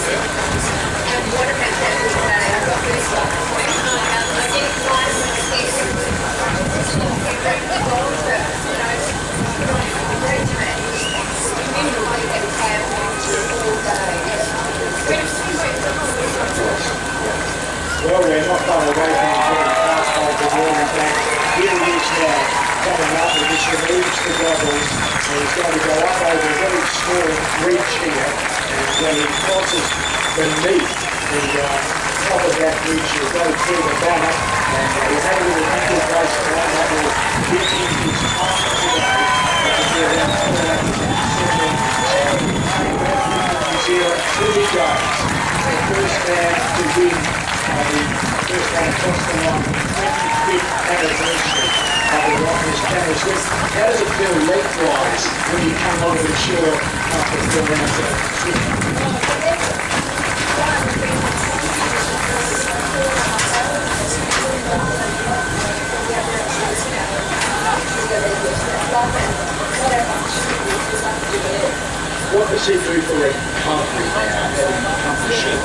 Well, we're not far away from the fast hold the ball. In fact, here he is now, coming up, and just removes the goggles, and he's going to go up over a very small reach here, and when he crosses beneath the top of that reach, he'll go through the banner, and he'll have a little ankle bracelet on that will give him his time today. It'll be around 4 New Zealand, through he goes. The first man to win the first man across the line, 25th anniversary of the Rottnest Championship. How does it feel lengthwise when you come over the shore after 4 rounds of swimming? What does he do for recovery now, having come to shore?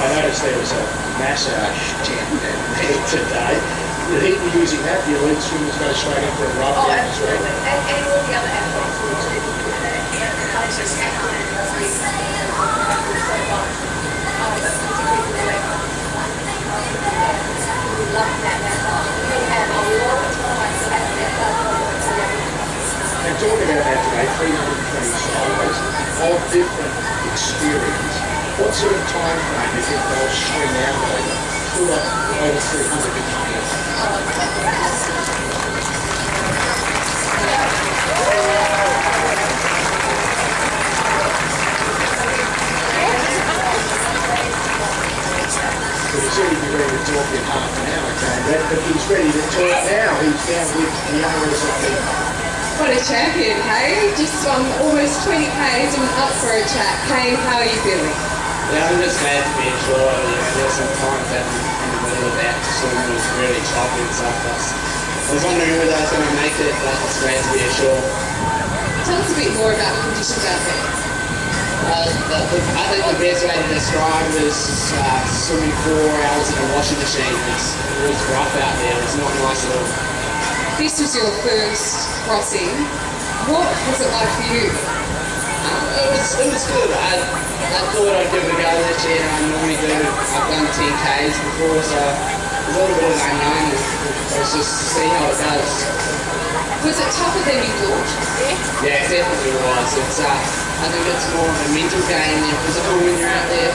I noticed there was a massage tent there today. Will he be using that? The elite swimmers go straight in for a rub down as well? And all the other athletes will do that. And talking about that today, 320 swimmers of different experience. What sort of time frame do you think they'll swim out over? Full up over 300 kilometres. Well, he said he'd be ready to talk in half an hour, Brad, but he's ready to talk now. He's down with the owners of the... What a champion, hey? Just swum almost 20 Ks and up for a chat. Kane, how are you feeling? Yeah, I'm just glad to be ashore. There were some times that in the middle of that swim was really choppy and stuff. I was wondering whether I was going to make it, but it's glad to be ashore. Tell us a bit more about the conditions out there. I think the best way to describe it is swimming 4 hours in a washing machine. It was rough out there. It's not nice at all. This was your first crossing. What was it like for you? It was good. I thought I'd give it a go this year. I normally do. I've done 10 Ks before, so it was a little bit of an unknown. Let's just see how it goes. Was it tougher than you thought? Yeah, it definitely was. I think it's more of a mental game than physical when you're out there.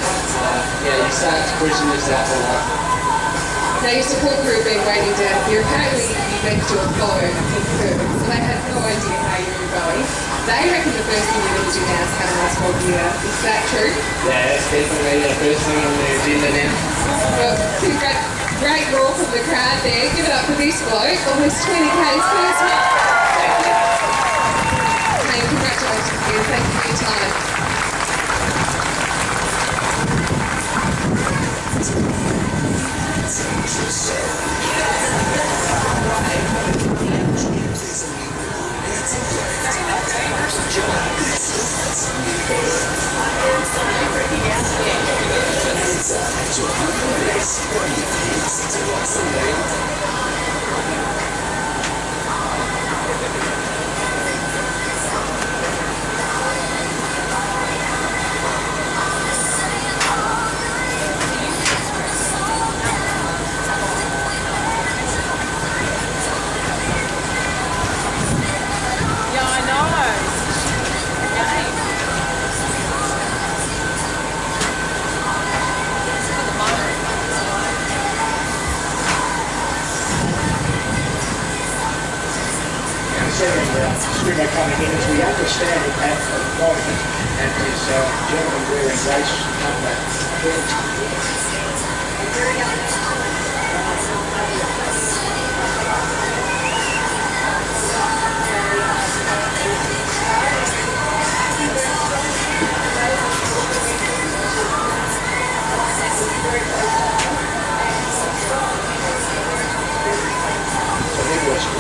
Yeah, you start to question yourself a lot. Now your support group been waiting down here. Apparently you went to a phone in Perth, so they had no idea how you were going. They reckon the first thing you're going to do now is have a nice walk here. Is that true? Yeah, it's definitely the first thing on the agenda now. Well, great roar from the crowd there. Give it up for this bloke. Almost 20 Ks first one. Thank you. Hey, congratulations to you. Thank you for your time. Swimmer coming in, as we understand it at the moment, and his gentleman wearing race number 13.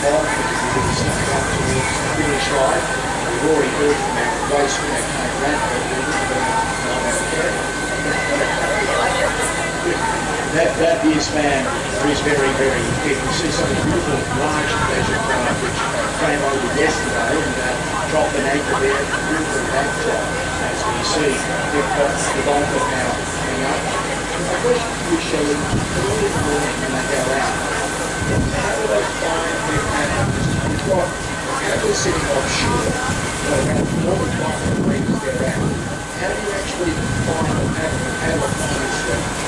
bottom, because it's stuck up to the finish line. We've already heard from our race winner, Kate Radford, who didn't know about the carry. That is man is very, very fit. You see some beautiful large pleasure craft which came over yesterday and dropped an anchor there, beautiful backdrop. As we see, they've got the Bolton now coming up. My question to you, Shelley, early in the morning when they go out, how do they find their pattern? You've got cattle sitting offshore, but about more than 500 metres they're out. How do you actually find the pattern and how do they find this stream?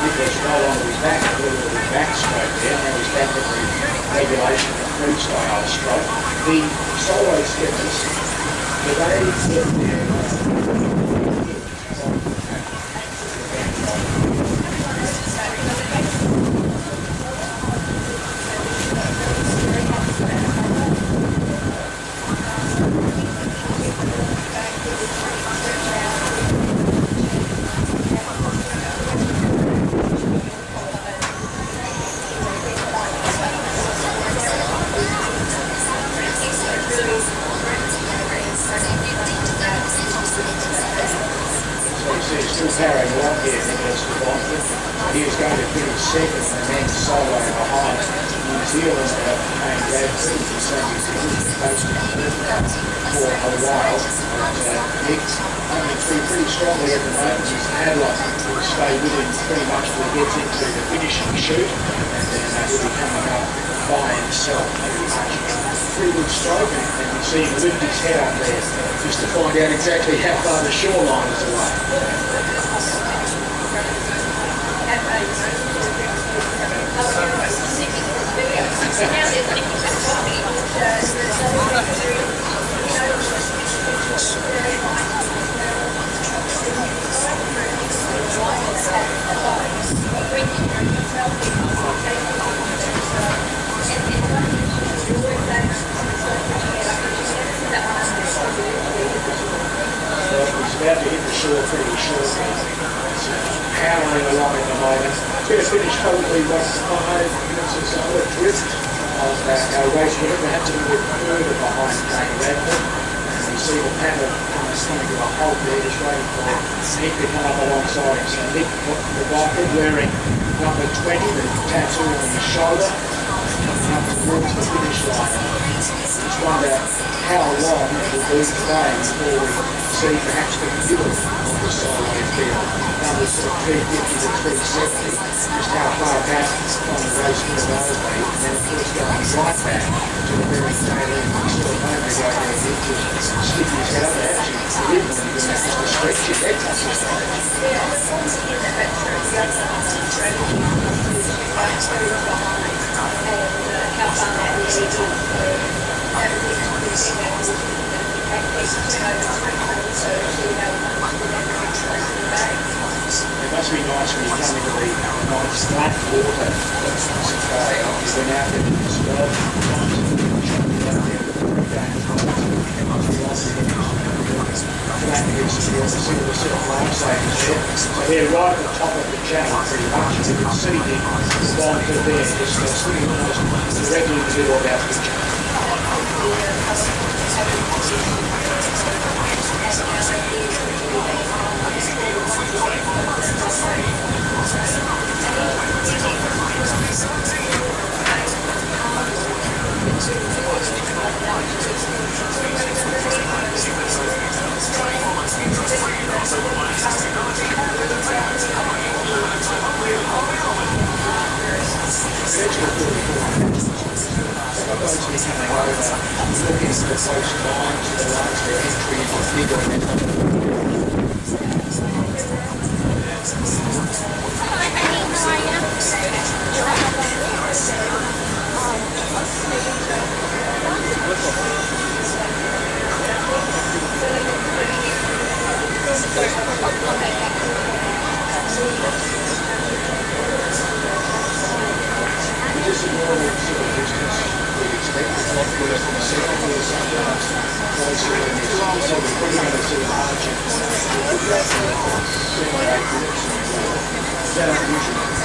Nicholas no longer was back at the backstroke there, now he's back at the regulation of freestyle stroke. The solo steppers, do they get there? Still carrying along here, Nicholas Rottnest. He was going to finish second and then solo behind New Zealand and Radford. He's saying he's been posting for a while. Nick coming through pretty strongly at the moment. His Adler will stay with him pretty much till he gets into the finishing shoot, and then he'll be coming up by himself pretty much. Pretty good stroke, and you see him lift his head up there just to find out exactly how far the shoreline is away. He's about to hit the shore pretty shortly. It's powering along at the moment. It's going to finish probably 5 minutes or so adrift of our race winner, perhaps a little bit further behind Kate Radford. And you see the paddle coming to a halt there, just waiting for Nick to come up alongside him. So Nick, the Viper, wearing number 20, the tattoo on his shoulder, coming up towards the finish line. Just wonder how long it will be today before we see perhaps the middle of the solo field, numbers sort of 350 to 370, just how far back on the race will those be, and then of course going right back to the very tail end. We saw a moment ago there, Nick just stick his head up there, actually didn't want to do that, just to stretch his head up the It must be nice when you come into the nice flat water that's Bay. You've been out there in this well, flat piece of water, see the sort of lifesavers there. So they're right at the top of the channel pretty much. You can see the Bolton there, just swimming almost directly in the middle of our picture. that unusual?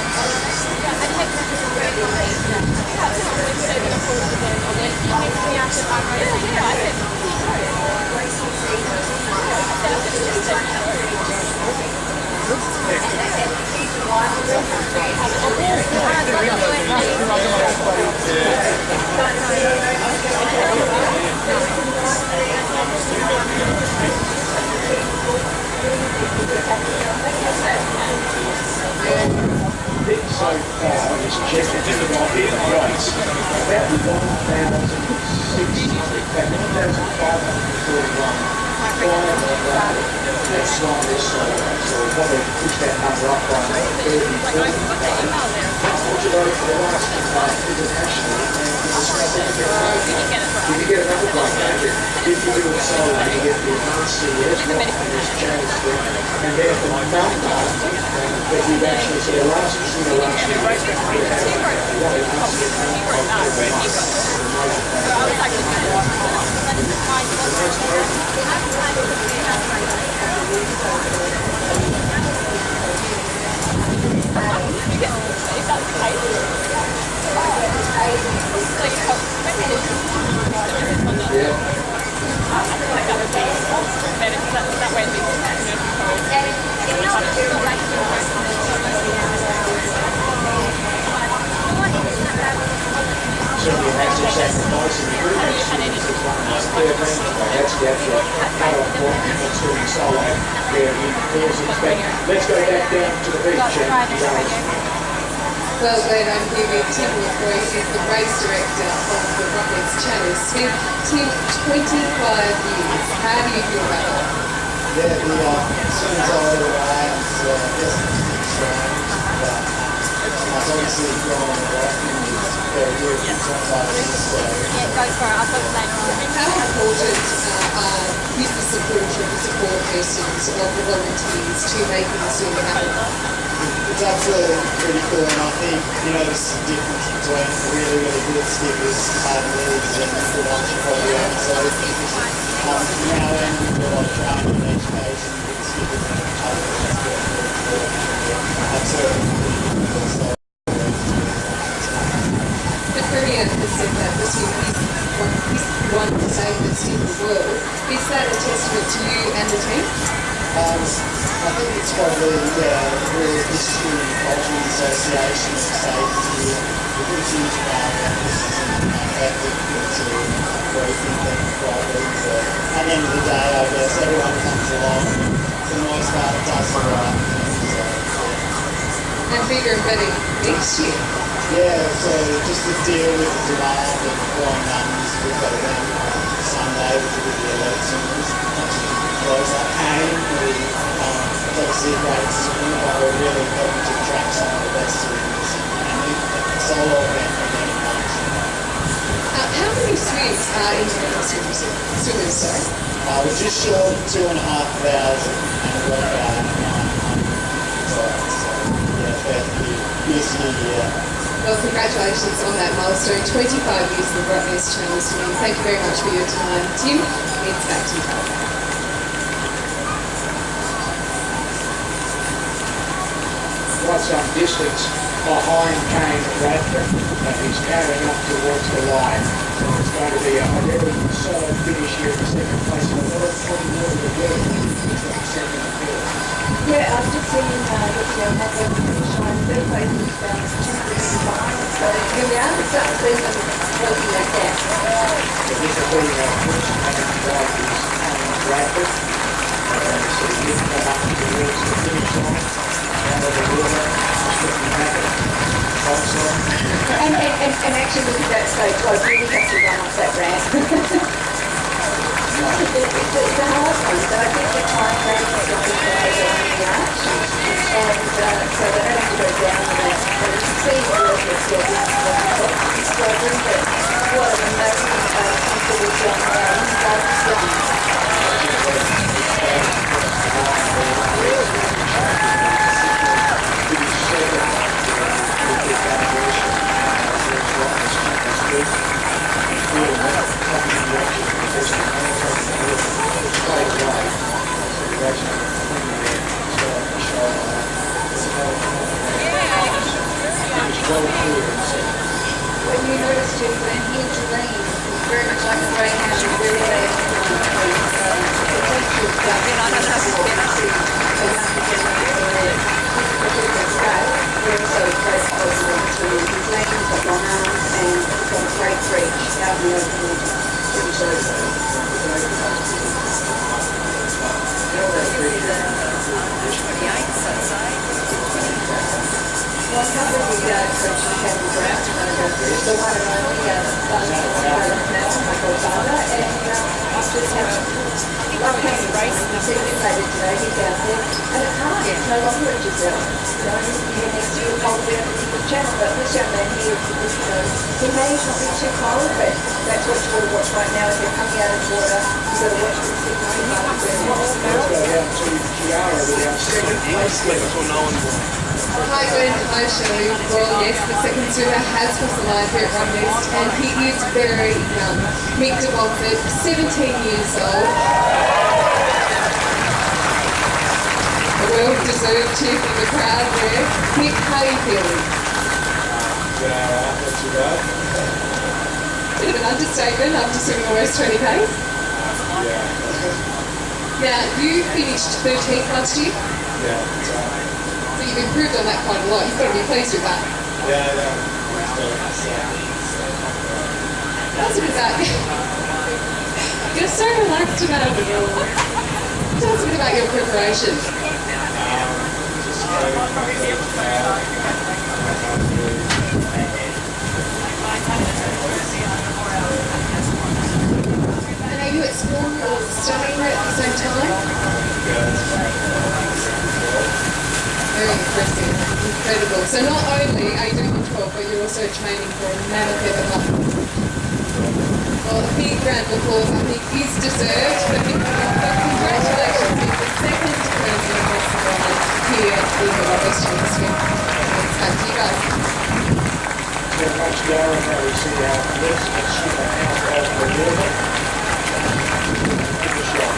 So far, it's checked into the market rates about 1,060, about 1,541. That's on this so we'll probably push that number up by 30, 40. Unfortunately, for the last internationally, if you get another one, if you do it solo, you get the advanced CES, Rottnest, channels, and then the number that you've actually seen the last certainly has to sacrifice in the group. That's the actual cut-off point that's doing solo there in Pearson's back. Let's go back down to the beach and Well, Glenn, I'm here with Tim Royce, he's the race director of the Rottnest Challenge. Tim, 25 years, how do you feel about that? Yeah, as soon as I went away, I was just strange, but I've obviously gone on the rock and very good for 25 years, so Yeah, go for it. I'll talk later on. How important is the support of the support persons, of the volunteers to making this all happen? it's absolutely critical, and I think you notice the difference between really, really good skippers, paddlers, and good entrepreneurs. So from now on, we've got a lot of training and education with skippers and paddlers. Absolutely critical. So, The Premier has said that this year he's one of the safest in the world. Is that a testament to you and the team? I think it's probably real history and culture and association of safety. We put a huge amount of emphasis and effort into briefing them properly. But at the end of the day, I guess everyone comes along. For the most part, it does the right thing. So, And bigger and better next year. yeah, so just to deal with the demand and growing numbers, we've got it on Sunday, which will be the elections. Close up game. Obviously a great swim, but we're really hoping to attract some of the best swimmers and solo event for many months. How many swims are international swimmers, sorry? We're just short 2,500 and a workout so fair few years to year. Well, congratulations on that milestone. 25 years of the Rottnest Challenge swimming. Thank you very much for your time. Tim, it's back to you. quite some distance behind Kane Bradford, and he's carrying up towards the line. So it's going to be a very solid finish here in the second place. And a lot of probably more to do. Second and third. Yeah, I've just seen that they'll have a finish line. Third place is so here we are. Start the season working like that. So this will be our first main drive is Kane Bradford. So he'll come up towards the finish line. Out of the water, just looking back at And actually look at that stage. I really have to run up that ramp. It's a hard one, but I think the time frame is something that has on the arch. And so they don't have to go down the ramp. But you can see the work that's there. This is problem, but what an amazing confidence young man. He's young. well clear and safe. When you notice too, when he's lean, it's very much like a greyhound, it's really bad. We're also very close to his lean, he's got long arms, and he's got a great reach out in the open water. Pretty sure he's Well, how did we coach Kevin Brown? He's the one and only son of my godfather, and I've just had love having race and I've seen him later today, he's out there, and it's hard, it's no longer at Giselle. You know, he's here next to you, probably on a different channel, but this young man here, he may not be too cold, but that's what you've got to watch right now. If you're coming out of the water, you've got to watch for the signal. Let's go down to Kiara with our second place winner. Hi Glenn, hi Shirley. Well yes, the second swimmer has crossed the line here at Rottnest and he is very young. Mick de Walford, 17 years old. A well-deserved cheer from the crowd there. Mick, how are you feeling? Not too bad. Bit of an understatement after swimming almost 20 k's. Now, you finished 13th last year? Yeah, So you've improved on that quite a lot. You've got to be pleased with that. yeah. Tell us a bit about you. You're so relaxed about it all. Tell us a bit about your preparation. And are you at school or studying at the same time? Very impressive, incredible. So not only are you doing the 12, but you're also training for a mammoth event. Well, a big round of applause, I think, is deserved. But congratulations, it's the second person across the line here at the Rottnest Swim. Thank you guys. Very much, Kiara. Now we see our next swimmer out of the water. Give it a shot.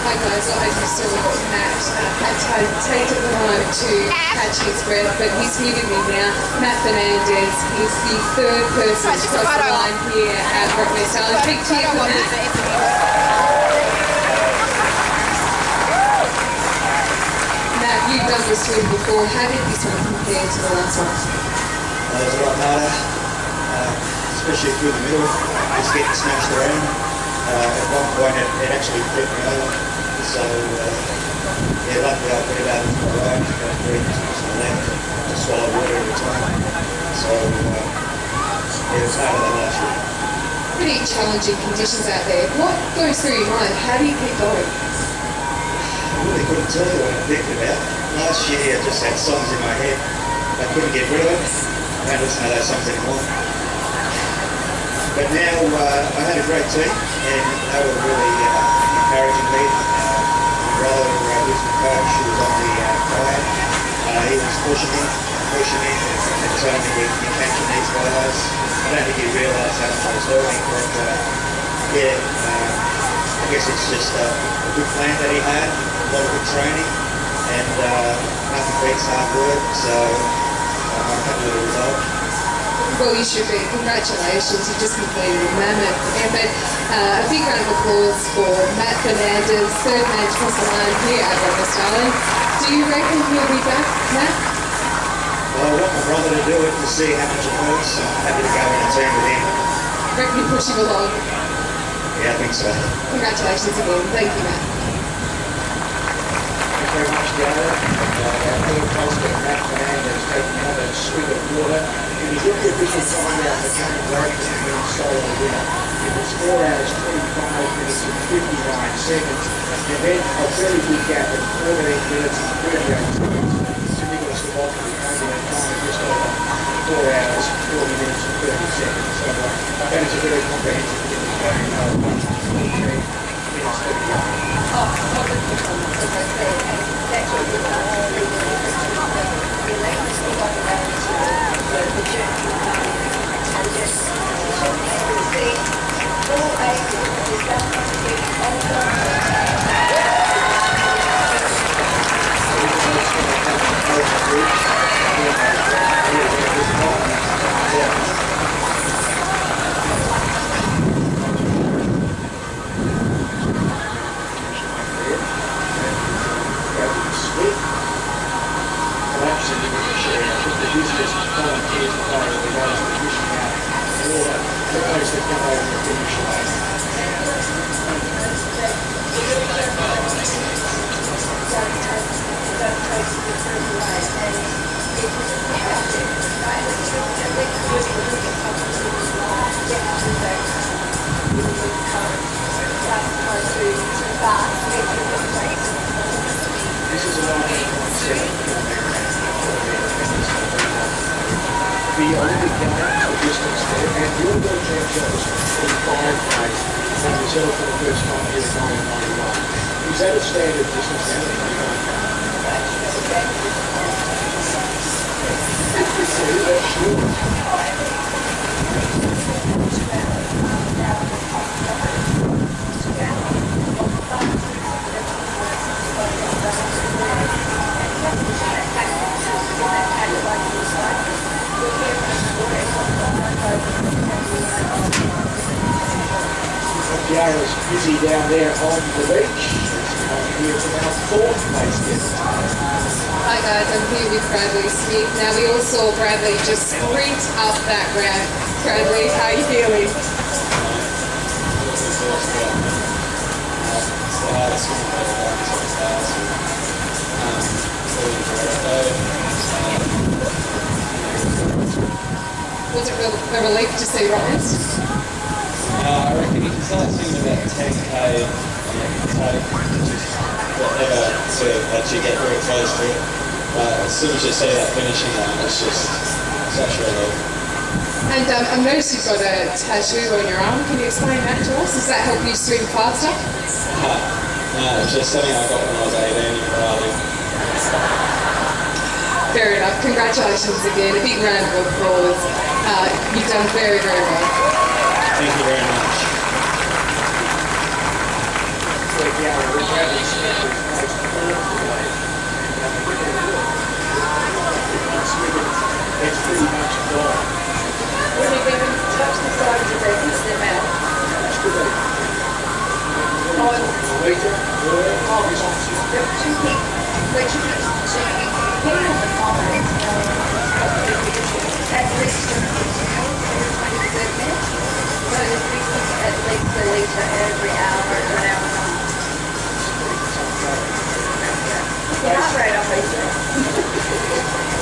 Hi guys, I hope you saw Matt had to take the time to catch his breath, but he's here with me now. Matt Fernandez is the third person to cross the line here at Rottnest. So big cheer for Matt. Matt, you've done this swim before. How did this one compare to the last one? There's a lot harder, especially through the middle, just getting smashed around. At one point it actually flipped me over, so yeah, luckily I put it out into my right, got very much to the left, to swallow water every time, so yeah, it was harder than last year. Pretty challenging conditions out there. What goes through your mind? How do you keep going? I really couldn't tell you what I'm thinking about. Last year I just had songs in my head, I couldn't get rid of it, I don't listen to those songs anymore. But now I had a great team and they were really encouraging me. My brother, who's my pushing him, and telling me you're catching these guys. I don't think he realised how much I was doing, but I guess it's just a good plan that he had, a lot of good training, and nothing beats hard work, so I'm happy with the result. Well, you should be. Congratulations. You just completed a mammoth effort. A big round of applause for Matt Fernandez, third man to cross the line here at Rottnest. Do you reckon he'll be back, Matt? Well, I want my brother to do it to see how much it hurts. I'm happy to go in and team with him. Reckon you push him along. Yeah, I think so. Congratulations again. Thank you, Matt. Thank you very much, Diana. Our third poster, Matt Fernandez, taking another swig of water. If you look at the official time out, the current break has been solo winner. It was 4 hours, 25 minutes and 59 seconds. And then a very big gap of 14 minutes and 38 seconds. To Nicholas the Bottom, who came in at time just over 4 hours, 40 minutes and 30 seconds. So that is a very comprehensive the Olympic Games, the distance there, and the All World Championships in 5 days and was held for the first time here in 1991. Is that a standard distance now? Yara's busy down there on the beach. Here from our fourth place guest. Hi guys, I'm here with Bradley Smith. Now we all saw Bradley just sprint up that ramp. Bradley, how are you feeling? Was it a relief to see Rottnest? I reckon you can start seeing about 10k and take just whatever to actually get very close to it. But as soon as you see that finishing line, it's just such a relief. And I noticed you've got a tattoo on your arm. Can you explain that to us? Does that help you swim faster? No, it's just something I got when I was 18 in Bali. Fair enough. Congratulations again. A big round of applause. You've done very, very well. Thank you very much. It's pretty much gone. When you get them to touch the sides of their hips, their mouth. That's good. Later, So you can on the comments at least every 23 minutes. So at least a litre every hour or an hour and a half. Your heart rate up easily.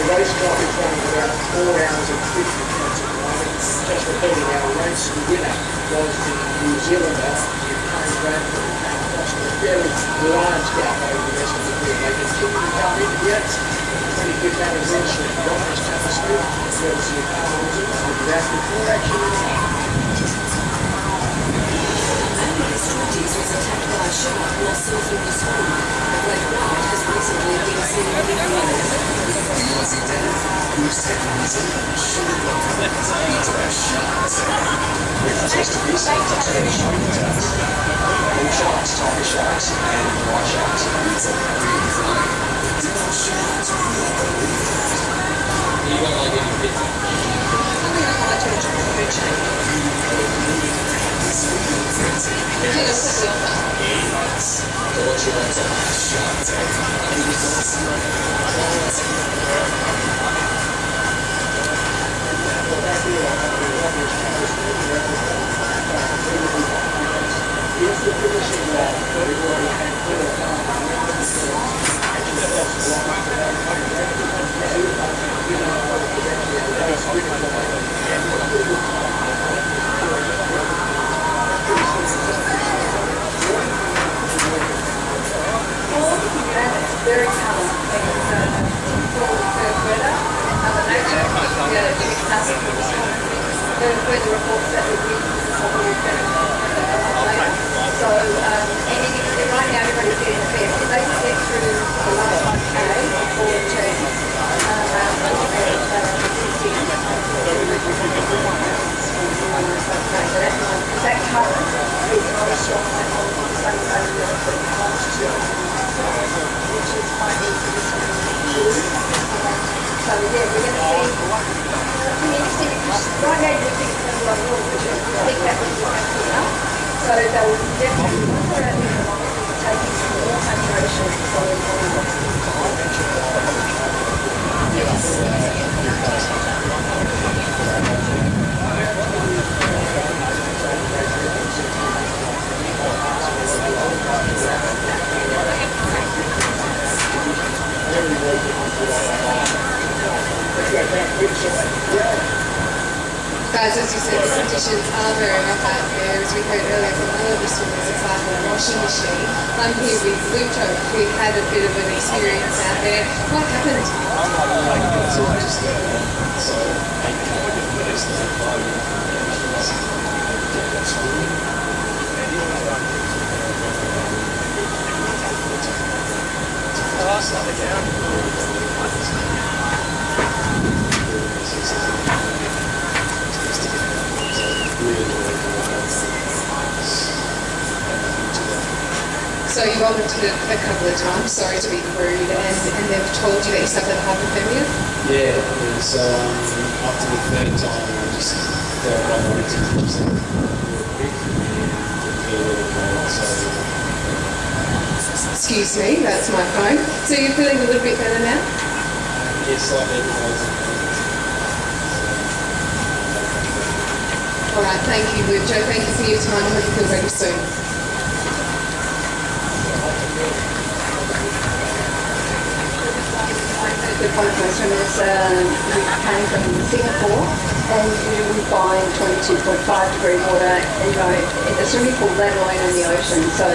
the race clock is running about 4 hours and 50 minutes at the moment. Just repeating, our race winner was the New Zealander who came back from across a very large gap over the rest of the field. They continue to come in yet. 25th anniversary of Rottnest atmosphere, courtesy of Hamilton, and that before actually was attacked by a shark while surfing the swamp. A great white has recently been seen living in it. You got like any pizza? Very common. Weather. Mother Nature. The weather reports that we use so right now everybody's getting a fair. If they can get through the last 1K or two, that colour is not as strong as which is quite easy to see. So yeah, we're going to see interesting because right now you think it's going to be water, but I think that will be up. So they will definitely once they're out there taking some more hydration Guys, as you said, the conditions are very rough out there. As we heard earlier from one of the swimmers, it's like a washing machine. I'm here with Luto, who had a bit of an experience out there. What happened? So you vomited a couple of times, sorry to be rude, and they've told you that you suffered hypothermia? Yeah, and so after the third time, I just felt like I wanted to just feel really cold. So Excuse me, that's my phone. So you're feeling a little bit better now? it's like it was. All right, thank you, Lucho. Thank you for your time. I hope you feel better soon. The conference from this, we came from Singapore and we were buying 22.5 degree water, in the swimming pool, let alone in the ocean. So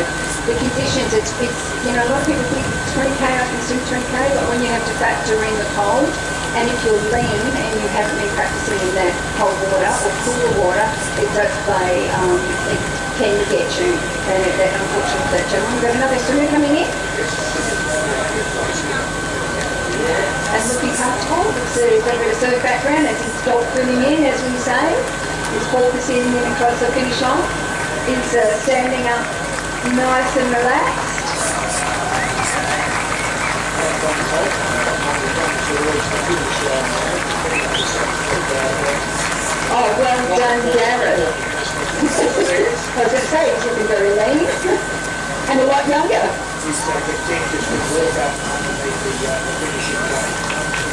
the conditions, it's a lot of people think 20K, I can swim 20K, but when you have to factor in the cold, and if you're lean and you haven't been practicing in that cold water or cooler water, it does play, it can get you. And that unfortunately, that gentleman, we've got another swimmer coming in. And looking comfortable, so he's got a bit of surf background as he's dolphining in, as we say. He's focusing in across the finish line. He's standing up nice and relaxed. Oh, well done, Gareth. I was going to say, he's looking very lean and a lot younger.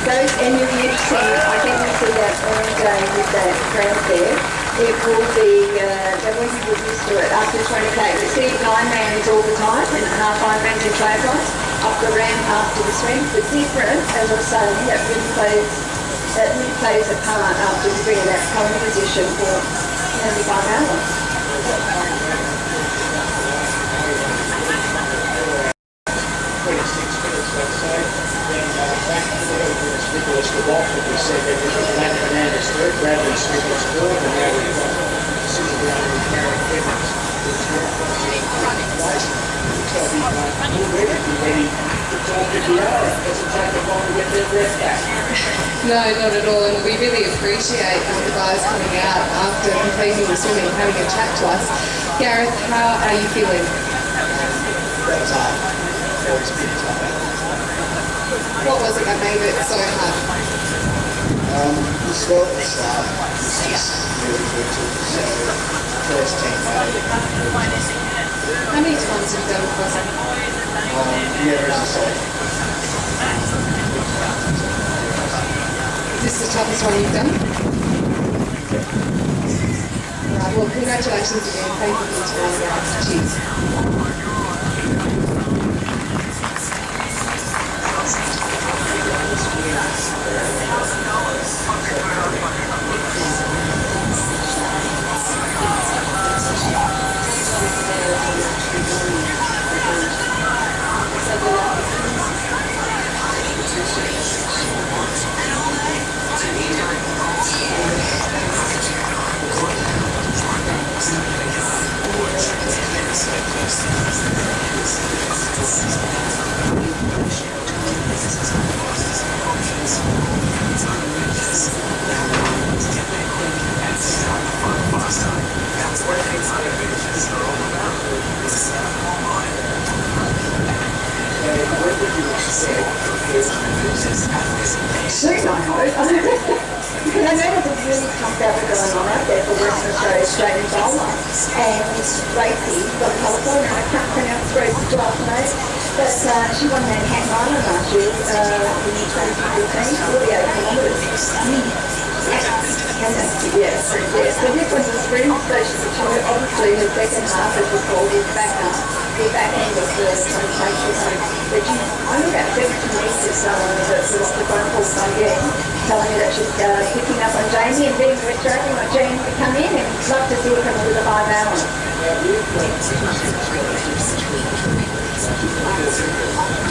Those, and you'll be interesting, I think we see that all day with that crowd there. It will be, they won't be used to it after 20K. We see 9-mans all the time and half Ironmans and triathlons up the ramp after the swim. The different, as I was saying, that really plays a part after we bring that pole position for nearly 5 hours. 26 minutes, let's say. Then back to Nicholas the Box, as we said, that was Matt Fernandez third, Bradley Nicholas fourth, and now we've got Susan Brown and Karen Evans. So we'll be ready to talk to Kiara. It doesn't take them long to get their breath back. No, not at all, and we really appreciate the guys coming out after completing the swimming, having a chat to us. Gareth, how are you feeling? That was hard. That was pretty tough. What was it that made it so hard? The swell at the start was just really brutal. So, first 10K. How many times have you done the crossing? Never as a solo. Is this the toughest one you've done? Right, well, congratulations again. Thank you for your time, guys. Cheers. Soon, I hope. Because I know there's a really tough battle going on out there for Western Australia's Australian bowler. And Lacey from California, I can't pronounce Grace's last name, but she won Manhattan Island last year in 2014, 48 kilometres. Yes. The difference is spring station, which obviously her second half, as we call it, back end of the presentation. But she's only about 70 metres the phone call from again, telling me that she's picking up on Jamie and being restraining on Jamie to come in, and love to see her come with a 5 hour.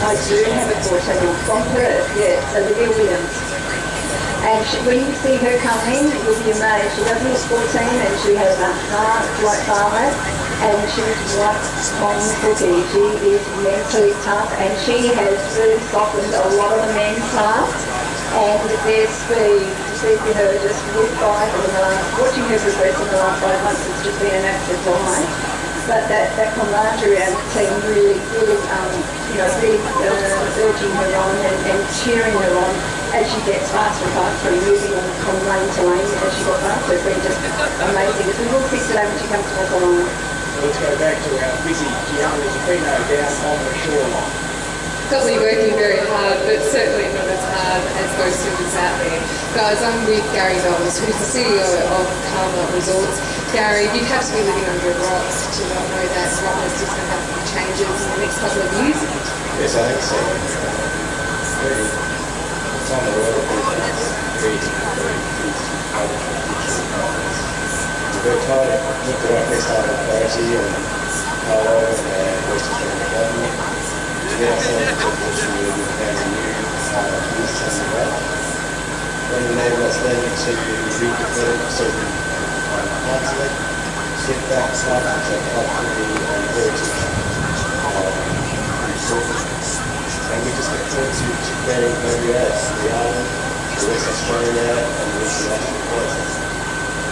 I do have a 14 from Perth, yes, Olivia Williams. And when you see her come in, you'll be amazed. She doesn't look 14 and she has a heart like Violet, and she's right on the cookie. She is mentally tough, and she has really softened a lot of the men's hearts. And their speed, to see her just whip by watching her progress in the last 5 months has just been an absolute delight. But that camaraderie around the team really urging her on and cheering her on as she gets faster and faster and moving on from lane to lane as she got faster. It's been just amazing. We will see today when she comes to us alone. Let's go back to our busy Gianna's Pino down on the shoreline. Probably working very hard, but certainly not as hard as those swimmers out there. Guys, I'm with Gary Dobbs, who's the CEO of Karma Resorts. Gary, you'd have to be living under a rock to not know that Rottnest is going to have some changes in the next couple of years. Yes, I think so. It's on the road. We're trying to look at what next time authority and Palo and West Australian government to get ourselves into a position where we can have a new business on the road. When enable us then to redeploy certain parts of it, get back parts which are culturally and heritage important. And we just look forward to creating where we are, the island, the West Australia and the international places.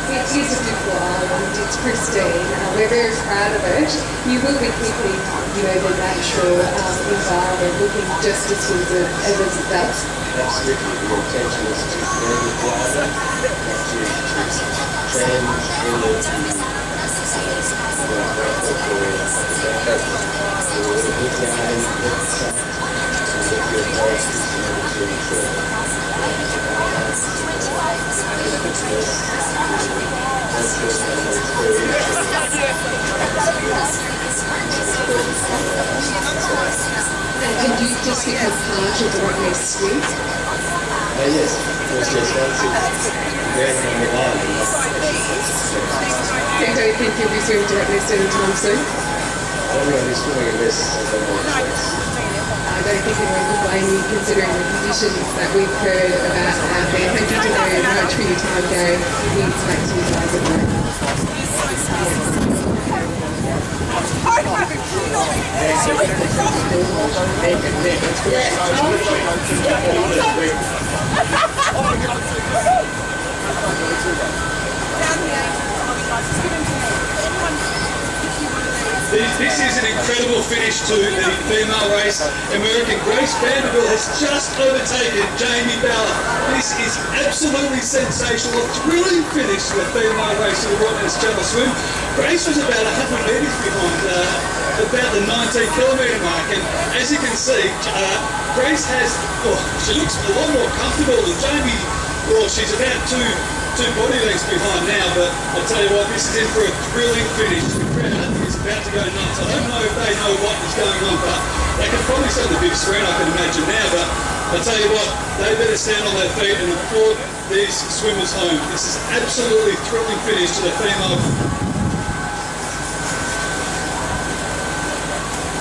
It is a beautiful island, it's pristine, we're very proud of it. You will be keeping, the natural environment looking just as good as it does. Absolutely, the intention is to blend with the island, not to change any of the And can you just become part of the Rottnest swim? Yes, once it's very on the line. You don't think you'll be swimming to Rottnest anytime soon? I don't know if he's swimming in this as a more I don't think anyone could blame you considering the conditions that we've heard about out there. Thank you very much for your time, Gary. We expect you guys at work. This is an incredible finish to the female race. American Grace Vanderbilt has just overtaken Jamie Ballard. This is absolutely sensational. A thrilling finish to the female race of the Rottnest Channel Swim. Grace was about 100 metres behind about the 19-kilometre mark, and as you can see, Grace has, she looks a lot more comfortable than Jamie. Well, she's about two body lengths behind now, but I'll tell you what, this is in for a thrilling finish. The crowd is about to go nuts. I don't know if they know what is going on, but they can probably see on the big screen, I can imagine now, but I'll tell you what, they better stand on their feet and applaud these swimmers home. This is absolutely thrilling finish to the female.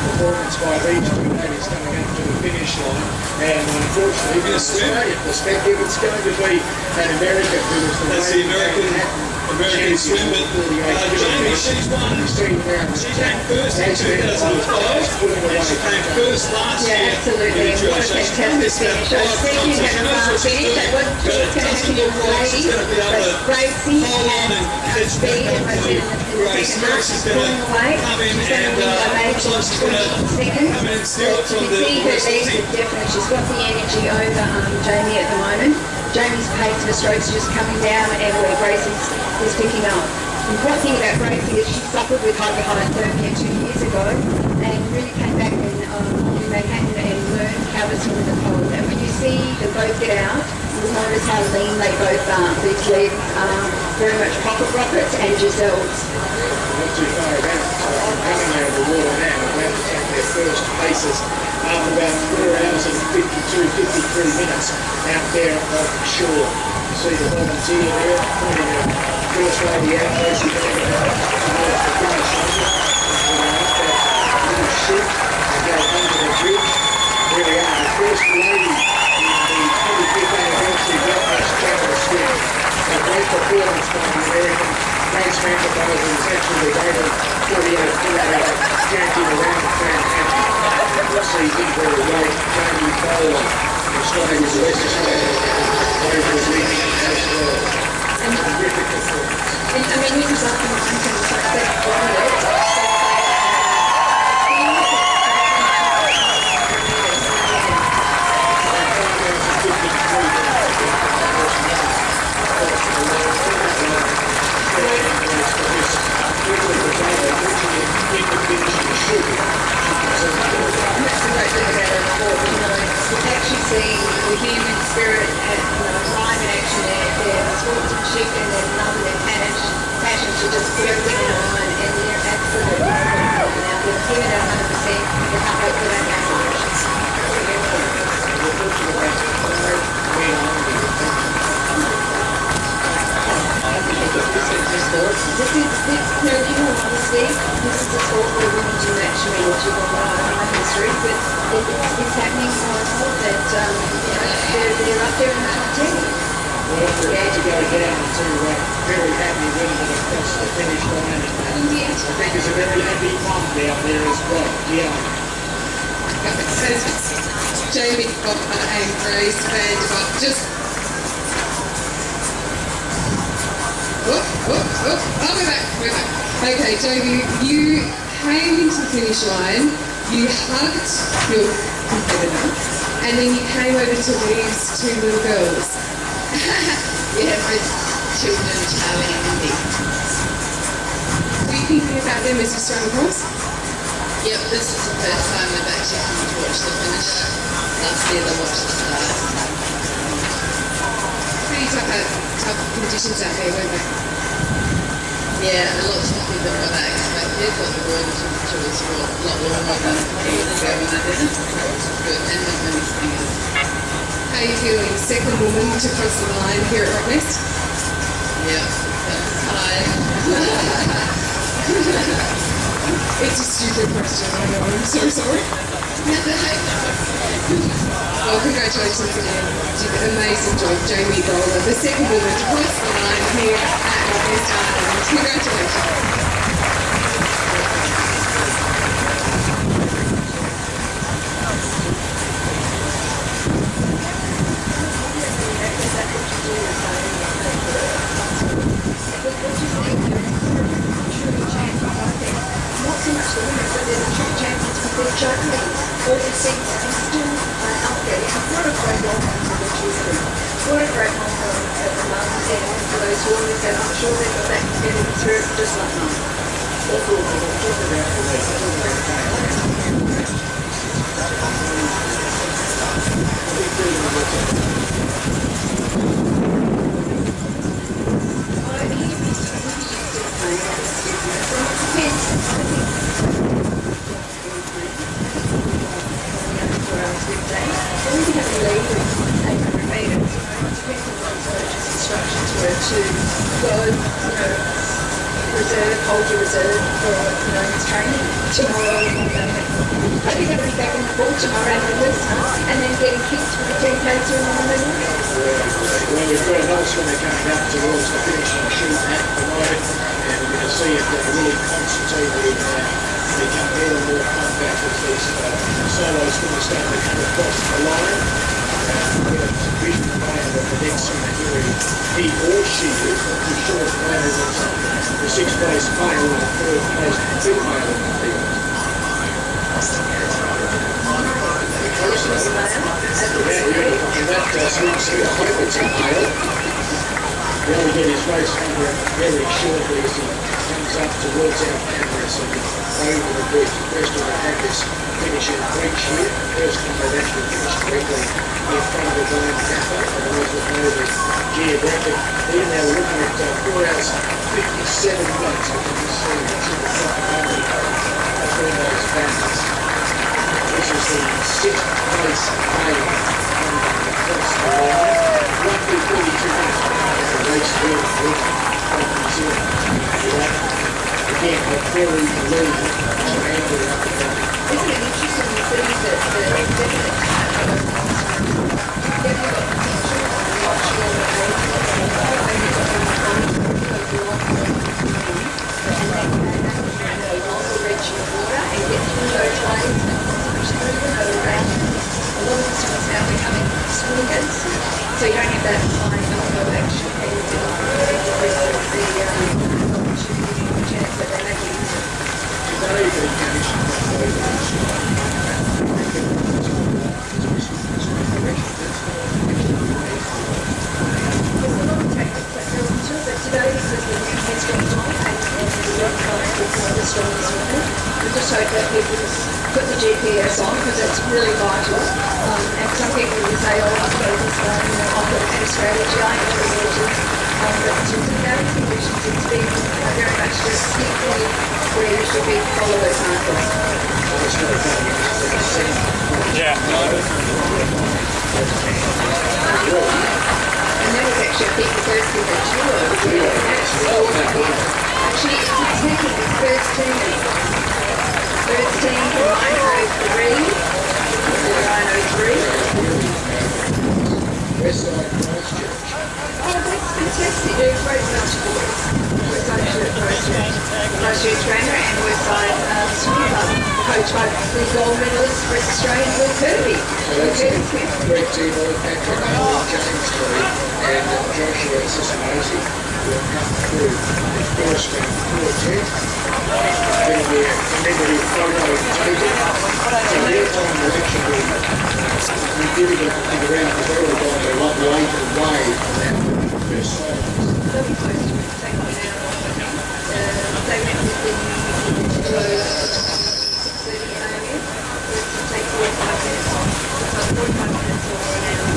Performance by these two ladies coming up to the finish line, and unfortunately from an Australian perspective it's going to be an American who was the That's the American swim, but Jamie, she's won. She came first in 2005, and she came first last year. Absolutely. In What a fantastic finish. I was thinking at the finish that what she's going to have to lady, but Gracie had speed and was in the second half. She's pulling away. She's going to win by maybe 20 seconds. But you can see her legs are definitely, she's got the energy over Jamie at the moment. Jamie's pace of her strokes is just coming down, and where Grace is picking up. And one thing about Gracie is she suffered with hyperthermia 2 years ago, and really came back in Manhattan and learned how to swim in the cold. And when you see them both get out, you'll notice how lean they both are. These legs are very much pocket rockets and Giselle's. Not too far about coming out of the water now, about to take their first paces after about 4 hours and 53 minutes out there on shore. You see the volunteer there pointing the first lady out there. She's going to towards the finish line. Up that little chute and go under the bridge. There we are, the first lady in the 25th anniversary Rottnest Channel Swim. A great performance by the American Grace Vanderbilt, who's actually able 48 jacking around the Manhattan. Obviously, in very well, Jamie Ballard, Australia's West Australia, over leading as well. Terrific performance. And I mean, this is something I can success from it. The human spirit and live in action, their sportsmanship and their love and their passion to just put everything on, and they're absolutely now they've given it 100%. You can't wait for that message. No, you know, honestly, this is a sport where women do actually achieve a lot of history, but it's happening so often that they're up there in the top 10. Well, we're about to go down to very happy women across the finish line. And I think there's a very happy mum down there as well. Yeah. Jamie and Grace Vanderbilt just. We're back. Okay, Jamie, you came into the finish line, you hugged your competitor, and then you came over to these two little girls. Yeah, my children, Charlie and Andy. Were you thinking about them as you swam across? Yep, this is the first time I've actually come to watch the finish. Last year I watched the start. Pretty tough conditions out there, weren't they? Yeah, a lot tougher than what I expected, but the water temperature was a lot warmer than a year ago when I did it. Which is good, and not many skiers. How are you feeling? Second woman to cross the line here at Rottnest? Yeah, that's high. It's a stupid question, I know, I'm so sorry. Well, congratulations again. You did an amazing job, Jamie Bowler, the second woman to cross the line here at Rottnest Island. Congratulations. all these things are still out there. What a great role model for the children. What a great role model for the mums and for those women that I'm sure they've got that getting through just like mum. What we'll talk about Instructions were to go, reserve, hold your reserve for, his training. Tomorrow, you're going to be back in the pool tomorrow and then getting kicked for the 10K through on the morning. Well, we've got another swimmer coming up towards the finishing shoot at the moment, and we're going to see if they're really concentrated become more and more compact as these solo swimmers start to come across the line. We've got a vision plan of the next swimmer here, he or she is, not too sure at the moment, the sixth place male and the third place female in the field. And that swim's here, I hope it's a male. We'll only get his race number very shortly as he comes up towards our cameras and over the bridge. First of all, have this finishing breach here. First time they've actually finished correctly in front of the Dome Cafe. Otherwise we'll know the geographic. Here now we're looking at 4 hours 57 minutes, which you can see what's in the top only between those banners. This is the sixth place male across the line. Roughly 42 minutes. The race here from New Zealand. Again, a very lean angle up the front. Isn't it interesting to see that the definitely got potential on much longer age and they longer reach in the water and get through those waves and around. A lot of the swimmers now becoming swingers, so you don't have that high elbow action and the chance that they make it easier. Today, the conditions There's a lot of tactics that go into it, but today because the new headstrong time and the rock current is not as strong as women, we just hope that people just put the GPS on because it's really vital. And some people will say, oh, I've got this one, I've got a strategy, I know the regions. But to today's conditions, it's been very much just stick where you should be, follow those markers. Yeah. And that was actually, I think, the first thing that you were doing. Actually, it's taking the first team. First team for Rhino 3. Rhino 3. West side Christchurch. Oh, that's fantastic. They're great bunch of boys. Westside Christchurch trainer and Westside swim club, coached by the gold medalist for Australia, Will Kirby. So that's Greg Tebow, Patrick Owen, James Curry, and Joshua Sisimosi will come through the first round quartet. Going to be a commemorative photo taken. So their time will actually be difficult to think around because they're all going a lot later away from that first side. They'll be close to it, take one out. They went with the 6:30 a.m. to take 45 minutes off. 45 minutes or an hour.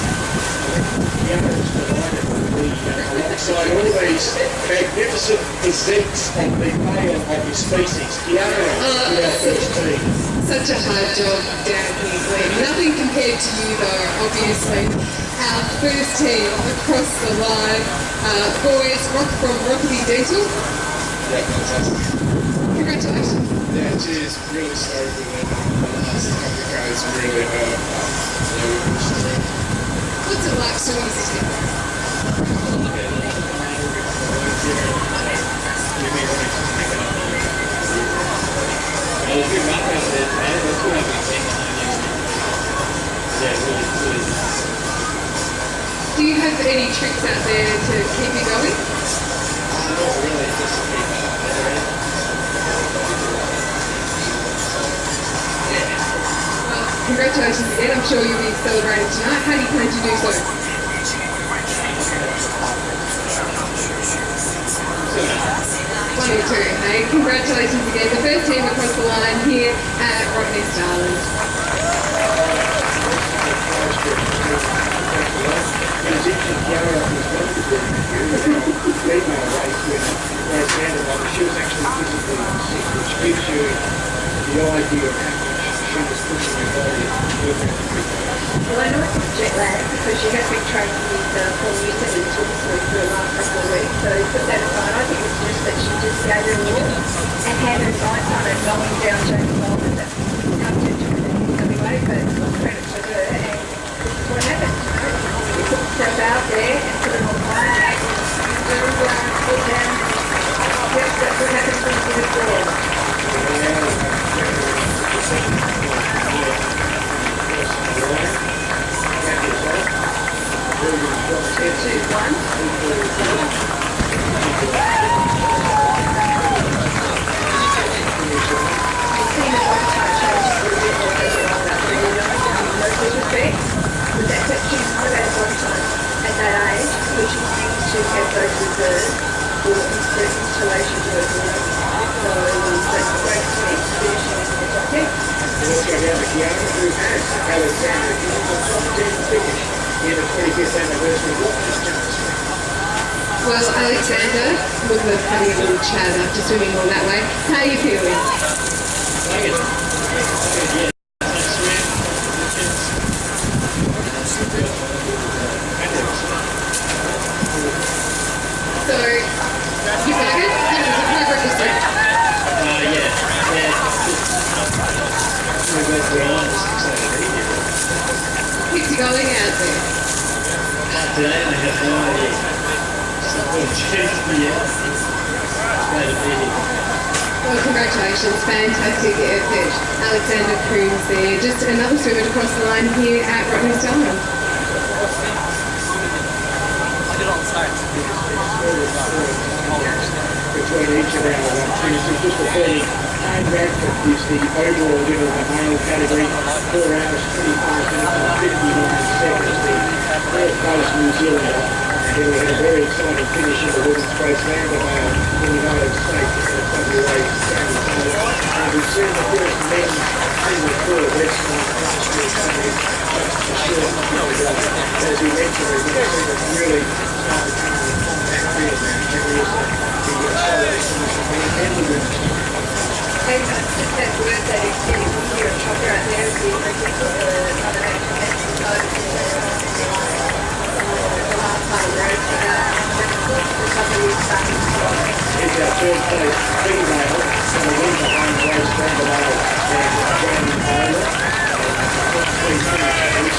Alongside all these magnificent physiques of the male of his species, Kiara, our first team. Such a hard job down here, Glenn. Nothing compared to you though, obviously. Our first team across the line. Boys, Rock from Rockety Diesel. Yeah, fantastic. Congratulations. Yeah, cheers. Really sorry for the last couple of guys really hurt. Yeah, we pushed through. What's it like swimming this year? Do you have any tricks out there to keep you going? Not really, just to keep up. Congratulations again. I'm sure you'll be celebrating tonight. How do you plan to do so? One or two, hey? Congratulations again. The first team across the line here at Rottnest Island. She was actually physically sick, which gives you the idea of how much she was pushing her body. Well, I know it's jet lag because she has been training with Paul Newton and Twinsley for the last couple of weeks, so put that aside. I think it's just that she just gave her a walk and had her sights on it, knocking down James Baldwin. That's how to do it anyway, but credit to her, and this is what happens, you know. You put yourself out there and put it on line and you do pull down. Yes, that's what happens when you do it forward. Well, Alexander, we're having a little chat after swimming all that way. How are you feeling? So, you like it? How breakfast? Keeps you going out there. Today I have no idea. Well, congratulations, fantastic effort. Alexander Crooms there, just another swimmer to cross the line here at Rottnest Island. Between each of our finishes, just repeating, Kane Radcliffe is the overall winner of the male category, 4 hours, 25 minutes and 59 seconds, the fourth place New Zealander. And we had a very exciting finish in the women's race roundabout in the United States at the WA Standard. And we've seen the first men's single four less than last year coming just a short time ago. As we mentioned, we've seen it really start to come in compact field now. And we also the acceleration of the men and the women. And just that word that is getting here and chocolate out there is the another It's our third place female, and the win behind Grace Brandon and Jamie Taylor. Please finish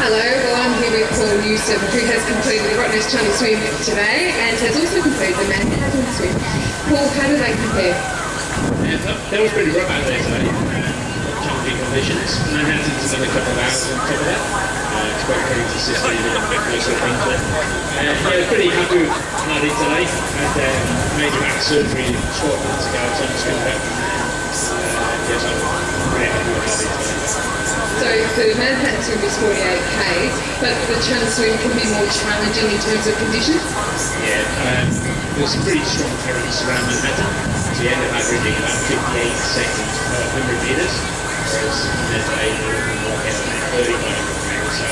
Hello, well I'm here with Paul Newsom, who has completed the Rottnest Challenge Swim today and has also completed the Manhattan Swim. Paul, how do they compare? That was pretty rough out there today. Challenging conditions. Manhattan's another couple of hours on top of that. It's quite pretty consistent and those sort of things. But yeah, pretty happy with Hardy today. Had major back surgery 12 months ago, so I'm just going back from there. Yes, So Manhattan swim is 48K, but the challenge swim can be more challenging in terms of conditions. Yeah, there's some pretty strong currents around Manhattan. So you end up averaging about 58 seconds per 100 metres, whereas compared to Asia, we can work out about 30 minutes. So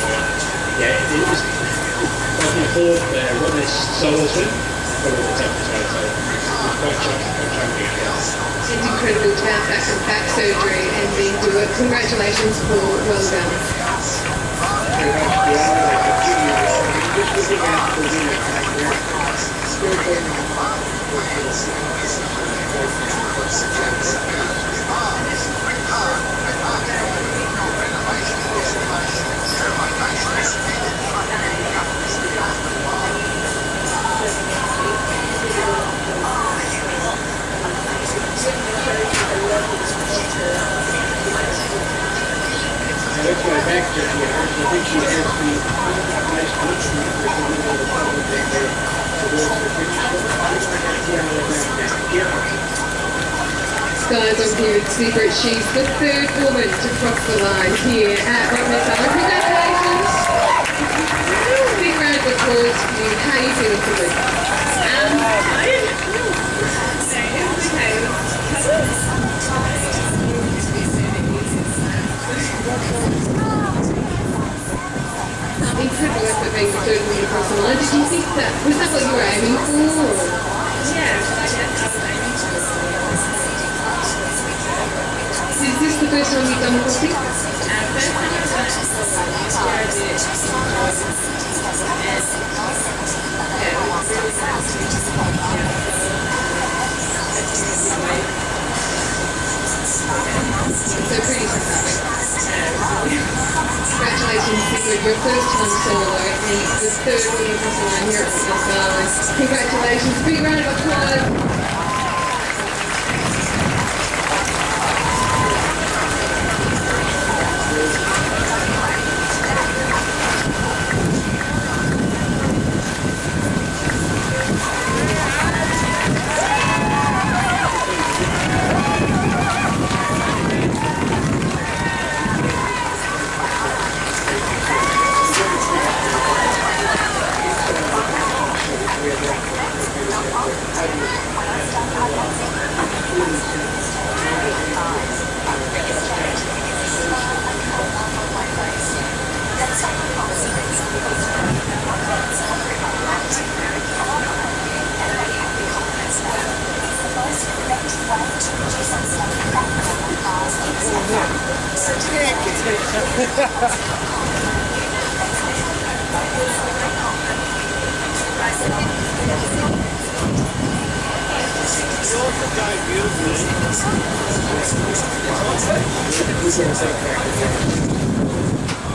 yeah, it was probably for the Rottnest solo swim, probably the toughest way. So it's quite challenging, I guess. It's incredible to bounce back from back surgery and then do it. Congratulations, Paul. Well done. Very much the honour they continue on. Just looking at the winner, still being let's go back to here. I think she has the nice instrument with the middle of the public there towards the finish line. Guys, I'm here with Secret. She's the third woman to cross the line here at Rottnest. Congratulations! Big round of applause for you. How are you feeling today? Incredible effort being the third woman across the line. Did you think that, was that what you were aiming for? Is this the first time you've done the crossing? So pretty fantastic. Congratulations, Sigrid, your first time solo and the third woman across the line here at Rottnest. Congratulations, big round of applause.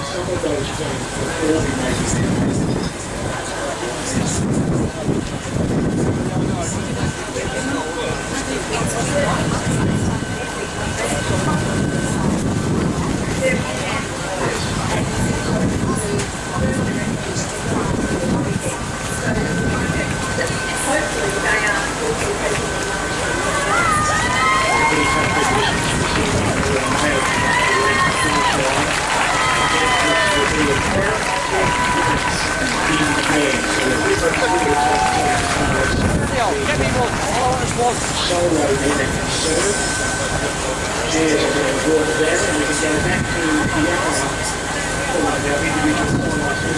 Some of those things before we make solo then and serve. Chairs are being brought down and we can go back to the hour for our individual highlights.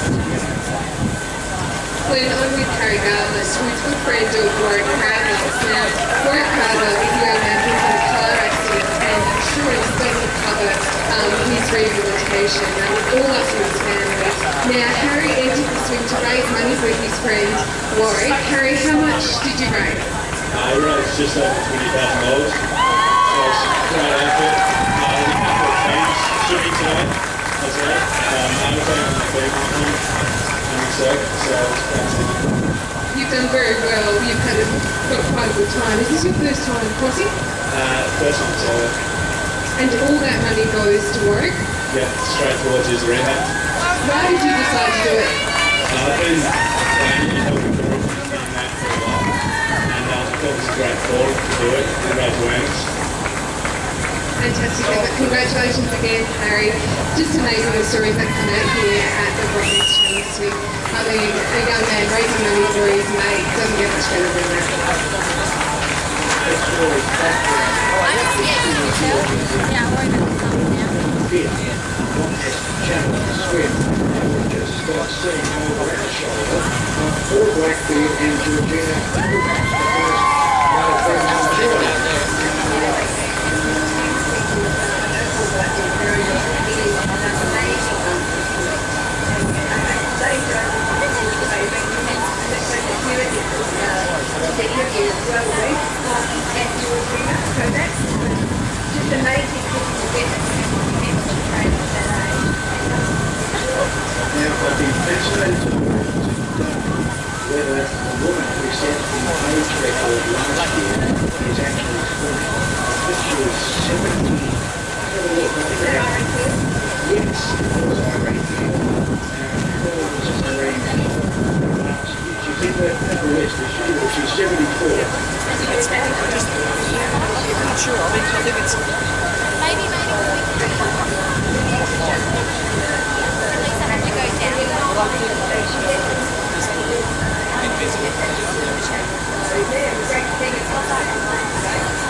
When I'm with Carrie Gardner, who's good friend of Warwick Crowder. Now, Warwick Crowder is a young man who's in a car accident and insurance doesn't cover his rehabilitation. And it's all up to his family. Now, Harry entered the swim to raise money for his friend Warwick. Harry, how much did you raise? I raised just over $20,000. So it's a great effort. We had a couple of friends swimming tonight as well. I was only on the female team and myself, so it's fantastic. You've done very well. You've got quite a good time. Is this your first time crossing? First time solo. And all that money goes to Warwick? Yeah, straight towards his rehab. Why did you decide to do it? I've been planning and helping the rookies doing that for a while. And I thought it was a great call to do it. Great awareness. Fantastic effort. Congratulations again, Harry. Just amazing the stories that come out here at the Rottnest Channel Swim. I mean, a young man raising money for his mate doesn't get much better than that. Channel Swim, and we've just seen over our shoulder for Blackbeard and Georgina. Just amazing to get Now, I've been fascinated to whether the woman who set the age record last year is actually 40. I think she was 70. Have a look. I think yes, it was Irene Hill. It was Irene Hill last year. She's in the list this year, but she's 74. I'm not sure. I think it's... Maybe.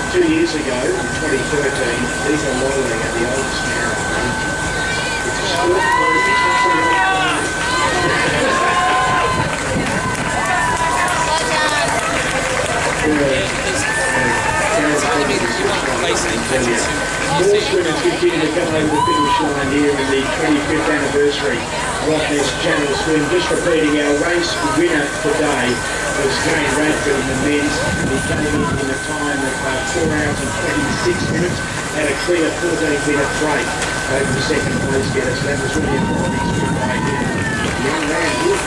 Two years ago, in 2013, these are modelling at the oldest marathon. It's a sport where it's More swimmers continue to come over the finish line here in the 25th anniversary Rottnest Channel Swim. Just repeating, our race winner today was Kane Radford in the men's. He came in a time of 4 hours and 26 minutes, had a clear 14-minute break over the second place getter. So that was really a quality swim by him. Young man, good.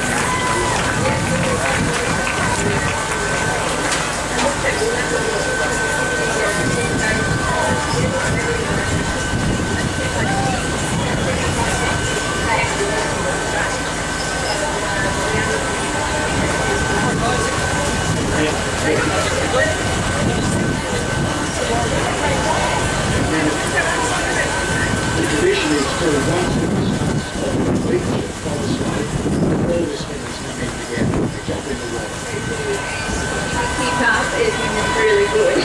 The tradition is for once it starts on the beach at Forestway, all the swimmers come in together to jump in the water. keep up is really good.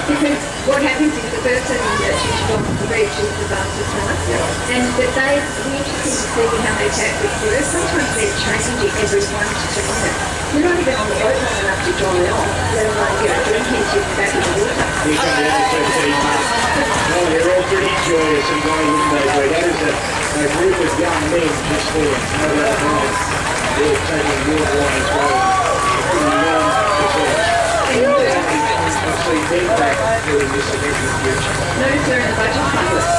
Because what happens is the person that she's from the beach is the fastest one. And that they, it'll be interesting to see how they tactics work. Sometimes they're changing everyone to join it. You're not even on the boat long enough to join on, let alone get a drink into the back of the water. Here come the other 13 mates. Oh, they're all pretty joyous and why wouldn't they be? That is a group of young men just there. No doubt about it. They're taking your wine as well. I'll see them back doing this event in the future. Notice they're in the budget funders.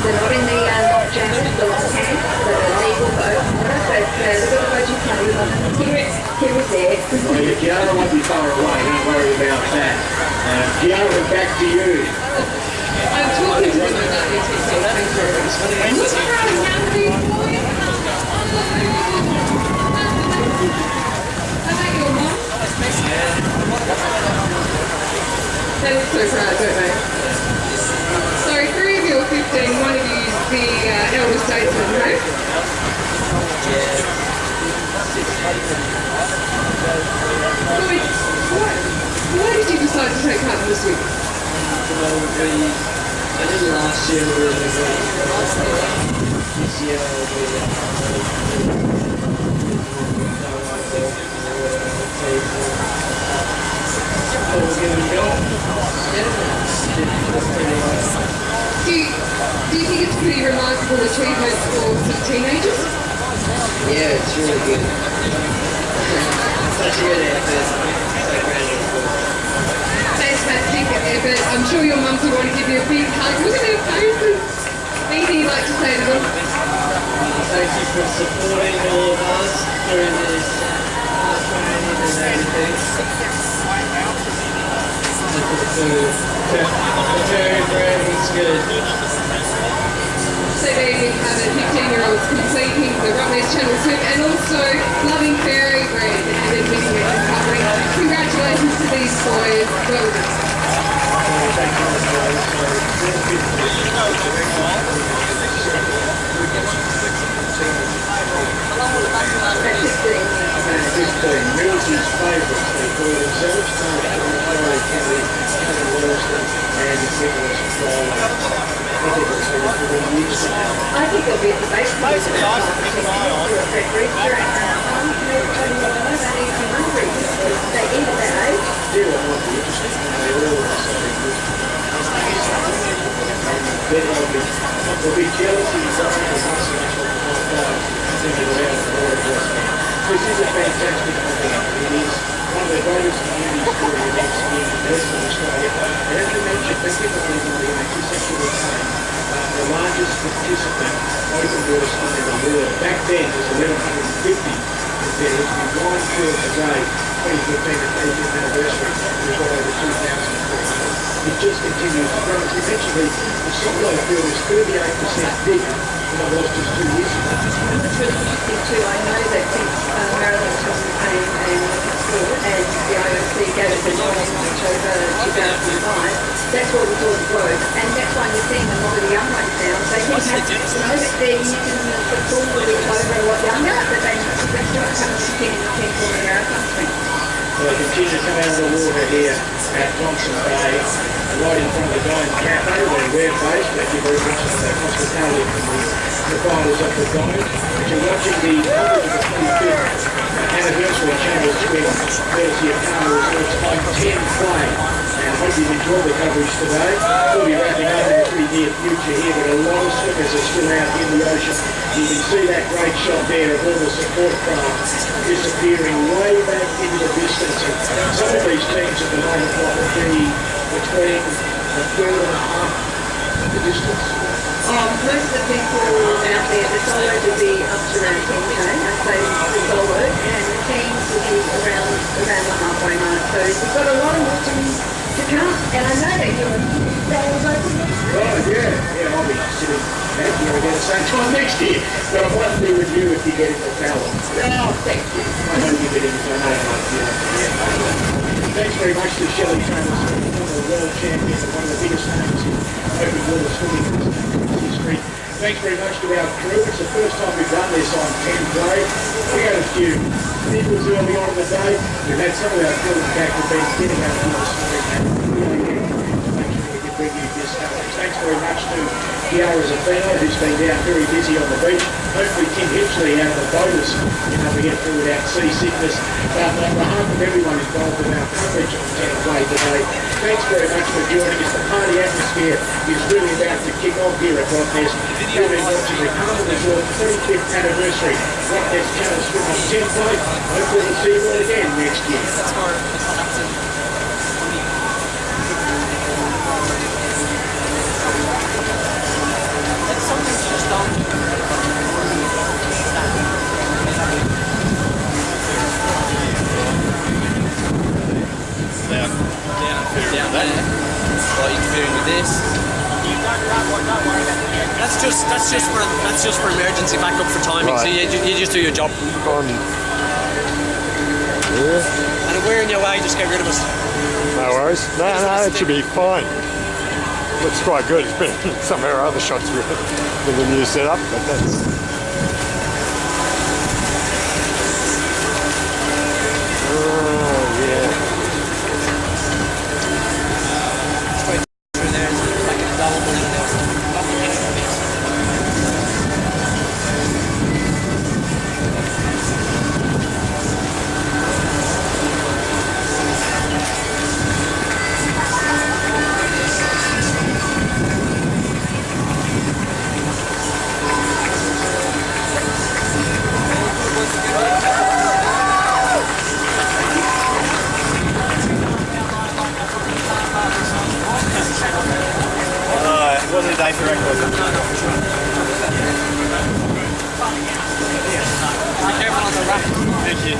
They're not in the James Dawes camp, the legal boat water, but they've got the budget funders on them. Here is there. Well, Gianna won't be far away, don't worry about that. Gianna, back to you. I'm talking to them about these programs. Look around, young people. Is that your mum? They look so proud, don't they? So 3 of you are 15, one of you is the elder statesman, right? Why did you decide to take part in this week? I did last year with this year Do you think it's a pretty remarkable achievement for some teenagers? Yeah, it's really good. Such a good effort. So grateful. Fantastic effort. I'm sure your mums would want to give you a big hug. Look at their faces. Anything you'd like to say to them? Thank you for supporting all of us through this training and everything. And for the food. Very, it's good. So there you have it, 15-year-olds completing the Rottnest Channel Swim and also loving fairy bread and then winning it and covering. Congratulations to these boys. Well done. Thank you. Millsy's favourites, they call themselves, and Nicholas Fowler. I think it'll be a debate for this they end at that age. Yeah, well, might be interesting. They all are so good. Then there'll be jealousy zone and this is a fantastic event. It is one of the greatest community sport events in Western Australia. And as we mentioned, the Kimberley is actually the largest participant open water swim in the world. Back then it was 1,150 competitors. We won through today, 2015 and 35th anniversary, we've got over 2,400. It just continues to grow. As we mentioned, the solo field is 38% bigger than it was just 2 years ago. It's really interesting too. I know that since Maryland became a sport and the IOC gave it the nod in October 2005, that's what was all the growth. And that's why you're seeing a lot of the young ones now. They didn't have, that they're using the pool a bit over a lot younger, but they're still coming to 10 and 10 for the marathon swim. So they continue to come out of the water here at Thompson Bay, right in front of the Dome Cafe, where we're based. Thank you very much for the hospitality from the providers of the Dome. But you're watching the coverage of the 25th anniversary Channel Swim, courtesy of Carmel Resorts on 10 play. And I hope you've enjoyed the coverage today. We'll be wrapping up in the pretty near future here, but a lot of swimmers are still out in the ocean. You can see that great shot there of all the support craft disappearing way back into the distance. And some of these teams at the moment will be between a third and a half of the distance. Most of the people out there, the solos will be up to around 10K, I'd say the solo, and the teams will be around the halfway mark. So we've got a lot of more to come, and I know that you're solos open next year. Oh yeah, I'll be sitting back here again at the same time next year. But I want to be with you if you get into Fowler. Oh, thank you. I hope you get into Thanks very much to Shelley Travis, former world champion and one of the biggest names in open water swimming history. Thanks very much to our crew. It's the first time we've done this on 10 play. We had a few niggles early on in the day. We've had some of our crew in fact have been getting out of the swimming and really getting to make sure we can bring you this coverage. Thanks very much to Kiara Zafino, who's been down very busy on the beach. Hopefully Tim Hitchley out of the boaters, we get through without seasickness. But on behalf of everyone involved in our coverage on 10 play today, thanks very much for joining us. The party atmosphere is really about to kick off here at Rottnest. You've been watching the Carmel Resort 35th anniversary Rottnest Channel Swim on 10 play. Hopefully we'll see you all again next year. Down there, like interfering with this. That's just for emergency backup for timing. Right. So you just do your job. On. Yeah. And if we're in your way, just get rid of us. No worries. No, it should be fine. Looks quite good. It's been some of our other shots with the new setup, but that's. Oh yeah. Wasn't a day for record. Be careful on the rack. Thank you.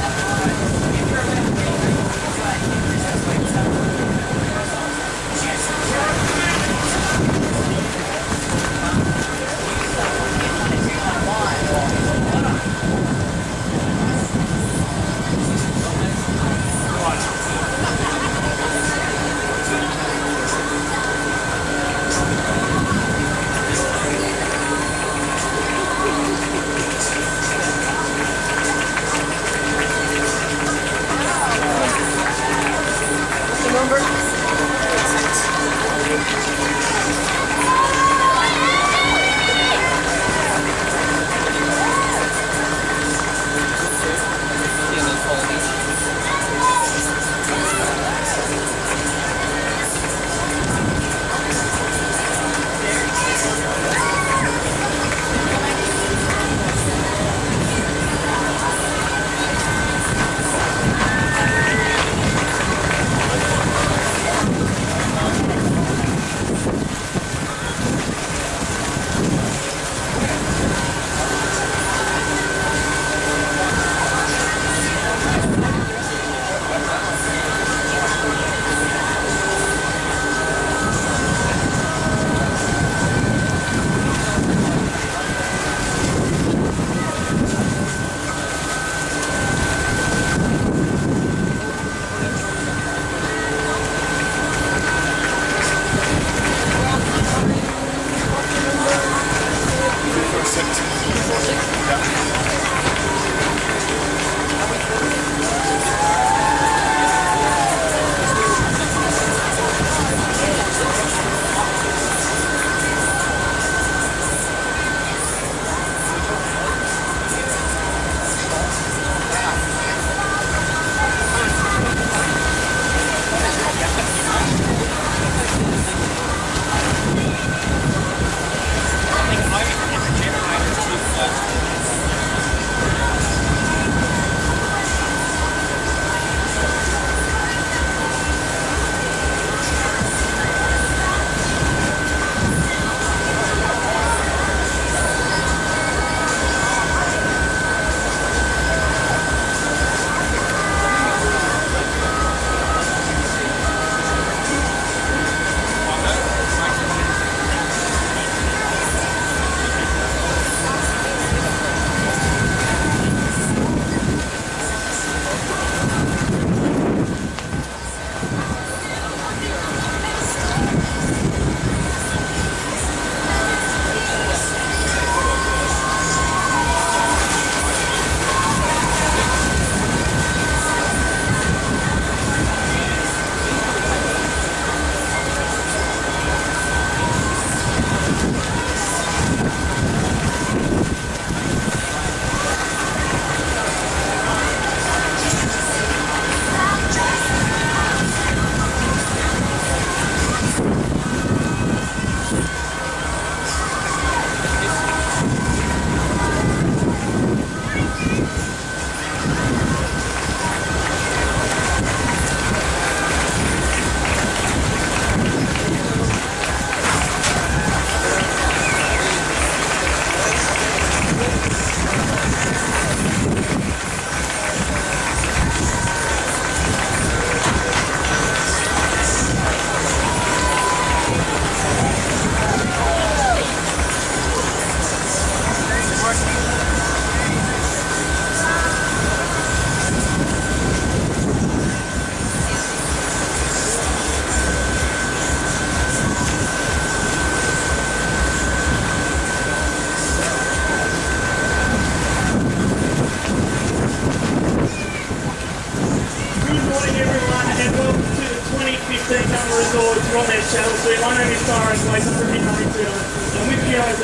Rottnest channel soon. My name is Byron Place. I'm from Hinton. I'm with Gio who's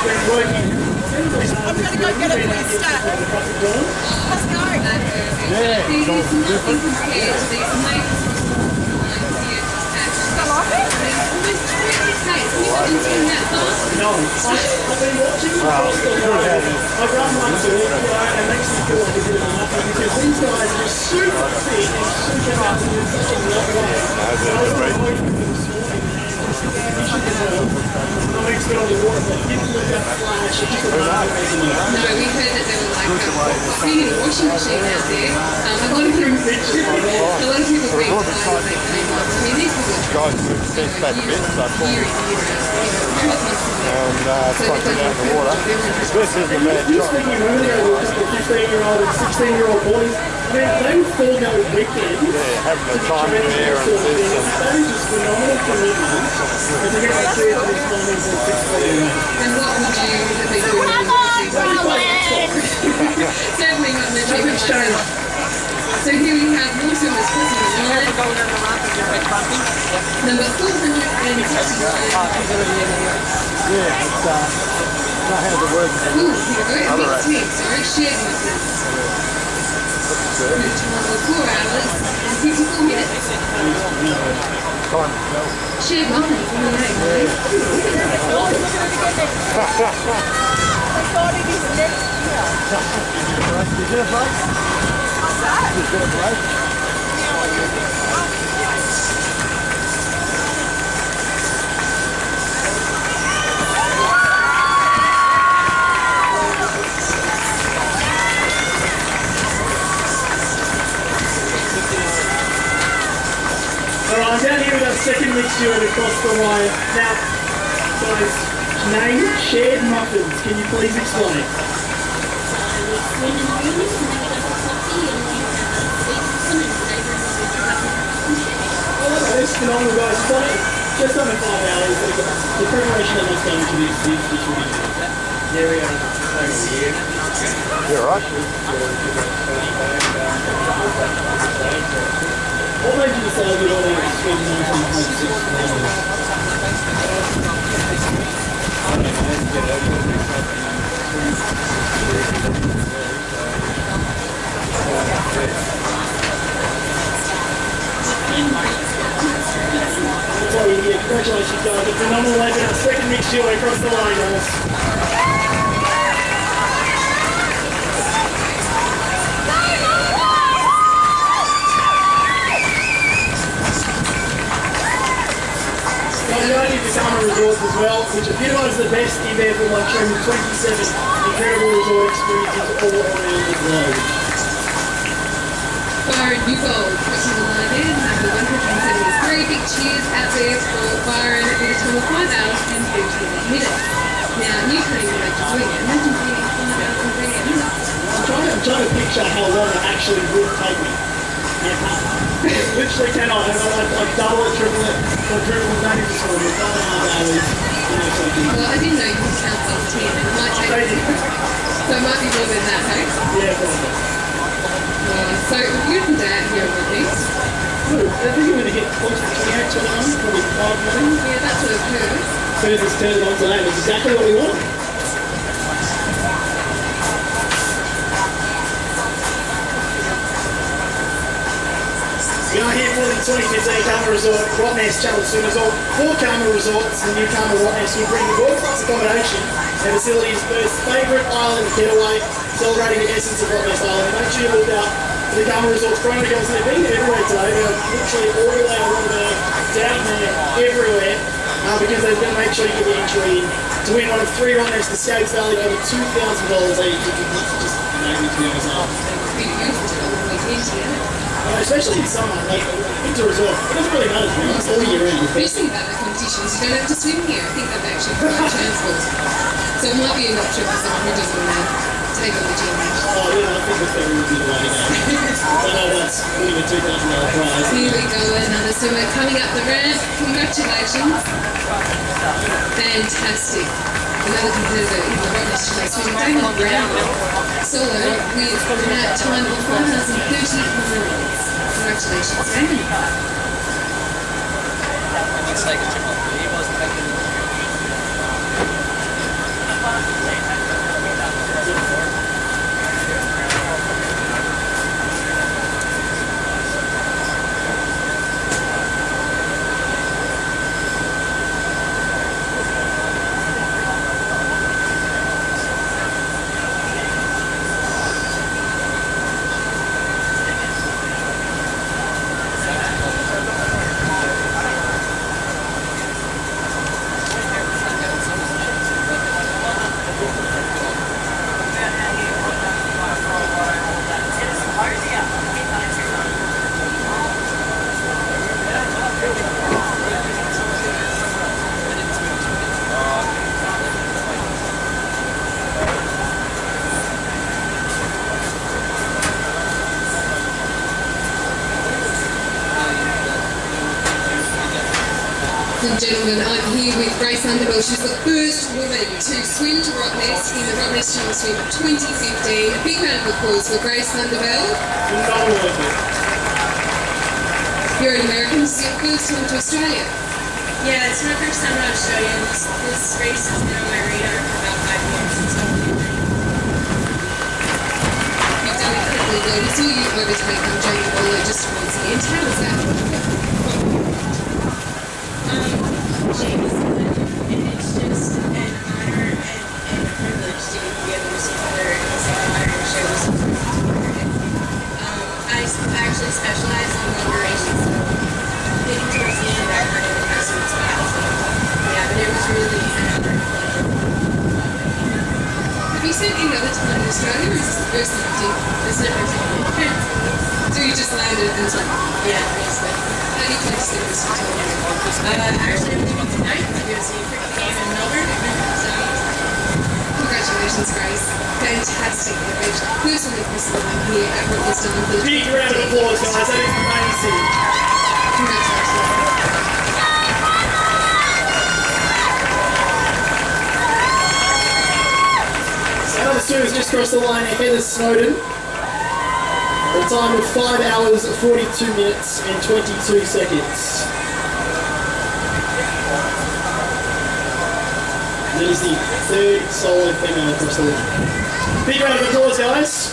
been working. I'm going to go get a food stack. Let's go. Yeah, it's all different. No, I've been watching across the line. I've run once a week, and it makes me feel like a bit of a muppet because these guys are just super fit and super healthy in such a lot of ways. I was on the way from this morning, no expert on the water, but didn't look that flash. It's just a amazing. No, we heard that there were like cleaning a washing machine out there. A lot of people bring clothes they came up. I mean, these people Guys, it's bad bits, so I thought, and sucked it out of the water. This is the bad Just job. thinking earlier, we were 15-year-old and 16-year-old boys. I mean, they would fall go weekends. Yeah, having the time in there and this. That is just phenomenal commitment. And to get my kids this morning for 16. And what would you have been doing? Certainly not much of a change. So here we have more swimmers crossing the line. Number 469. Yeah, it's not how the word is. Ooh, here we go. A big team. Sorry, shared muffins. Time 4 hours and 54 minutes. Shared muffins. Alright, I'm down here with our second mixed steward across the line. Now, guys, name shared muffins. Can you please explain? It's phenomenal, guys. It's done it just under 5 hours. The preparation that was done to this dish will be very You're right. What made you decide you wanted to spend 19.6? Congratulations, guys. A phenomenal effort. Our second mixed duo across the line, guys. Going into summer resorts as well, which epitomises the best in there for like showing 27 incredible resort experiences all around the globe. Byron Newbold crossing the line in, number 173. Big cheers out there for Byron with a time of 5 hours and 13 minutes. Now, you can't even make it doing it. Imagine being 5 hours and 38 minutes. I'm trying to picture how long it actually would take me. Literally cannot. I've double it, triple it, quadruple it, not even sort of 5.5 hours. Well, I didn't know you could count past 10. It might take so it might be more than that, hey? Yeah, probably. So, a beautiful day out here on Rottnest. Good. I think we're going to get close to 28 tonight, probably 5 minutes. Yeah, that's what I've heard. As soon as it's turned on today, that's exactly what we want. We are here for the 2015 Karma Resort Rottnest Channel Swimmers. All 4 Karma Resorts, the new Karma Rottnest, will bring you world-class accommodation and facilities first favourite island getaway, celebrating the essence of Rottnest Island. Make sure you look out for the Karma Resort's promo girls. They've been everywhere today. They're literally all the way around the down there, everywhere, because they're going to make sure you get the entry in to win one of 3 Rottnest escapes valued over $2,000 each. Just amazing to be honest. Especially in summer, like winter resort, it doesn't really matter to me, it's all year round. Recently about the competitions, you don't have to swim here. I think they've actually provided transport. So it might be an option for someone who doesn't want to take on the challenge. Oh yeah, I think the ferry would be the way to go. I know that's winning a $2,000 prize. Here we go, another swimmer coming up the ramp. Congratulations. Fantastic. Another competitor in the Rottnest Challenge swimming, Damon Brown, solo with that time of 5 hours and 30 minutes. Congratulations, Damon. Let's take a chip off. He was taking. And gentlemen, I'm here with Grace Underwell. She's the first woman to swim to Rottnest in the Rottnest Channel Swim 2015. A big round of applause for Grace Underwell. You're an American. This is your first time to Australia. Yeah, it's my first time in Australia. This race has been on my radar for about 5 years. So You've done incredibly well. We saw you overtake Jamie Bowler just towards the end. How was that? James, and it's just an honor and a privilege to be able to support her in this modern show. I actually specialize in long duration, so getting towards the end, I kind of in my sweet spot. So yeah, but it was really an honor and a pleasure. Have you spent any other time in Australia, or is this the first time you did? It's never been. So you just landed and so Yeah, basically. how do you plan to see this hotel? Actually, I'm leaving tonight to go see a cricket game in Melbourne. So Congratulations, Grace. Fantastic coverage. First one with Miss Line here at Rottnest on the Big round of applause, guys. That is amazing. Congratulations. Another student has just crossed the line ahead of Snowden. A time of 5 hours, 42 minutes and 22 seconds. That is the third solo female across the line. Big round of applause, guys.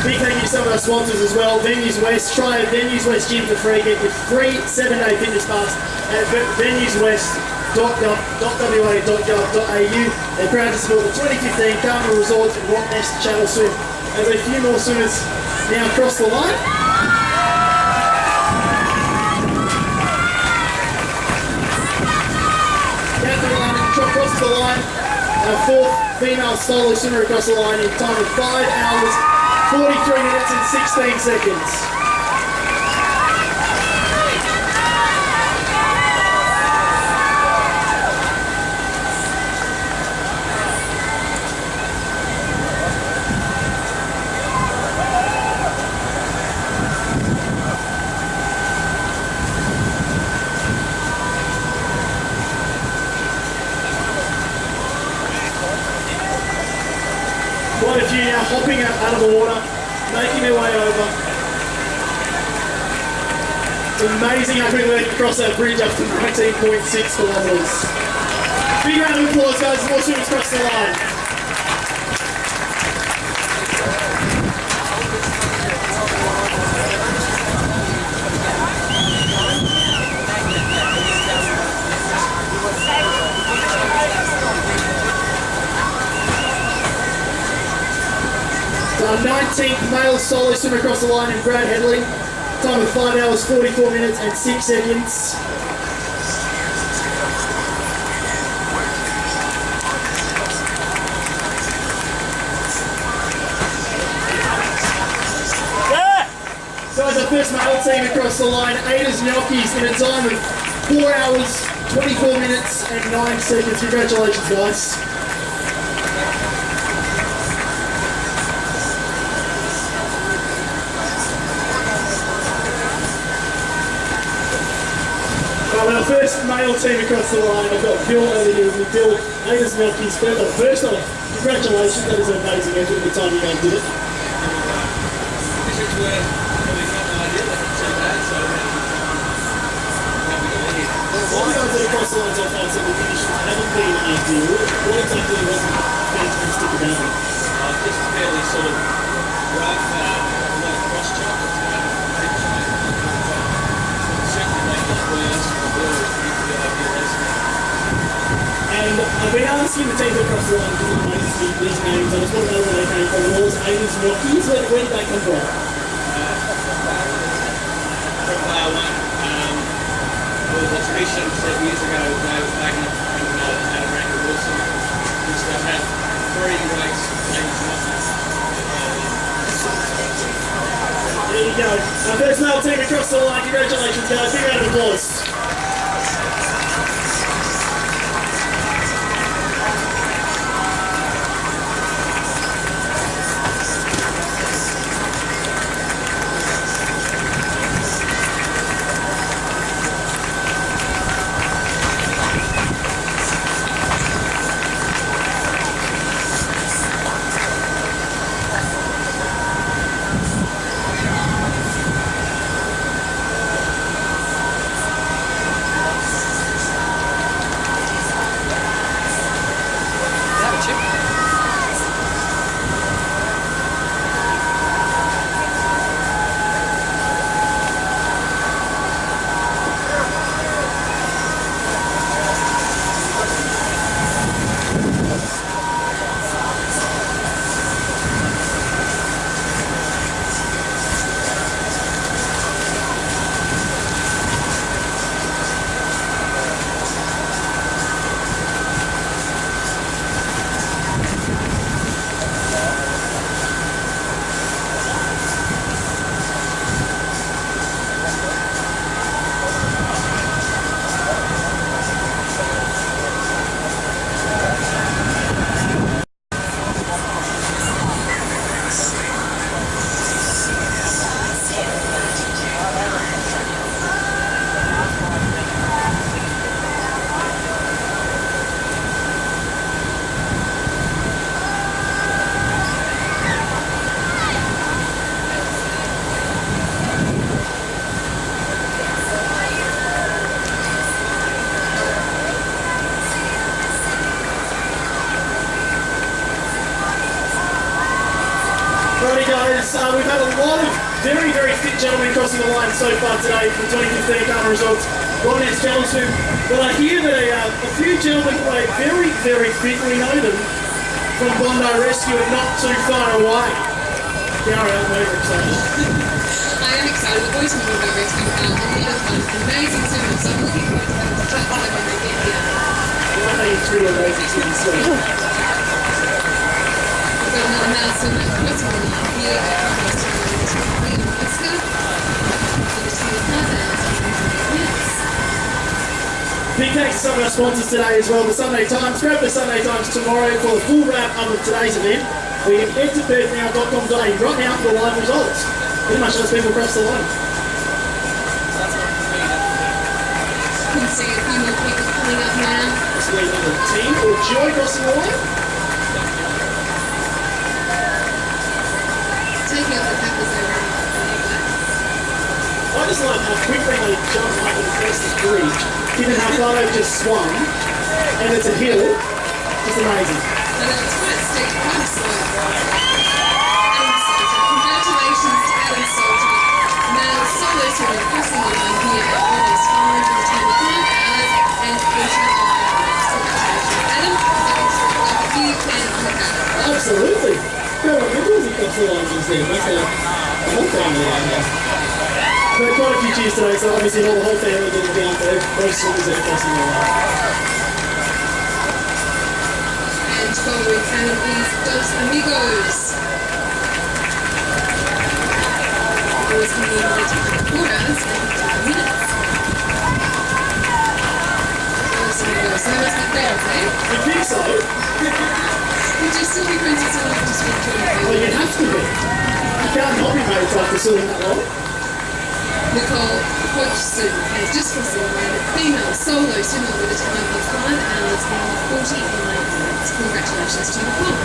Big thank you to some of our sponsors as well. Venues West, try Venues West Gym for free. Get your free 7-day fitness pass at venueswest.wa.gov.au. They're proud to support the 2015 Carnival Resorts and Rottnest Channel Swim. There's a few more swimmers now across the line. Catherine London crosses the line. Our fourth female solo swimmer across the line in time of 5 hours, 43 minutes and 16 seconds. Quite a few now hopping out of the water, making their way over. It's amazing how quickly they can cross that bridge up to 19.6 kilometres. Big round of applause, guys, as more swimmers cross the line. Our 19th male solo swimmer across the line in Brad Headley. Time of 5 hours, 44 minutes and 6 seconds. Guys, our first male team across the line, Ada's Gnocchis in a time of 4 hours, 24 minutes and 9 seconds. Congratulations, guys. Our first male team across the line. I've got Bill over here with Bill. Ada's Milky's first off, congratulations, that is an amazing effort the time you guys did it. Conditions were probably not ideal, but not so bad, so All the guys that are across the line so far said the conditions haven't been ideal. What exactly wasn't fantastic about it? just fairly sort of rough, a lot of cross chop. Certainly make it worse. The ball was pretty ideal. And I've been asking the teams across the line because it makes me these names. I just want to know where they came from. What was Ada's Milky's? Where did they come from? From Player One, there was a tradition several years ago. They were taking up Adam Rankin Wilson. Used to have 3 race names. There you go. Our first male team across the line. Congratulations, guys. Big round of applause. Righty guys, we've had a lot of very, very fit gentlemen crossing the line so far today for the 2015 Carnival results. Rottnest challenge to, but I hear that a few gentlemen play very, very fit. We know them from Bondi Rescue and not too far away. Gary, I'm very excited. I am excited. The boys from Bondi Rescue are a lot of fun, amazing swimmers, so I'm looking forward to having to chat to them when they get here. I think it's really amazing to be swimming. We've got another male swimmer across the line here at Rottnest in Alaska. Big thanks to some of our sponsors today as well, the Sunday Times. Grab the Sunday Times tomorrow for the full wrap-up of today's event. We can head to perthnow.com.au right now for the live results. Pretty much those people across the line. You can see a few more people coming up now. Let's leave another team or Joy crossing the line. Taking up the peppers over. I just like how quickly they jump up and press the bridge, given how far they've just swung, and it's a hill. Just amazing. I know, it's quite steep, quite slow. Adam Salter, congratulations to Adam Salter. Now, solo swimming crossing the line here at Rottnest 5 in 25 hours and 85 minutes. Congratulations, Adam. You can look at it. Absolutely. Go on, Nichols across the line just there. That's a whole family out here. But quite a few cheers today, so obviously all the whole family getting down there. Those swimmers that are crossing the line. And following Adam is Dos Amigos. Boys coming in with 4 hours and 5 minutes. Dos Amigos, so that's not bad, eh? You think so? Would you still be friends with someone after swim to Well, you have to be. You can't not be mates after swimming that long. Nicole coach Sue has just crossed the line. Female solo swimmer with a time of 5 hours and 49 minutes. Congratulations to Nicole.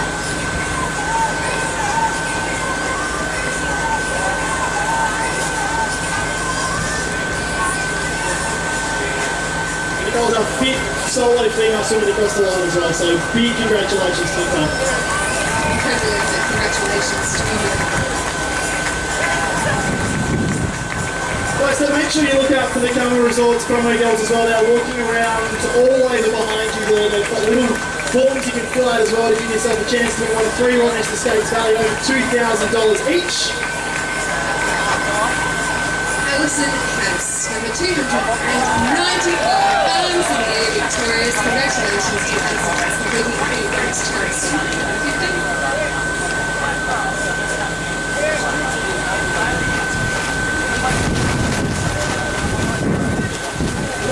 Nicole's a fit solo female swimmer across the line as well, so big congratulations to Nicole. Incredible effort. Congratulations to you. Right, so make sure you look out for the camera resorts promo girls as well. They're walking around all over behind you there. They've got little forms you can fill out as well to give yourself a chance to win one of 3 Rottnest escapes valued over $2,000 each. Alison House, number 295 pounds in the air, victorious. Congratulations to Alison House, completing the race chance.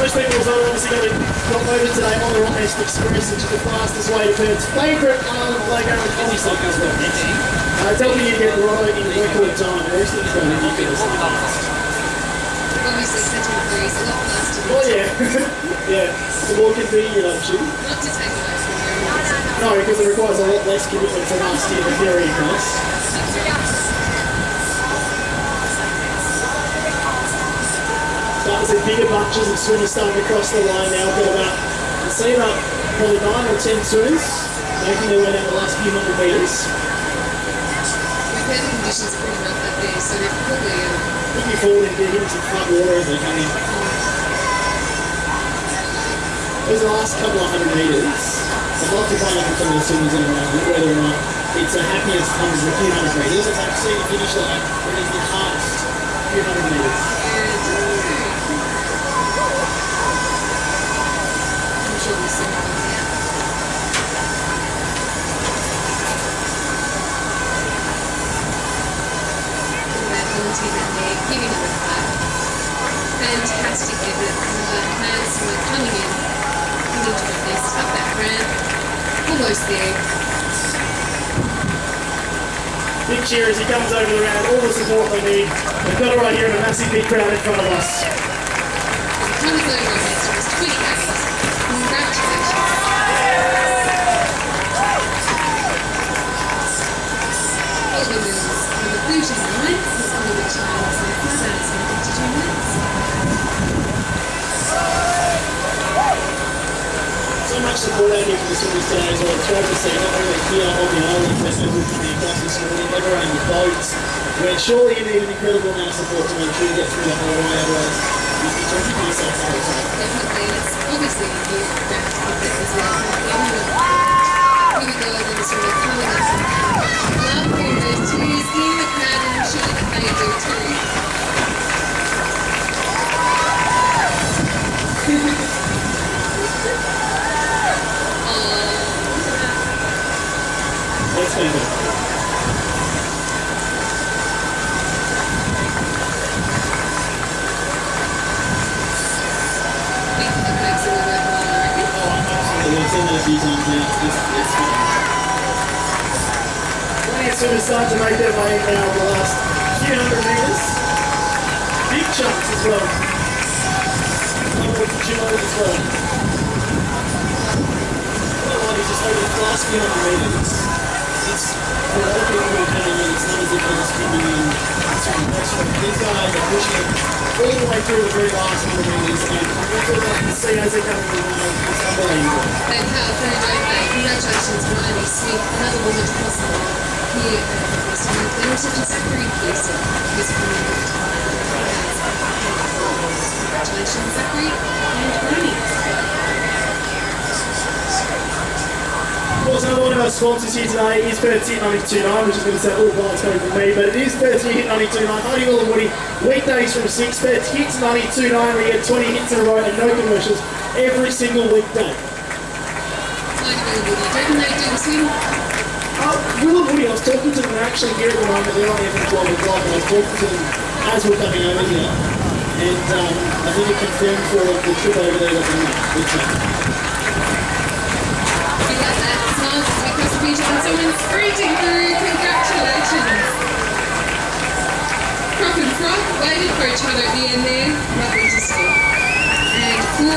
Most people have obviously got voted today on the Rottnest Express, which is the fastest way to Perth's favourite island playground with Aussie soccer. It's helping you to get the Rotto in record time. The rest of it's going ridiculous. Obviously, setting the breeze a lot faster than Oh yeah, yeah. The more convenient option. not to take away from your No, because it requires a lot less commitment from us here in the ferry across. Starting to see bigger bunches of swimmers starting to cross the line now. We've got I'd say about probably 9 or 10 swimmers making their way down the last few hundred metres. The weather conditions are pretty rough out there, so they're probably Looking forward to getting some front water as they come in. Those last couple of 100 metres, I'd love to find out from some of the swimmers in around whether or not it's a happiest comes a few hundred metres. It's actually the finish line when it's the hardest few hundred metres. I'm sure we'll see more of that. Valentina and they're giving it a clap. Fantastic effort from the fans who are coming to Rottnest up that ramp. Almost there. Big cheer as he comes over the round, all the support they need. They've got it right here in a massive big crowd in front of us. The time of the Rottnest was 28. Congratulations. Oliver Mills, number 39, has come to the time of 5 hours and 52 minutes. So much support out here for the swimmers today as well. It's great to see not only here on the island, but everyone from the across this morning, everyone in the boats. Where surely you need an incredible amount of support to make sure you get through the whole way, otherwise you'll be talking to yourself the whole time. Definitely, it's obviously a good back to keep it as well. Here we go, then the sort of coming up. Love hearing those tears in the crowd, and I'm sure that they do too. Let's go there. I've seen that a few times now. It's fun. Plenty of swimmers start to make their way now over the last few hundred metres. Big chunks as well. Upwards of 2 hours as well. What I like is just over the last few hundred metres. It's for a lot of people who are coming in, it's not as if they're just coming in swimming breaststroke. These guys are pushing it all the way through the very last 100 metres, and that's all I can see as they're coming in. It's unbelievable. They have very great. Congratulations to Riley Smith, another woman to cross the line here at Rottnest. Then also to Zachary Pearson, who's coming in with congratulations, Zachary and Ronnie. Of course, another one of our sponsors here today is Perth's Hit 92.9, which is going to say all bites coming from me, but it is Perth's Hit 92.9, Hardy Will and Woody, weekdays from 6, Perth's Hits 92.9, we get 20 hits in a row and no commercials every single weekday. Hardy Will and Woody, don't they do the swim? Will and Woody, I was talking to them, they're actually here at the moment, they're on there for 12 o'clock, and I was talking to them as we're coming over here, and I think it confirmed for the trip over there that we're You got that. Smiles as we cross the beach and someone's sprinting through. Congratulations. Crock and Frog, waited for each other at the end there. Lovely to see. And 4-2.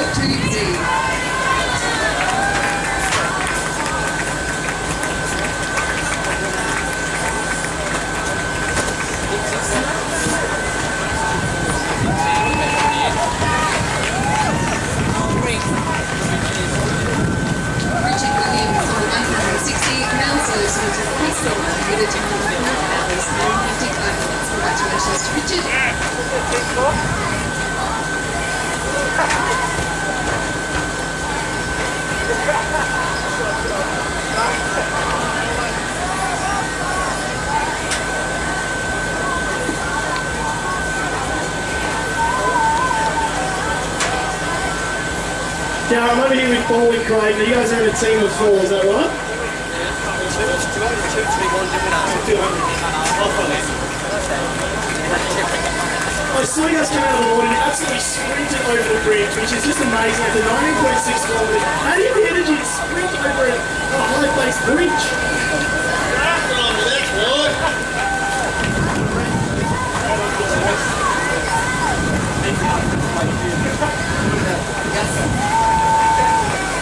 Richard Williams on 160 ounces was a pistol with a time of 4 hours and 55 minutes. Congratulations to Richard. Now, I'm over here with Paul and Craig. Now, you guys are in a team of 4, is that right? I saw you guys come out of the water and absolutely sprinted over the bridge, which is just amazing. After 19.6 kilometres, how do you have the energy to sprint over a high-based bridge?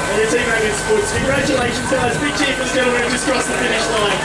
And your teammate in sports. Congratulations, guys. Big cheer for the gentleman who just crossed the finish line.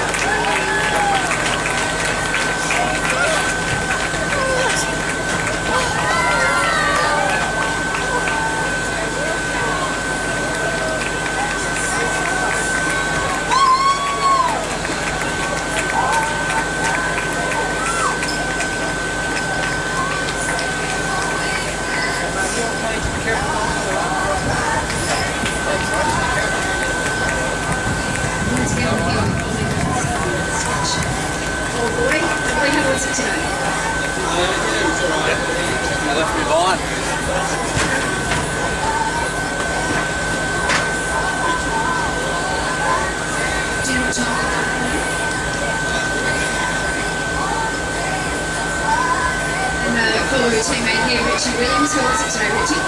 Follow your teammate here, Richie Williams. How was it today, Richie? A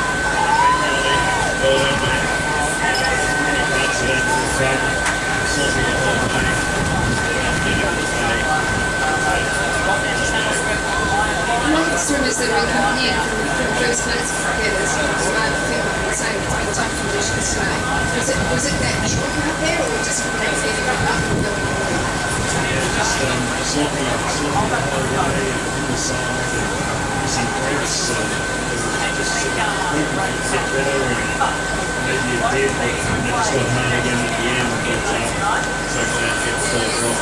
lot of the swimmers that have been coming in from first place together, so I feel like the same. It's been tough conditions today. Was it that short out there, or just getting up and going away? Just looking at the way in the side and missing breaks, just hoping it would get better, and maybe it did, but they just got hard again at the end, but so glad to get the third drop.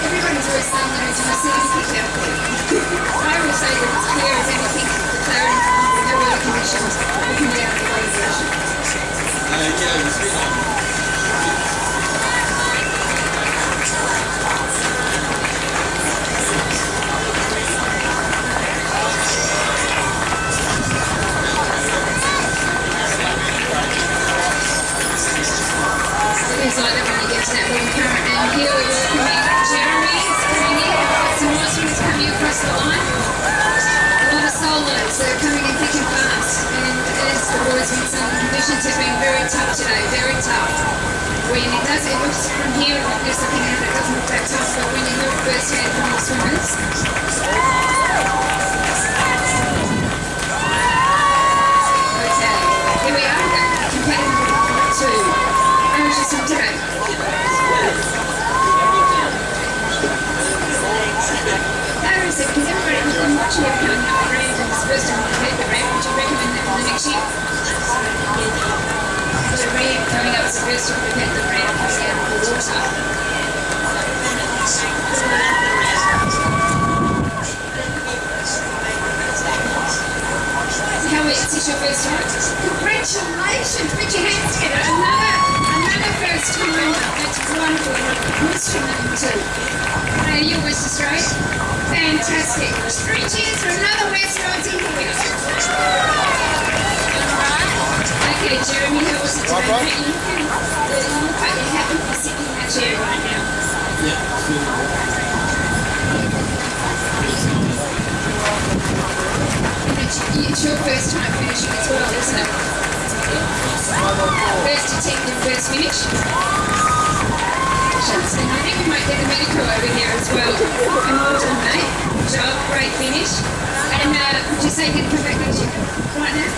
Everybody's always saying that it's a city kick out there. I always say that it's clear as anything, the clarity from the weather conditions, we can get out of the way version. It is like that when you get to that little current, and here we're welcoming Jeremy. It's coming in. We've got some nice ones coming across the line. A lot of solos that are coming in thick and fast. And as the boys with some conditions have been very tough today, very tough. When it looks from here, just looking at it, it doesn't look that tough, but when you look firsthand from the swimmers. Okay, here we are, competitive group 2. How was your swim today? How is it? Because everybody who's been watching you coming up the ramp and it's the first time you've had the ramp, would you recommend that for the next year? The ramp coming up is the first time we've had the ramp coming out of the water. How is this your first time? Congratulations! Put your hands together. Another first time. That's wonderful. Question number 2. Are you West Australia? Fantastic. 3 cheers for another West Aussie here. Okay, Jeremy, how was it today? You look like you're happy to sit in that chair right now. It's your first time finishing as well, isn't it? First attempt and first finish. And I think we might get a medical over here as well. Well done, mate. Good job. Great finish. And would you say you can come back with you right now?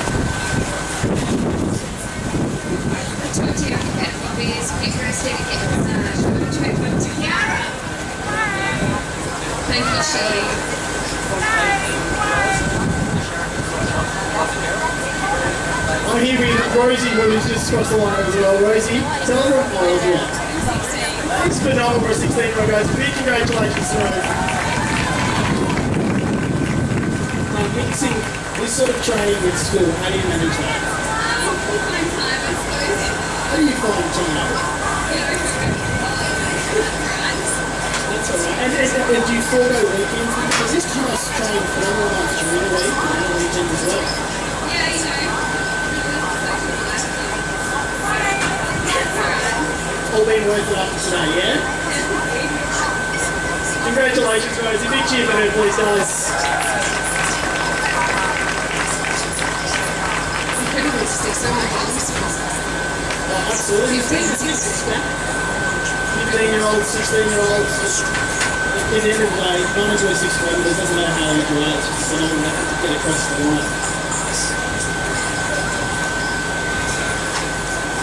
I talked to you about obvious vigorous dedicated massage. I'm going to try one to Kiara. Thank you, Shelley. I'm here with Rosie, who's just across the line as well. Rosie, tell her what it was. It's phenomenal for a 16-year-old, guys. Big congratulations to her. Mixing this sort of training with school, how do you manage that? How do you find time? That's all right. And do you forego weekends? Because this class train phenomenal amounts during the week and on the weekend as well. Yeah, you know. All been worth it after today, yeah? Congratulations, Rosie. Big cheer for her, please, guys. Incredible to see so many young Oh, absolutely. 15-year-olds, 16-year-olds. At the end of the day, none of us explain, but it doesn't matter how old you are, it's just phenomenal to get across the line.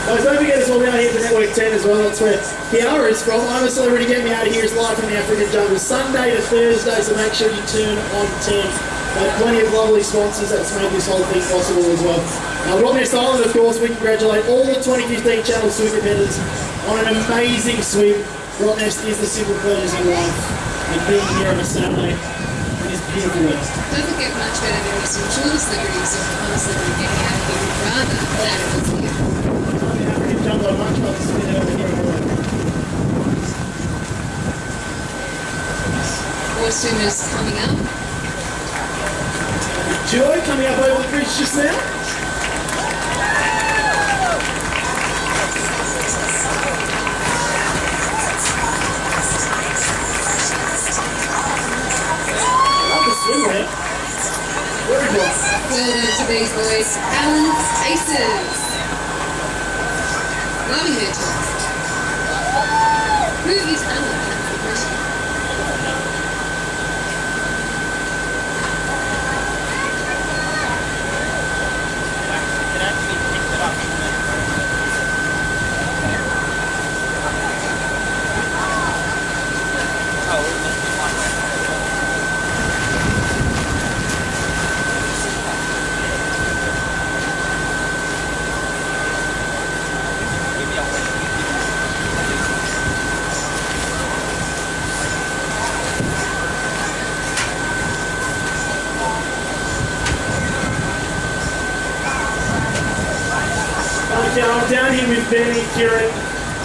Guys, don't forget as well, we're out here for Network 10 as well. That's where Kiara is from. I'm a Celebrity Get Me Out of Here is live from the African jungle, Sunday to Thursday, so make sure you turn on 10. Plenty of lovely sponsors that's made this whole thing possible as well. Rottnest Island, of course, we congratulate all the 2015 Channel Swim competitors on an amazing swim. Rottnest is the simple pleasures in life, and being here on a Saturday is beautiful weather. Doesn't get much better than this. I'm sure the celebrities are honestly going to get out of here rather than animals here. Jump on much rather spin it over here. More swimmers coming up. Joy coming up over the bridge just now. Love the swim there. Very good. Well done to these boys. Alan's Aces. Loving their time. Who is Alan? That's the question. I'm down here with Benny, Kieran, a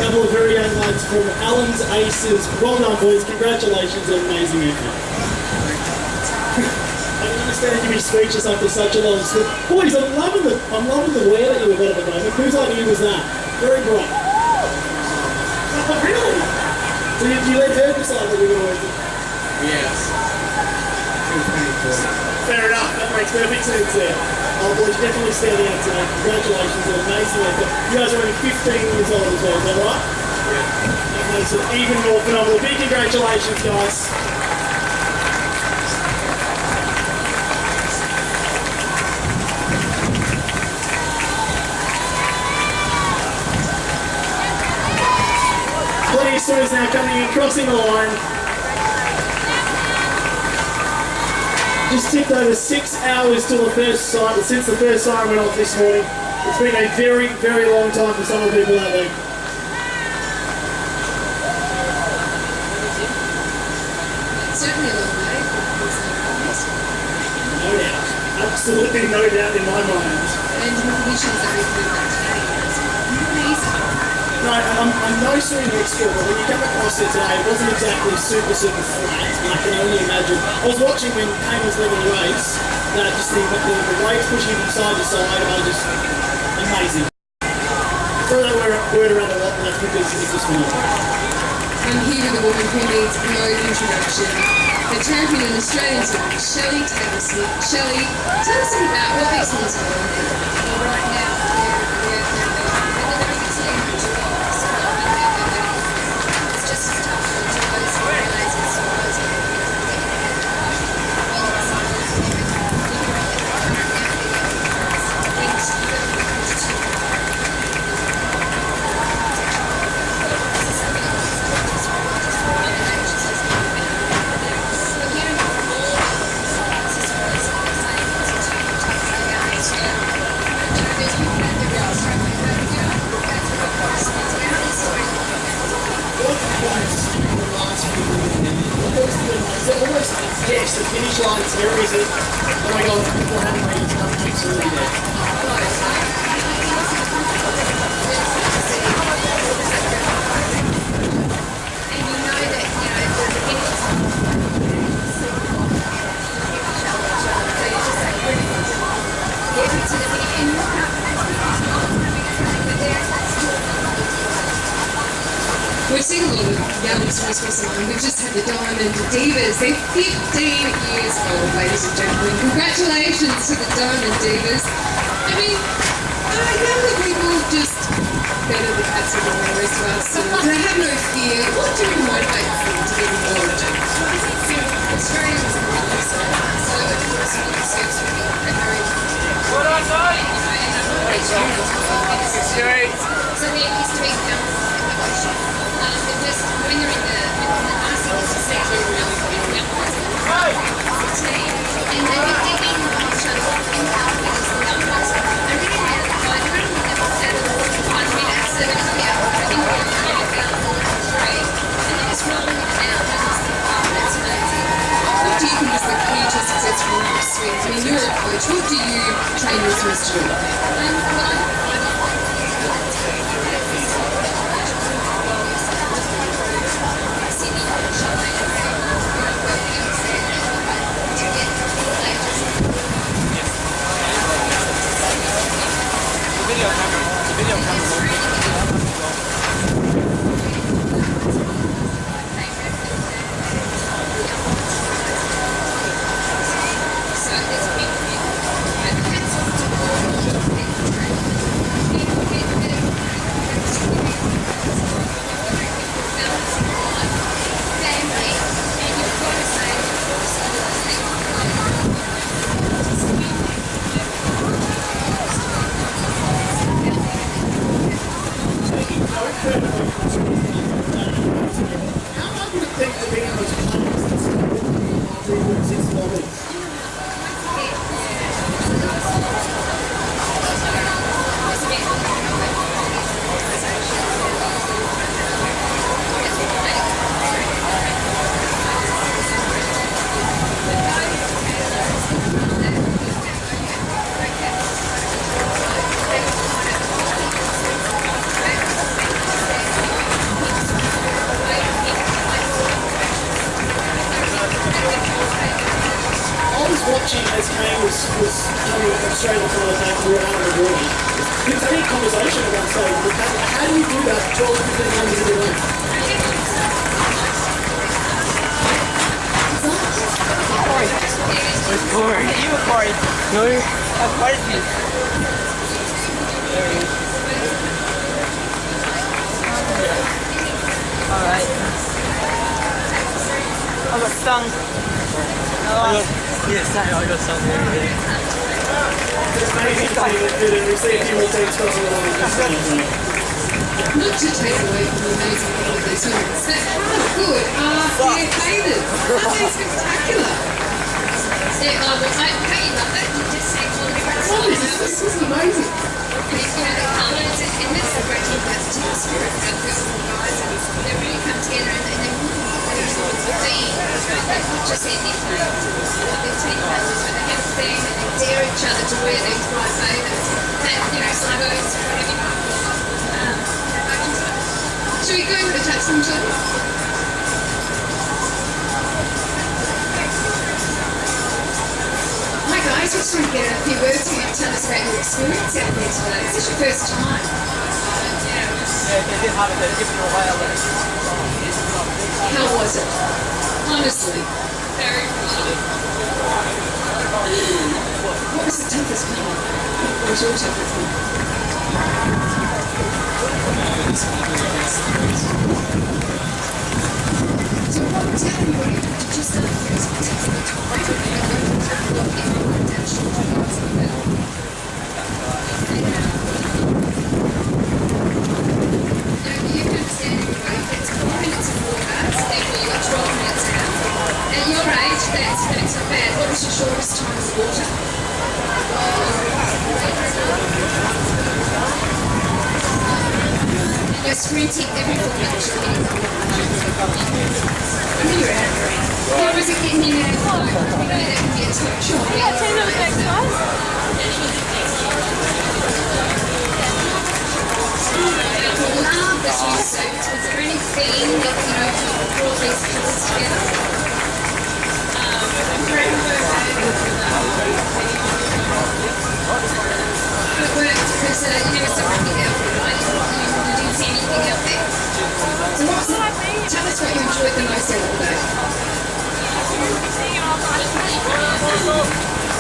couple of very young lads from Alan's Aces. Well done, boys. Congratulations on an amazing effort. I can understand you be speechless after such a long slip. Boys, I'm loving the wear that you've got at the moment. Whose idea was that? Very bright. Oh, really? So you let her decide that you're going to wear it? Yes. Fair enough, that makes perfect sense there. Oh boys, definitely standing out today. Congratulations, an amazing effort. You guys are only 15 years old as well, is that right? Yeah. That makes it even more phenomenal. Big congratulations, guys. Plenty of swimmers now coming in, crossing the line. Just ticked over 6 hours till the first siren, since the first siren went off this morning. It's been a very, very long time for some of the people out there. Certainly a long way from No doubt. Absolutely no doubt in my mind. and the conditions that we've been maintaining. It's amazing. No, I'm no swimming expert, but when you come across it today, it wasn't exactly super flat, and I can only imagine. I was watching when Kane was leading the race, that just the waves pushing from side to side, and I just, amazing. Throw that word around a lot, and that's because it's just phenomenal. I'm here with a woman who needs no introduction. The champion in Australian swimming, Shelley Taylor-Smith. Shelley, tell us about what these things are going on. Right now, it's just as tough until those realize it's yes, the finish line, Terry, is it? Oh my God, people having me, it's not absolutely there. We've seen a lot of young swimmers recently. We've just had the Diamond Divas. They're 15 years old, ladies and gentlemen. Congratulations to the Diamond Divas. I mean, younger people just better than absolutely the rest of us. So they have no fear. What do you motivate them to get involved? Australians are really so what I say? So we used to be just when you're in the icing sector, really and then we dig in each other in our because the young ones are really out of the fight. You're only out of the 1 minute, so it's I think we're three, and then it's rolling it out. That's amazing. What do you think is the key to success for your swims? I mean, you're a coach. What do you train your swimmers to do? Watching as Kane was coming straight on the attack, we were out of the water. There was any conversation about saying, how do you do that 12, 15 runs in a row? It's Corey. You were Corey. No, I'm Corey. Alright. I got stung. Yes, I got stung. It's amazing to see that we see a few more teams crossing the line. Not to take away from the amazing quality of these swimmers, but how good are their faders? Aren't they spectacular? Yeah, I really love that. You just say This is amazing. and that's the great thing about team spirit, how personal guys, and they really come together and they they're not just their nicknames, they're team players, but they have a thing and they dare each other to wear these bright favours. Slugos, whatever. Should we go and touch some children? Hi guys, we're just trying to get a few words from you. Tell us about your experience out there today. Is this your first time? Yeah, they did have it. They'd given it away already. How was it? Honestly. Very fun. What was the toughest part? What was your toughest part? So what would tell you what did you start You can understand everybody, that's 4 minutes of water, therefore you've got 12 minutes out. At your age, that's not bad. What was your shortest time of water? You're sprinting every 4 minutes. Love this research. Is there any theme that brought these colours together? It worked because you never saw anything out there, right? You didn't see anything out there. So tell us what you enjoyed the most out of the day.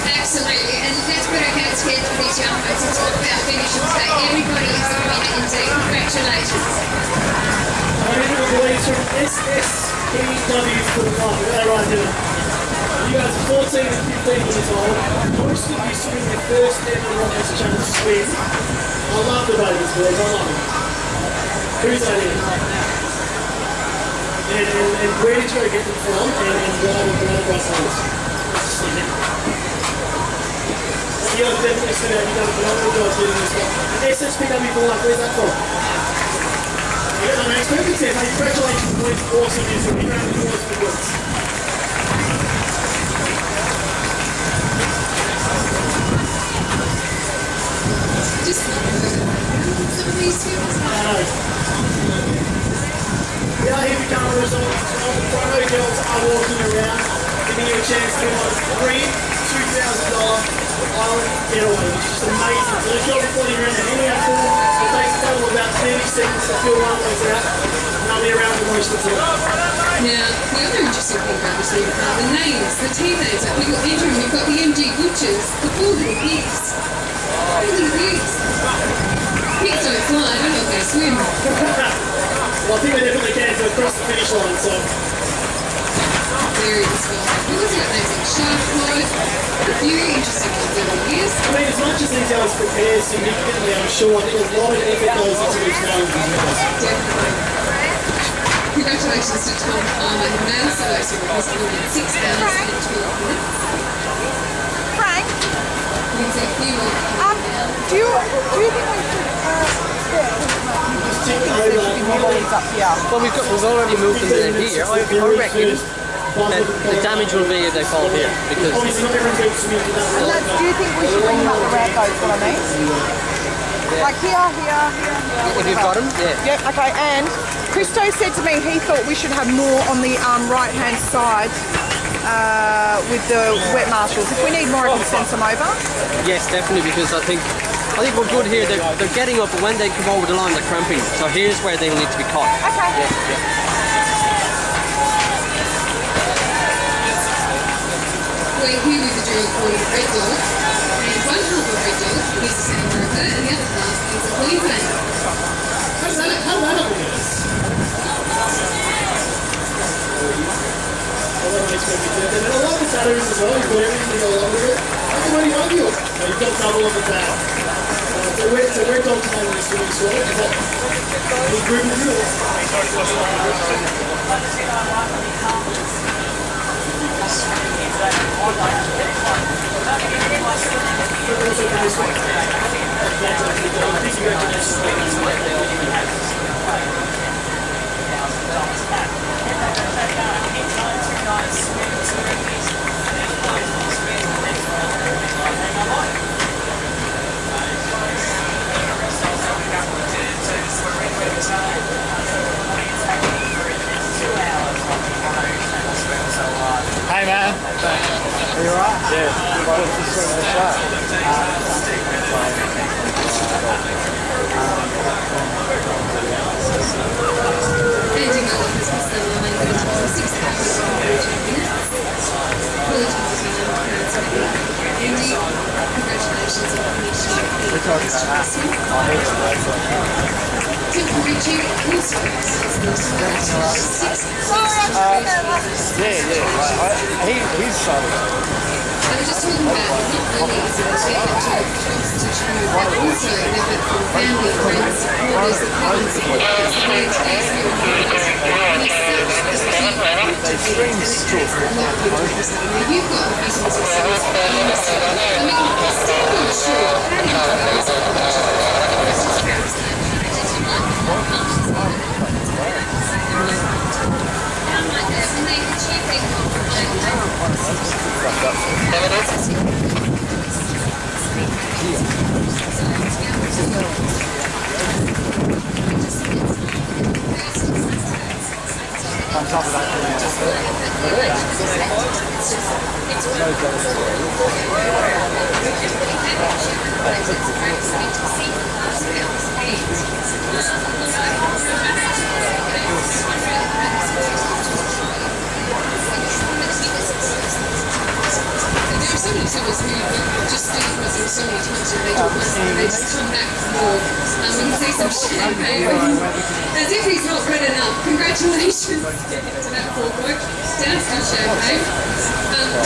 Absolutely, and that's what I have said for these young ones. It's all about finishing today. Everybody is a winner indeed. Congratulations. I mean, the boys from SSPW Full Time, they're right here. You guys are 14 and 15 years old. Most of you swimming your first ever Rottnest Challenge swim. I love the babies, boys. I love them. Who's that in? And where did you go get them from? And why Brussels? You guys definitely stood out. You've done a phenomenal job doing this one. SSPW Full Time, where's that from? Yeah, that makes perfect sense. Hey, congratulations, boys. Awesome news. We'll be round of applause for the boys. Just some of these students. Yeah, here we come, results. The front row girls are walking around, giving you a chance to win a free $2,000 island getaway, which is just amazing. So the girls are pulling around the hangout pool. It takes a total of about 30 seconds to fill one of those out, and they'll be around for most of the time. Now, the other interesting thing about this league are the names, the team names. Like we've got Andrew, we've got the MG Butchers, the Four Little Pigs. Four Little Pigs. Pigs don't fly, I don't know if they swim. Well, I think they definitely can to across the finish line, so. Very inspiring. We've also got names like Shark Float, a few interesting ones over the years. I mean, as much as these guys prepare significantly, I'm sure, I think a lot of effort goes into these challenges. Definitely. Congratulations to Tom Palmer, who made us those records in 6 hours and 12 minutes. Frank, Lindsay, a few more. do you think we should Just tick over. up here? Well, we've already moved them in here. I reckon that the damage will be if they fall here because. Obviously, not everyone's going to swim into that. Do you think we should bring them up the ramp, though, is what I mean? Like here. If you've got them, yeah. Yep, okay, and Christo said to me he thought we should have more on the right-hand side with the wet marshals. If we need more, I can send some over. Yes, definitely, because I think we're good here. They're getting up, but when they come over the line, they're cramping. So here's where they need to be caught. Okay. Yeah. We're here with the drill called Red Dog, and one half of Red Dog is a South Africa, and the other half is a Queenslander. How did that happen? Well, that makes perfect sense. And a lot of the tattoos as well, you've got everything to go along with it. How can only one you? You've got double of the tat. So we're dog time in the swimming squad. Is that any group of you? Hey man. Are you alright? Yeah. Why don't you swim the Ending up with this was the line between 6 hours and 14 minutes. Really Andy, congratulations on finishing the first Tim Ricci also has the 6 he's solid. I was just talking about not only is it a benefit to prostitution, but also a benefit for family, friends, supporters, the parents, supporters, the maintainers, and it's such a key you've got reasons to say it's I mean, I'm still not sure how do you guys it's just very sad. I like that when they achieve their goal, on top of that. There are so many singles who just do because there were so many times where they do once and they just come back for more. When you see some champagne, as if he's not red enough, congratulations to that poor boy. Down some champagne.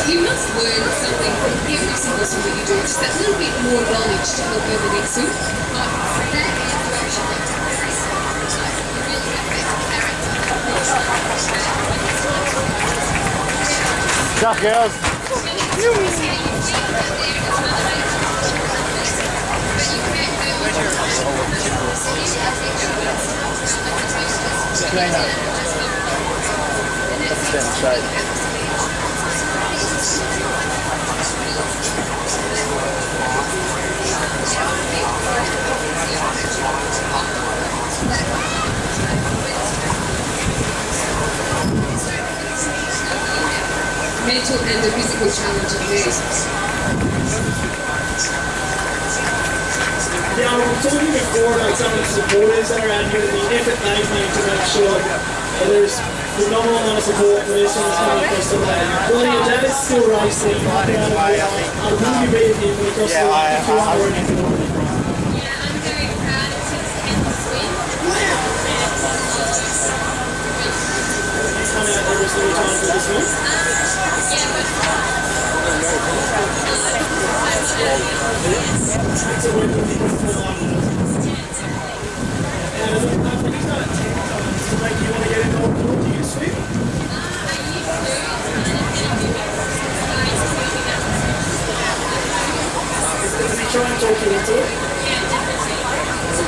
You must learn something from every single song that you do, just that little bit more knowledge to help you with the next song. Tough girls. Mental and the physical challenge of this. Now, we were talking before about some of the supporters that are out here and the effort they've made to make sure that there's phenomenal amount of support for this one coming across the line. Well, your dad is still racing, not down the way. Will you be with him across the line if you are running for him? Yeah, I'm very proud of his endless win. He's come out every single time for this one. It's a win for people for life. And he's done it 10 times to make you want to get involved. Do you swim? Does he try and talk you into it?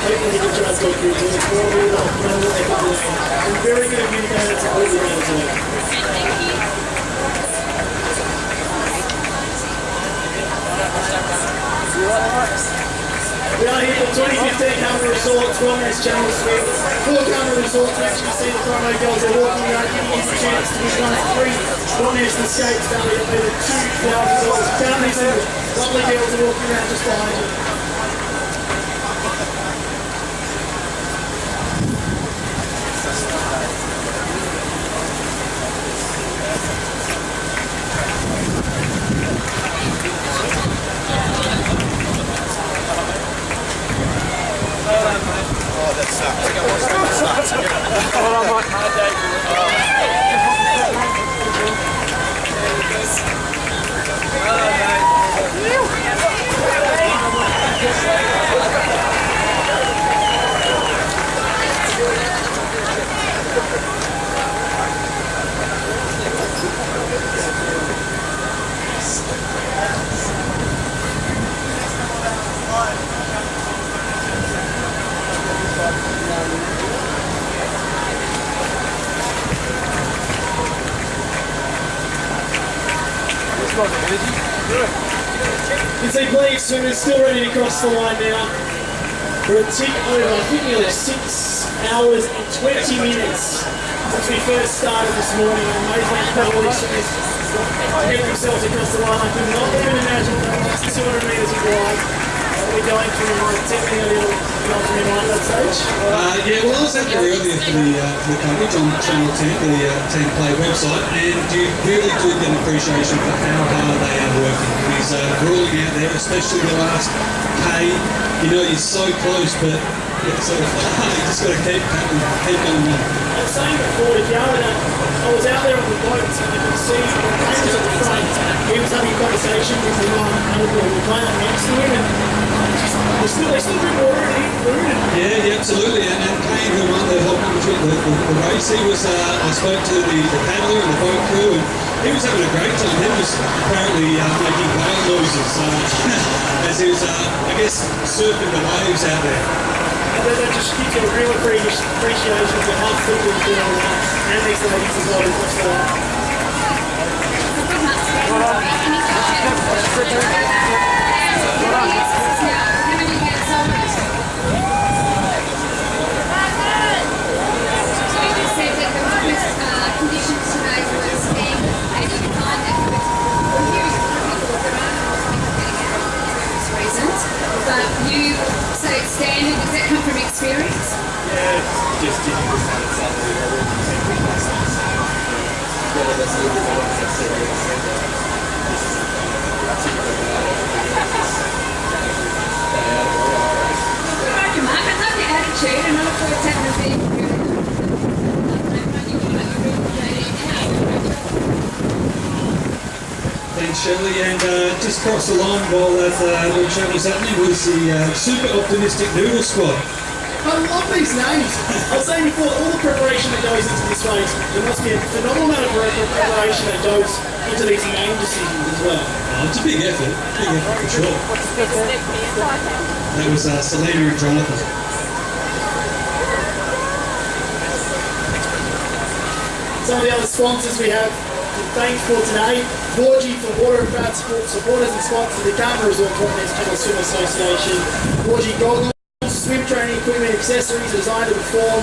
People need to try and talk you into it. It's more really like know what they can do. I'm very good at communicating to all the around today. We are here at 2015 Calgary Resorts, Rottnest Channel Suite. For Calgary Resorts, actually see the promo girls are walking out, giving you a chance to win one of 3 Rottnest Escapes valued at over $2,000. Found these lovely girls are walking around just behind you. You can see plenty of swimmers still ready to cross the line now. We're a tick over, I think nearly 6 hours and 20 minutes since we first started this morning. Amazing quality swimmers to get themselves across the line. I could not even imagine that 200 metres of glide. We're going through technically a little from at that stage. Yeah, well, I was out there earlier for the coverage on Channel 10, the Team Play website, and you really do get an appreciation for how hard they are working. He's grueling out there, especially the last K. You know, you're so close, but it's sort of you just got to keep going on. I was saying before, if you are I was out there on the boat and you could see the players at the front. He was having a conversation with the player next to him, and they still been already rooted. Yeah, absolutely. And Kane, who won the whole the race, he was. I spoke to the paddler and the boat crew, and he was having a great time. He was apparently making whale noises as he was, I guess, surfing the waves out there. That just gives you a real appreciation for how people are doing and these ladies as well across the line. Thanks, Shelley. And just across the line while that little chat was happening was the super optimistic Noodle Squad. I love these names. I was saying before, all the preparation that goes into this race, there must be a phenomenal amount of preparation that goes into these name decisions as well. Oh, it's a big effort for sure. That was Selena and Jonathan. Some of the other sponsors we have to thank for today. Borgie for water and fat supporters and sponsors of the Carmen Resort Rottnest Channel Swim Association. Borgie goggles, swim training equipment, accessories designed to perform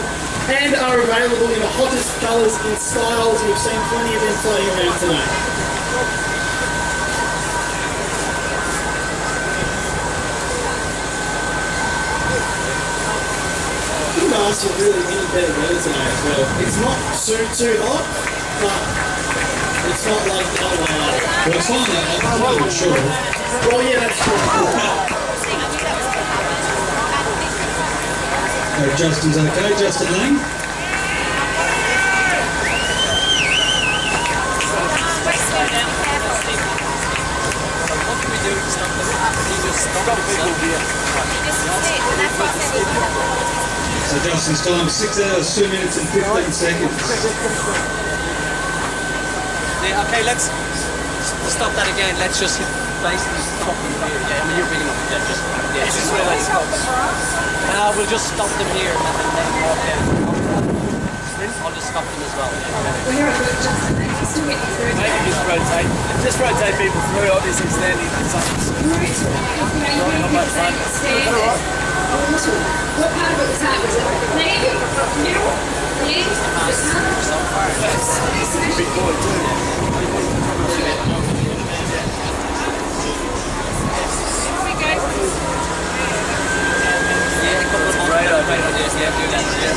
and are available in the hottest colours and styles. We've seen plenty of them floating around today. Couldn't ask for really any better weather today as well. It's not too hot, but it's not like the other way out. Well, it's fine though, I'm sure. Well, yeah, that's true. Justin's okay, Justin Lang. So Justin's time 6 hours, 2 minutes and 15 seconds. Yeah, okay, let's stop that again. Let's just basically stop them here. Yeah, I mean, you're big enough. Yeah, this is where let's stop. We'll just stop them here and then walk down. I'll just stop them as well. Well, you're a good Justin. Just to get you through. Maybe just rotate people through, obviously standing in something. What part of it was that? Was it leg, middle, leg, the tongue? Big boy too. Great ideas, yeah, do that. Yeah.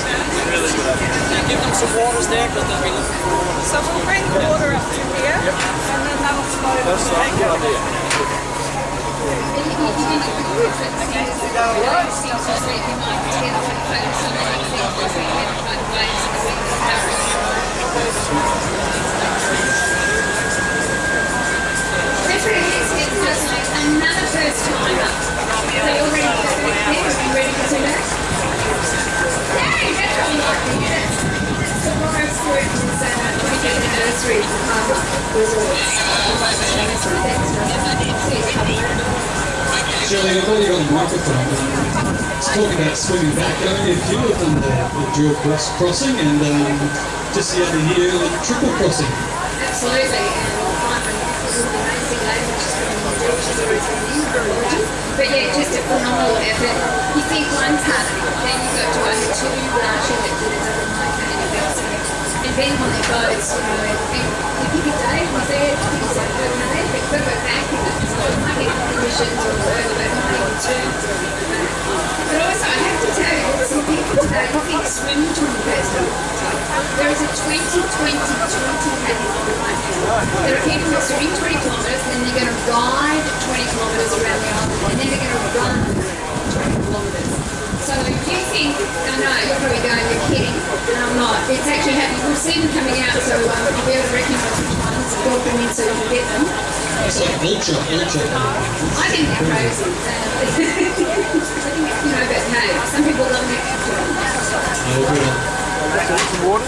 Really good idea. Give them some waters there because they'll be looking for water. So we'll bring the water up to here, and then that'll flow. That's a good idea. Another first timer. So you're ready to go there? Are you ready to do that? Yay! That's what we like to hear. So Laura's group is 25th anniversary of the Harbour Resort. Shelley, I've already got a microphone. It's talking about swimming back. Only a few of them the dual crossing and just the other year the triple crossing. Absolutely. But yeah, just a phenomenal effort. You think one's harder, then you've got to only two last year that did it other than like anniversary. And being on their boats, you know, you pick a day, was there, I think it's like a day, but you've got to go back in it. So it might get conditions or whatever, they might even turn. But also, I have to tell you, some people today, I think swimming 21st there is a 20-20-20 category right now. There are people who are swimming 20 kilometres and they're going to ride 20 kilometres around the island and then they're going to run 20 kilometres. So if you think, I know, you're probably going, you're kidding, and I'm not. It's actually happening. We'll see them coming out, so I'll be able to recognise which ones and drop them in so you can get them. It's like ultra. I think they're crazy. I think, you know, but hey, some people love it. Oh, good. Some water?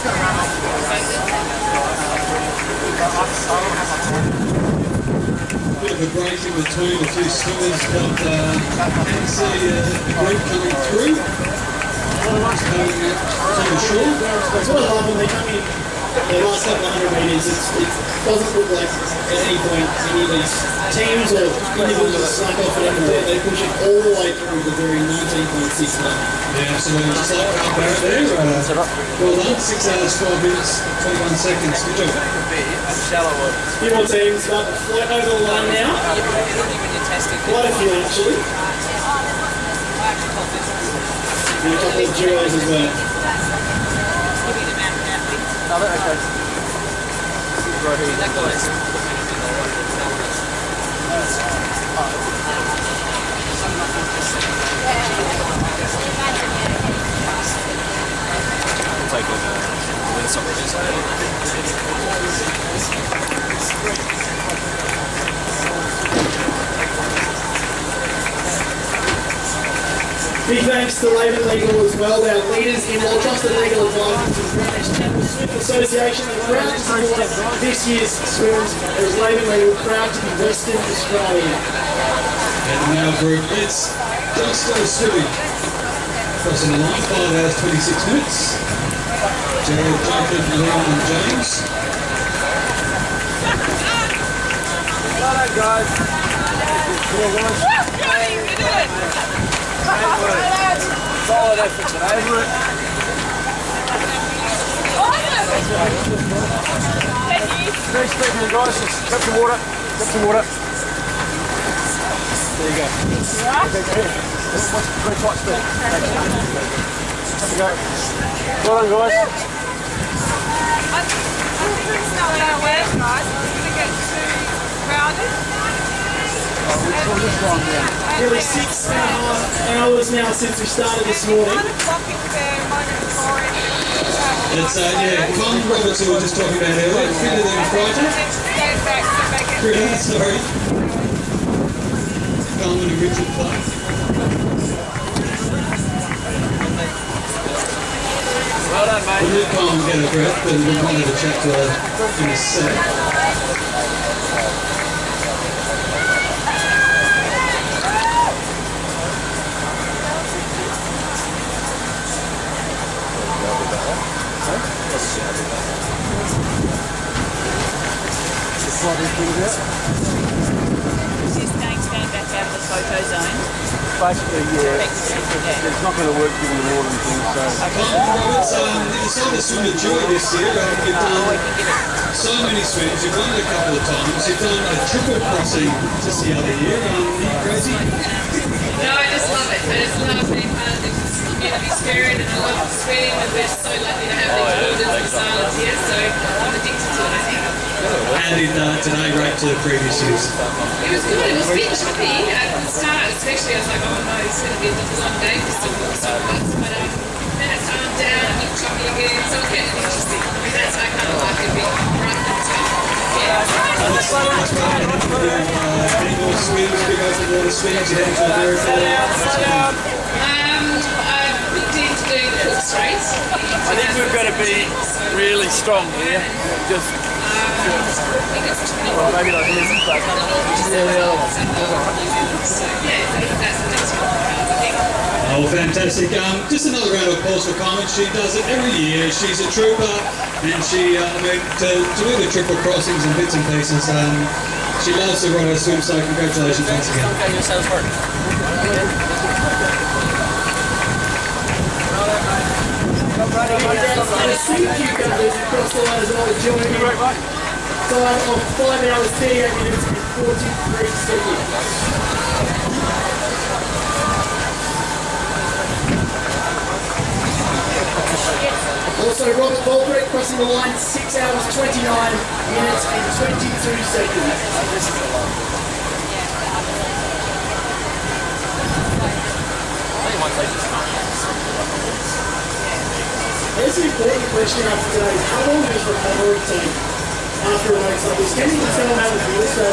Bit of a break in between a few swimmers, but can see the group coming through. Coming to the shore. That's what I love when they come in the last couple of 100 metres. It doesn't look like at any point any of these teams or individuals slack off at any point. They push it all the way through the very 19.6 mark. Yeah, absolutely. Just like Carl Barrett there. Well done. 6 hours, 12 minutes, 21 seconds. Good job. A few more teams about to float over the line now. Quite a few actually. And a couple of duos as well. Big thanks to Labour Legal as well, our leaders in law, trusted legal advisors of the Rottnest Chapel Swim Association, and proud to support this year's swims as Labour Legal, proud to be Western Australia. And now group, it's just swimming. Crossing the line, 5 hours 26 minutes. Gerald, Jacob, Leon and James. Well done, guys. Come on, guys. You did it! Solid effort today, isn't it? Thank you. Very speaking, guys. Just grab some water. Grab some water. There you go. Okay, very tight speed. Have a go. Well done, guys. I think it's not going to work, guys. It's going to get too crowded. Nearly 6.5 hours now since we started this morning. It's, Con Roberts, who we were just talking about earlier, fitter than Friday. Critter, sorry. Coleman and Richard Clark. Well done, mate. We knew Coleman get a breath, but we wanted to chat to her in a sec. She's going to stand back out of the photo zone. Basically, yeah. It's not going to work given the water and things, so... Roberts, you decided to swim a duo this year. You've done so many swims. You've won it a couple of times. You've done a triple crossing just the other year. Are you crazy? No, I just love it. I just love being part of the community spirit, and I love swimming, and we're so lucky to have these waters and silence here, so I'm addicted to it, I think. And today, great to the previous years. It was good. It was a bit choppy at the start, especially. I was like, oh no, it's going to be a long day for some of us. But then it calmed down and looked choppy again, so it's getting interesting. And that's I kind of like it being rough and tough. Any more swims, big open water swims, you heading to America? I've looked into doing the Cook's race. I think we've got to be really strong here. Just... well, maybe not here, but... Oh, fantastic. Just another round of applause for Carmen. She does it every year. She's a trooper, and she, to do the triple crossings and bits and pieces, she loves the Rottnest swim, so congratulations once again. Okay, yourselves work. And a sea cucumbers across the line as well, joining me. Time of 5 hours, 38 minutes and 43 seconds. Also, Robert Bolbrick crossing the line, 6 hours, 29 minutes and 22 seconds. There's an important question after today. How long does recovery take after a race like this? Can you tell how it feels so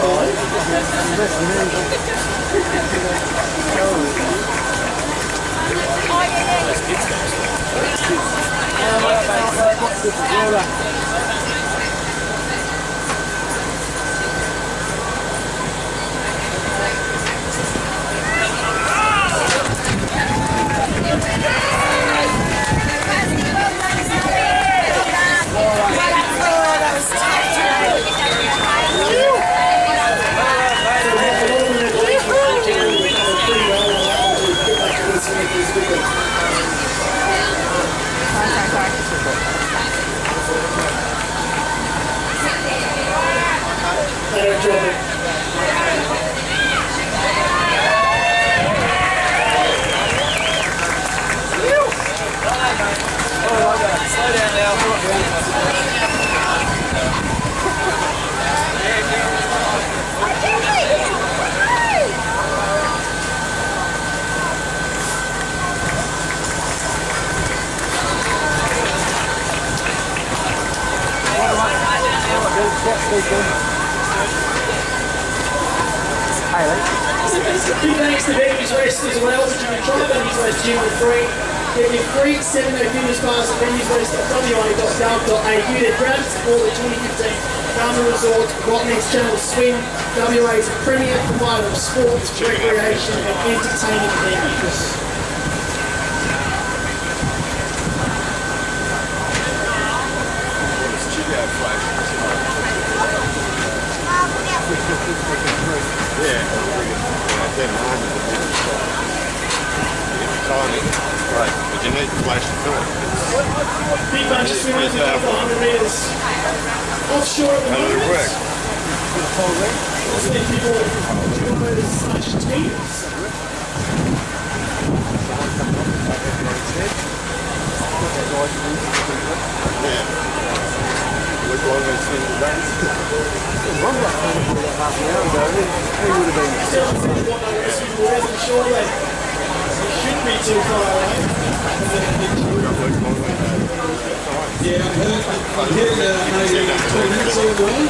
Big thanks to Venues West as well, which you can try Venues West Gym for free. Get your free 7-day fitness pass at venueswest.wa.au. They're proud to support the 2015 Garmin Resort Rottnest Channel Swim, WA's premier provider of sports, recreation and entertainment venues. But you need flash to fill it. Big bunch of swimmers in a couple 100 metres offshore at the moment. How did it work? I see people /teams. Yeah. Look like those things today. One bloke came up with half an hour ago. He would have been. Still haven't got no rescue boys, I'm sure they shouldn't be too far away. Yeah, I'm hearing maybe 20 minutes all the way.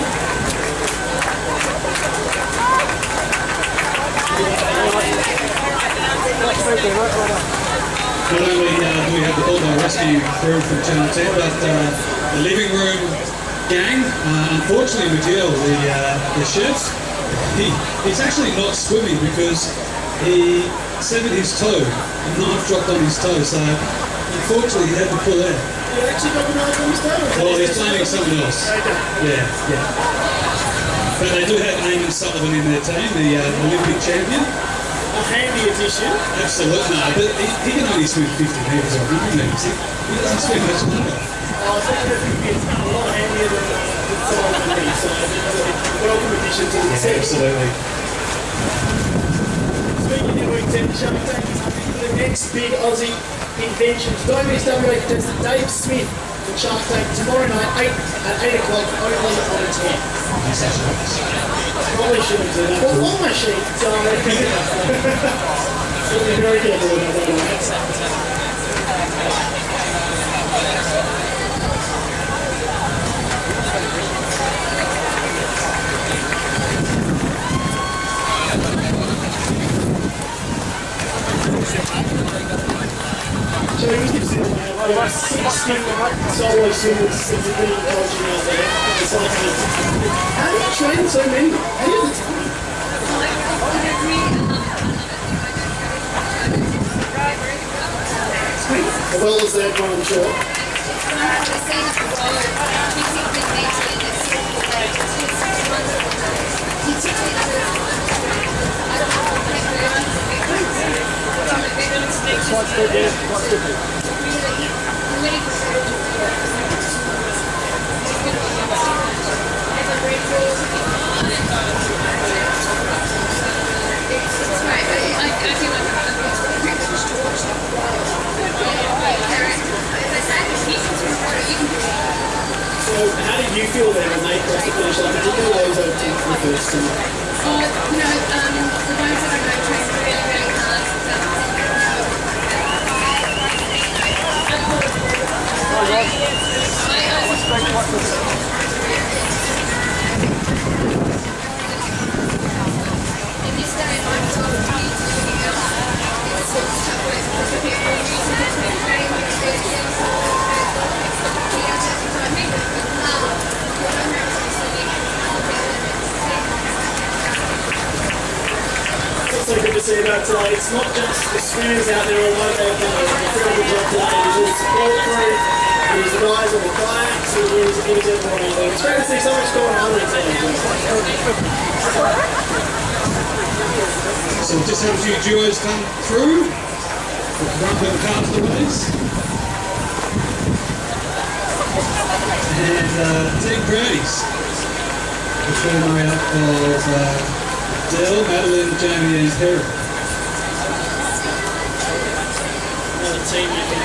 Not only do we have the Bulldozer Rescue crew from Channel 10, but the living room gang, unfortunately Miguel, the chef, he's actually not swimming because he severed his toe, a knife dropped on his toe, so unfortunately he had to pull out. You actually got the knife on his toe? Well, he's blaming someone else. Okay. Yeah. But they do have Eamon Sullivan in their team, the Olympic champion. A handy addition. Absolutely, no, but he can only swim 50 metres or 100 metres. He doesn't swim much longer. I think it's a lot handier than someone like me, so welcome addition to the team. Absolutely. Speaking of weekend, Shark Tank is hoping for the next big Aussie inventions. Don't miss WA contestant Dave Smith from Shark Tank tomorrow night at 8 o'clock only on 10. Probably shouldn't do that. Well, on my sheet, so so be very careful about that. So he was like 60 solo swimmers that are really coaching out there. It's like, how do you train so many? How do you have the time? As well as that one, I'm sure. So how did you feel then when they crossed the finish line, particularly those over 10 for the first time? The ones that I know trained really, really hard. In this day and time, it's all about everything else. It's all stuff with people using it to train with skills. It's also good to see about today. It's not just the swimmers out there, although they've done an incredible job today. There's all the support crew, there's the guys on the kayaks, there's everyone out there. It's great to see so much going on in today. So we've just had a few duos come through. We'll run them castaways. And Team Brownies. Which are made up of Dell, Madeline, Jamie and Harry. Another team you can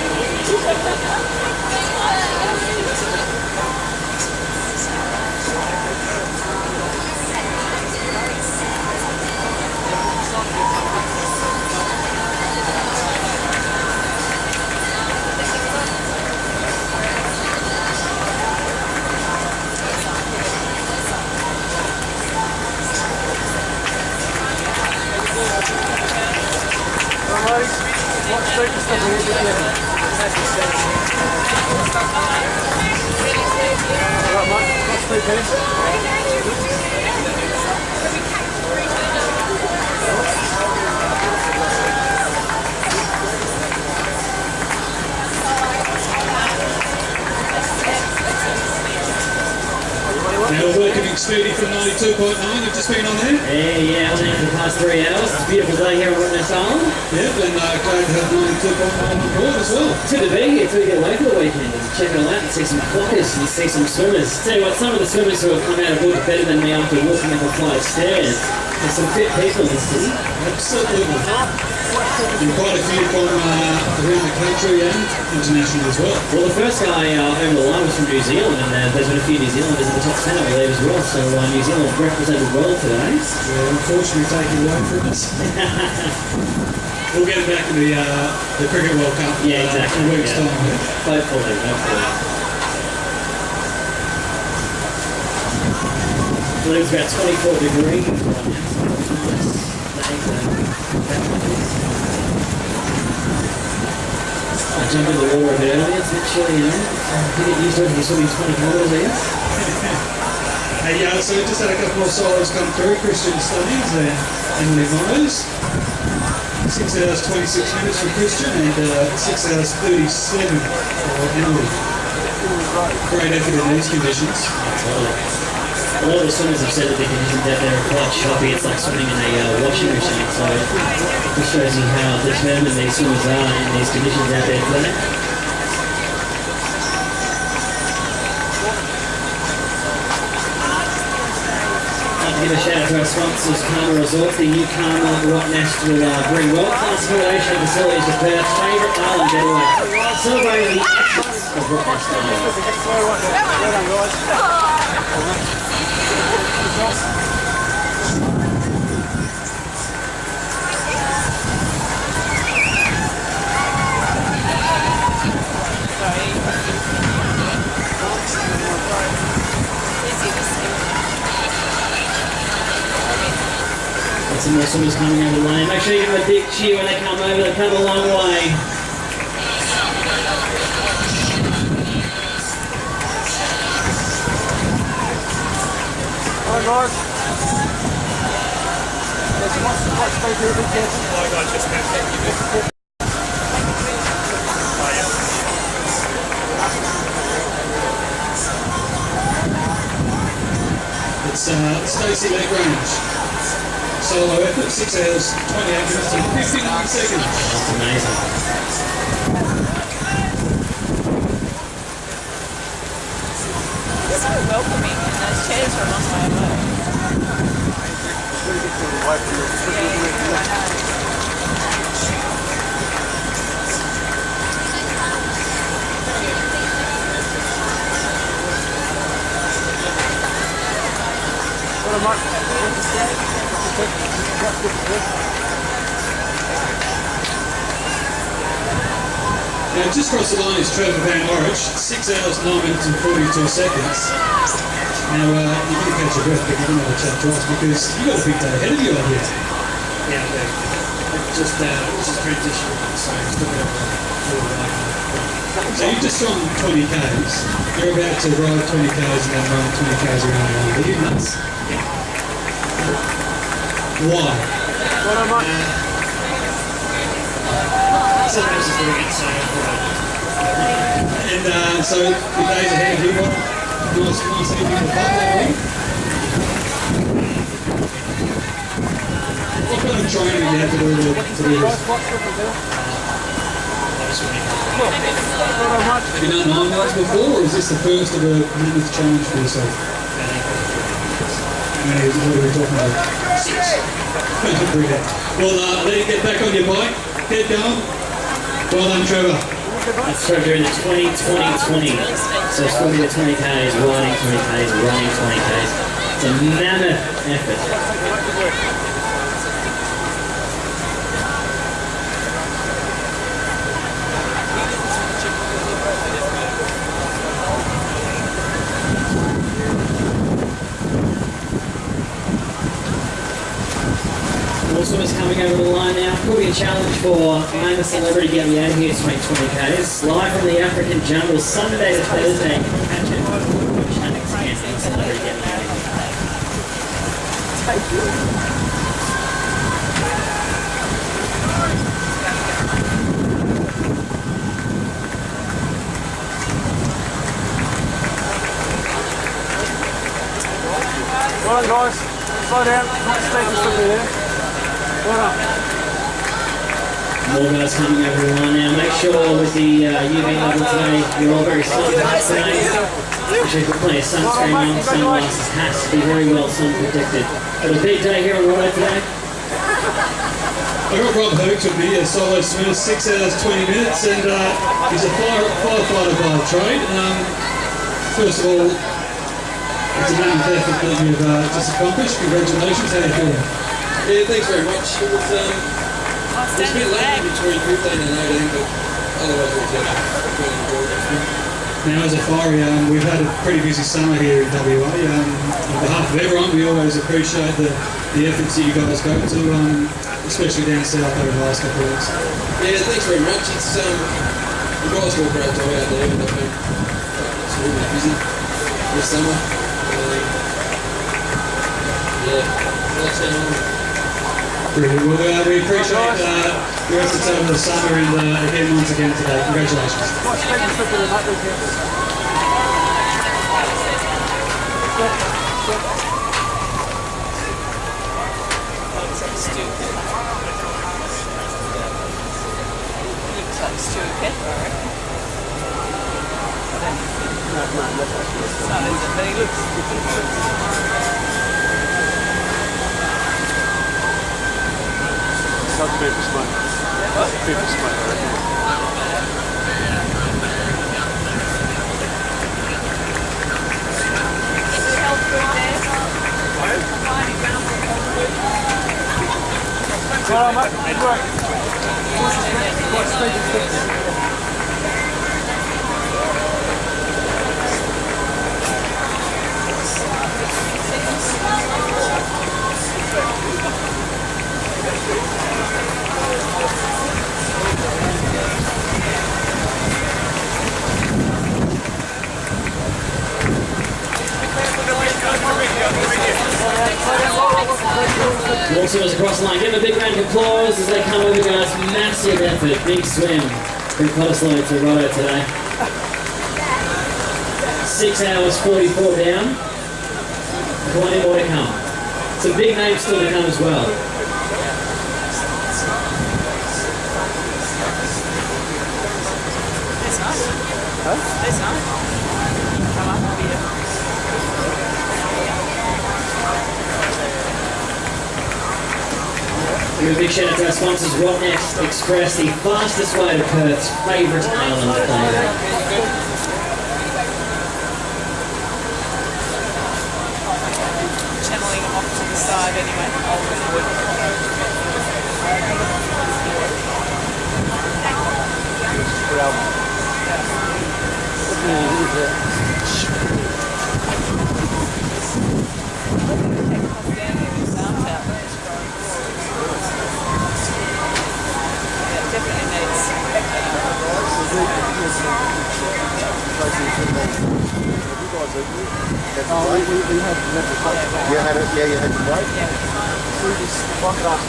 Now we're welcoming Speedy from 92.9. You've just been on there. Yeah, on there for the past 3 hours. It's a beautiful day here on Rottnest Island. Yep, and glad to have 92.9 on board as well. It's good to be here to get away for the weekend and check it all out and see some clockers and see some swimmers. Tell you what, some of the swimmers who have come out of water better than me after walking up a flight of stairs. There's some fit people in this city. Absolutely. And quite a few from around the country and international as well. Well, the first guy over the line was from New Zealand, and there's been a few New Zealanders in the top 10, I believe, as well. So New Zealand represented well today. Yeah, unfortunately taken away from us. We'll get back to the Cricket World Cup yeah, exactly. in a week's time. Hopefully. I believe it's about 24 degrees right now. I jumped in the water a bit earlier, it's a bit chilly, you know. You get used to it if you're swimming 20 kilometres, I guess. Hey, so we just had a couple more solos come through. Christian Studies and Emily Myers. 6 hours 26 minutes for Christian and 6 hours 37 for Emily. Great effort in these conditions. A lot of the swimmers have said that the conditions out there are quite choppy. It's like swimming in a washing machine. So it shows you how determined these swimmers are in these conditions out there today. Give a shout out to our sponsors, Karma Resorts. The new Karma Rottnest will bring world-class accommodation facilities to Perth's favourite island getaway, celebrating the excellence of Rottnest some more swimmers coming over the lane. Make sure you give them a big cheer when they come over. They've come a long way. Hi guys. Let's make it a bit careful. Hi guys, just about It's Stacey Lagrange. Solo effort, 6 hours, 28 minutes and 59 seconds. That's amazing. It's so welcoming, and those chairs are a long way away. Now just across the line is Trevor Van Orich, 6 hours, 9 minutes and 42 seconds. Now you're going to catch your breath, but you're going to have a chat twice because you've got a big day ahead of you out here. Yeah, I do. Just transition, so still got So you've just gone 20 Ks. You're about to ride 20 Ks and then run 20 Ks around the island. Are you nuts? Why? Sometimes it's doing it, so and so the days ahead of you, nice evening for Buffalo. What kind of training do you have to do this? Have you done 9 nights before, or is this the first of a mammoth challenge for yourself? How many, what are we talking about? 6. Brilliant. Well, let you get back on your bike, get going. Well done, Trevor. That's Trevor doing the 20-20-20. So it's going to be the 20 Ks, riding 20 Ks, running 20 Ks. It's a mammoth effort. runners coming over the line now. Could be a challenge for famous celebrity Get Me Out of Here to make 20Ks. Live from the African jungle, Sunday to Thursday. You can catch it. Famous celebrity Get Me Out of Here. Thank you. Well done, guys. Slow down. Stay there. Well done. More guys coming over the line now. Make sure with the UV level today, you're all very sun protected today. Make sure you've got plenty of sunscreen on, sunglasses, hats to be very well sun protected. Got a big day here on Rottnest today. I got Rob Hookes with me, a solo swimmer, 6 hours 20 minutes, and he's a firefighter by trade. First of all, it's a massive effort that you've just accomplished. Congratulations. How do you feel? Yeah, thanks very much. It was a bit late between 15 and 18, but otherwise it was really enjoyable. Now, as a fiery, we've had a pretty busy summer here in WA. On behalf of everyone, we always appreciate the efforts that you guys go to, especially down south over the last couple of weeks. Yeah, thanks very much. It's you guys do a great job out there, and I've been absolutely busy this summer. Yeah, what's going on? Brilliant. Well, we appreciate your efforts over the summer and again, once again today. Congratulations. That's a bit of smoke. That's a bit of smoke, I reckon. Well, mate, good work. More swimmers across the line. Give them a big round of applause as they come over, guys. Massive effort, big swim from Cottesloe to Rotto today. 6 hours 44 down. Plenty more to come. Some big names still to come as well. That's nice. Come up here. Give a big shout out to our sponsors, Rottnest Express, the fastest way to Perth's favourite island flavour. Channeling them off to the side You had it, yeah, you had the break. We just walk it off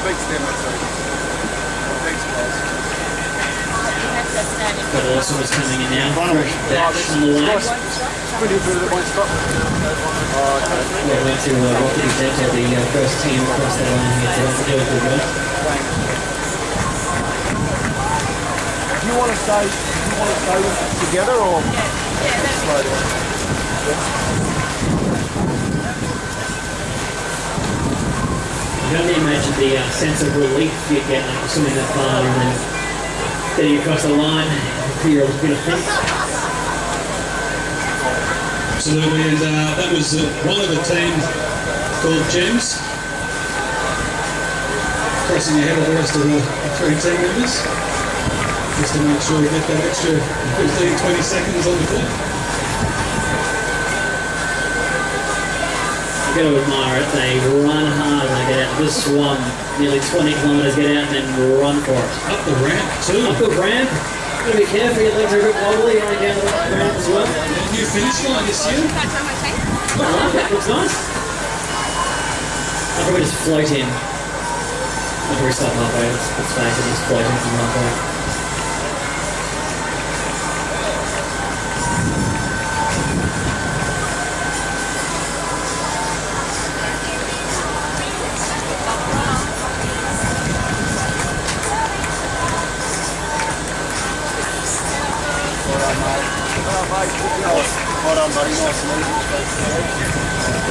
Speak to them, thanks, guys. Got all swimmers coming in now. Fresh batch on the way. Pretty good that won't stop. Oh, okay. We're going to Rocky Centre, the first team across the line here to do a good work. Do you want to stay together or? Yeah, that's slow down. I can only imagine the sense of relief you get after swimming that far and then getting across the line for your bit of think. Absolutely, and that was one of a team called Gems. Crossing ahead of the rest of the 3 team members. Just to make sure we get that extra 15-20 seconds on the clock. You've got to admire it. They run hard and they get out. Just swum nearly 20 kilometres, get out and then run for it. Up the ramp too. Up the ramp. Got to be careful, your legs are a bit wobbly running down the ramp as well. New finish line this year. I like it, looks nice. I'll probably just float in. I'll probably start halfway, let's face it, just float in from halfway.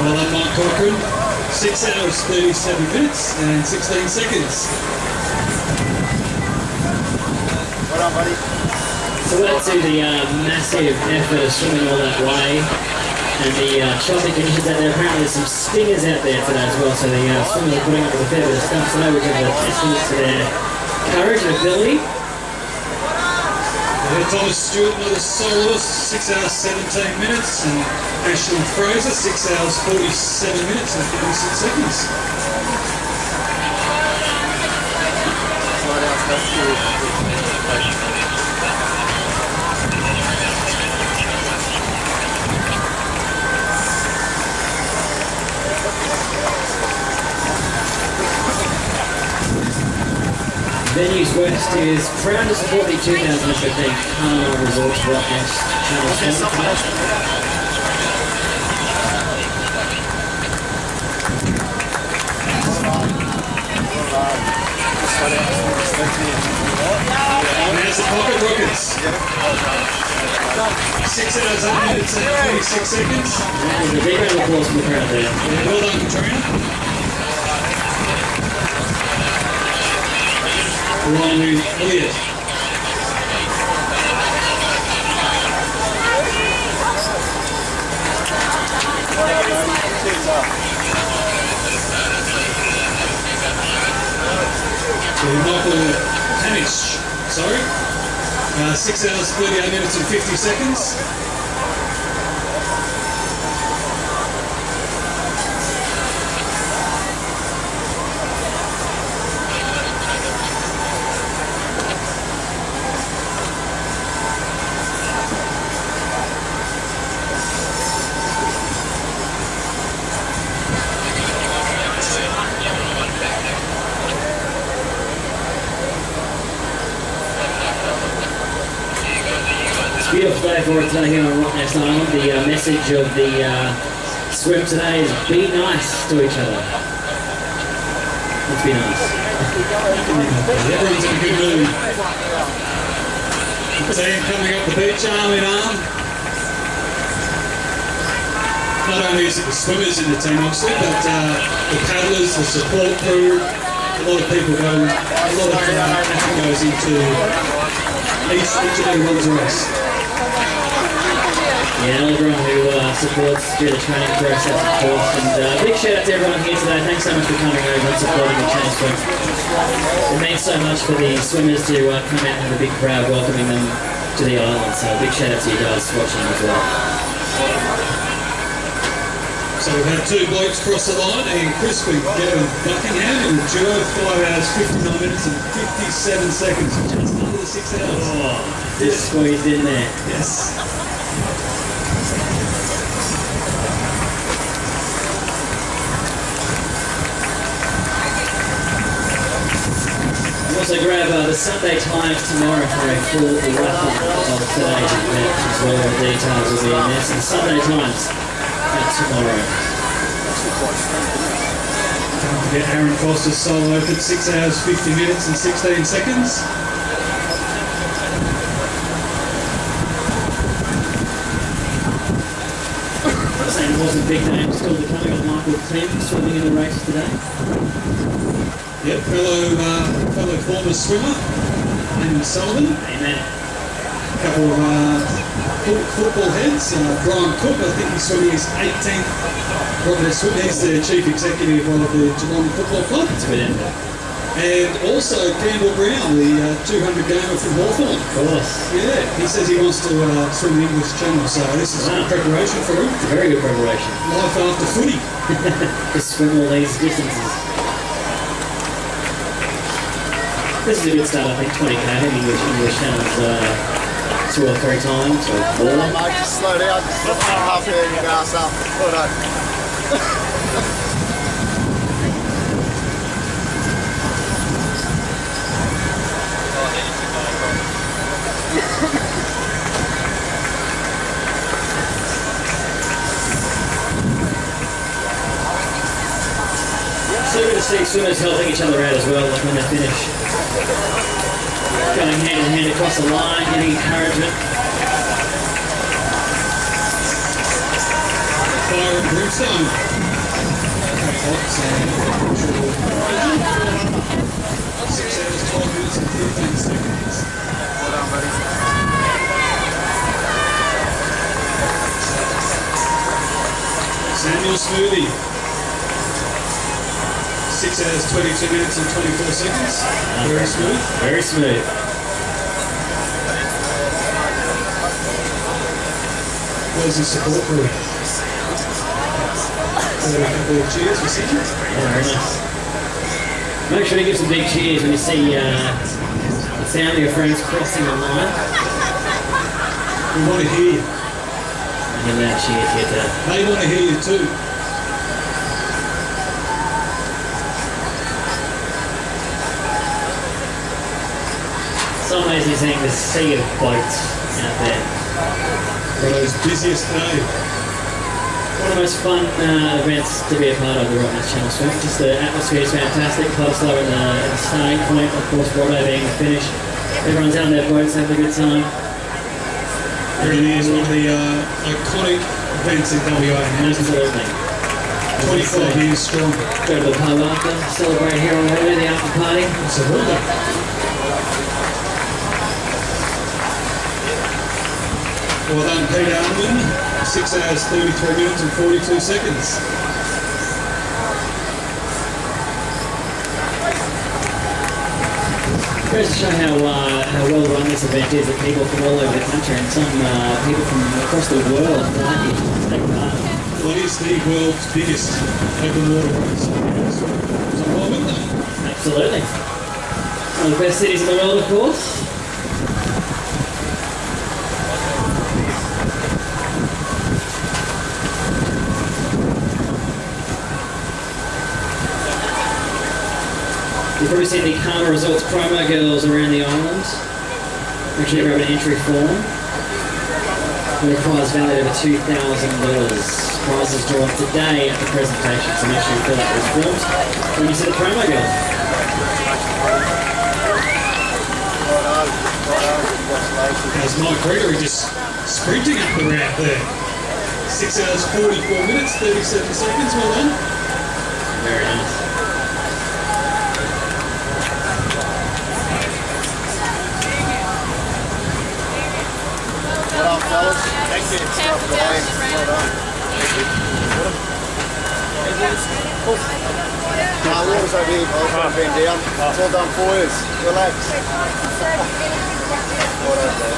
Well done, Mike Corcoran. 6 hours, 37 minutes and 16 seconds. Well done, buddy. So well to the massive effort of swimming all that way and the choppy conditions out there. Apparently there's some stingers out there today as well, so the swimmers are putting up with a fair bit of stuff today, which is a testament to their courage and ability. Thomas Stewart, another soloist, 6 hours 17 minutes, and Ashley Fraser, 6 hours 47 minutes and 56 seconds. Venues West is proud to support the 2015 Carnival Resorts Rottnest Channel Sponsor. There's the Pocket Rockets. 6 hours 8 minutes and 46 seconds. And a big round of applause for the crowd there. Well done, Katrina. Along with Elliot. To Michael Hamish, sorry. 6 hours, 38 minutes and 50 seconds. Beautiful day for it today here on Rottnest Island. The message of the swim today is be nice to each other. Let's be nice. Everyone's in a good mood. Team coming up the beach arm in arm. Not only is it the swimmers in the team obviously, but the paddlers, the support crew, a lot of people go, a lot of effort goes into each of everyone's race. Yeah, everyone who supports through the training process, of course. And big shout out to everyone here today. Thanks so much for coming over and supporting the channel swim. It means so much for the swimmers to come out and have a big crowd welcoming them to the island. So big shout out to you guys watching as well. So we've had 2 blokes cross the line, and Chris Gavin Buckingham in duo, 5 hours, 59 minutes and 57 seconds, just under the 6 hours. Oh, just squeezed in there. Yes. Also grab the Sunday Times tomorrow for a full wrap-up of today's event as well. The details will be in there. So the Sunday Times tomorrow. Don't forget Aaron Foster's solo open, 6 hours, 50 minutes and 16 seconds. Same wasn't big name still to coming on Michael Tim swimming in the race today. Yep, fellow former swimmer. Amy Sullivan. Amen. A couple of football heads. Brian Cook, I think he's swimming his 18th Rottnest swim. He's the chief executive of the Geelong Football Club. That's good, isn't it? And also Campbell Brown, the 200 gamer from Hawthorn. Of course. Yeah, he says he wants to swim the English Channel, so this is good preparation for him. It's a very good preparation. Life after footy. To swim all these distances. This is a good start, I think. 20k English channels 2 or 3 times or more. Mate, just slow down. Just half there and your ass up. Well done. So good to see swimmers helping each other out as well, like when they finish. Going hand in hand across the line, getting encouragement. Fire and brimstone. 6 hours, 12 minutes and 15 seconds. Well done, buddy. Samuel Smoothie. 6 hours, 22 minutes and 24 seconds. Very smooth. Very smooth. Where's his support crew? A couple of cheers for Sydney. Yeah, very nice. Make sure you give some big cheers when you see the family or friends crossing the line. We want to hear you. And give that cheer to you too. They want to hear you too. Some amazing thing, the sea of boats out there. Rotto's busiest day. One of the most fun events to be a part of, the Rottnest Channel Swim. Just the atmosphere is fantastic. Club's low in the starting point, of course, Rotto being the finish. Everyone's out on their boats having a good time. It really is one of the iconic events in WA. Absolutely. 25 years strong. Go to the pub after, celebrate here on Rotto, the after party. Absolutely. Well done, Peter Allen. 6 hours, 33 minutes and 42 seconds. Goes to show how well run this event is, that people from all over the country and some people from across the world like it to take part. Well, it is the world's biggest open water race. So why wouldn't they? Absolutely. One of the best cities in the world, of course. You've probably seen the Karma Resorts promo girls around the island. Actually, never have an entry form. With a prize valued over $2,000. Prizes drawn today at the presentation, so make sure you fill out those forms when you see the promo girls. As Mike Gregory just sprinting up the ramp there. 6 hours, 44 minutes, 37 seconds. Well done. Very nice. Well done, fellas. Thank you. Well done. Water's over here, guys. Don't bend down. It's all done for you. Relax. Well done, guys.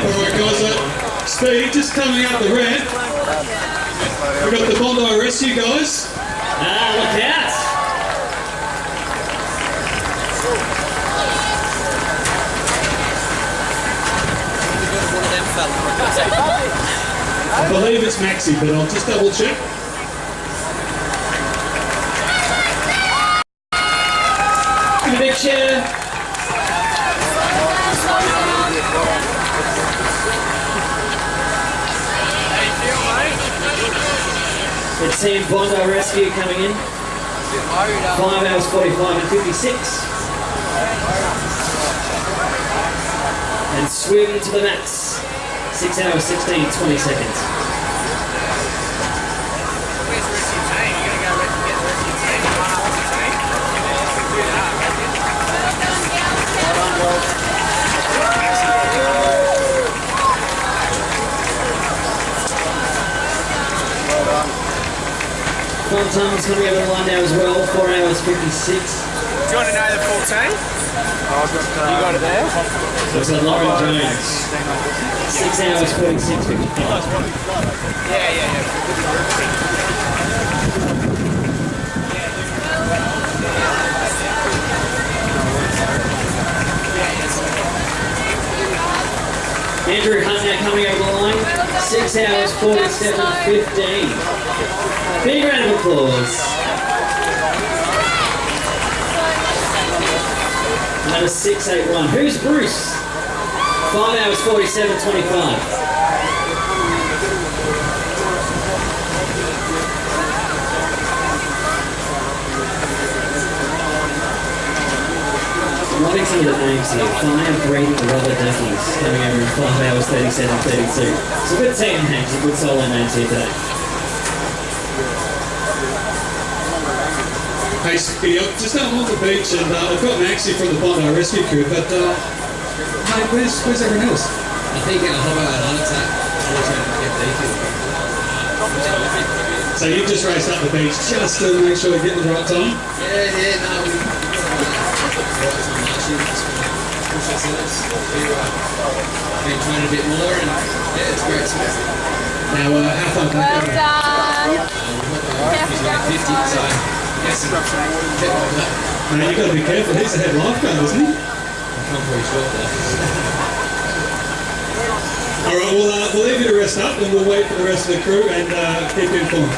Alright guys, speed just coming up the ramp. We've got the Bondi Rescue guys. Ah, look out! I believe it's Maxi, but I'll just double check. a big cheer. The team Bondi Rescue coming in. 5 hours 45 and 56. And swim to the max. 6 hours 16 20 seconds. Fun time's coming over the line now as well, 4 hours 56. Do you want to know the full team? You got it there? Looks like Lauren Jones. 6 hours 46 55. Yeah. Andrew Hunt now coming over the line, 6 hours 47 15. Big round of applause. Number 681. Who's Bruce? 5 hours 47 25. I'm loving some of the names here. Fire Breathing Rubber Duckies coming over in 5 hours 37 32. Some good team names, some good solo names here today. Hey, Speedy, I'm just out on the beach and I've got Maxie from the Bondi Rescue Crew, but mate, where's everyone else? I think in a Hobart heart attack, I was trying to get So you've just raced up the beach just to make sure we get the right time? Yeah, no, we right time last year, just push ourselves. Been training a bit more and yeah, it's great stuff. Now, how far can Well we go? done. He's like 50, so yes, kept like that. Now, you've got to be careful, he's the head lifeguard, isn't he? I'm pretty short though. Alright, we'll leave you to rest up and we'll wait for the rest of the crew and keep you informed.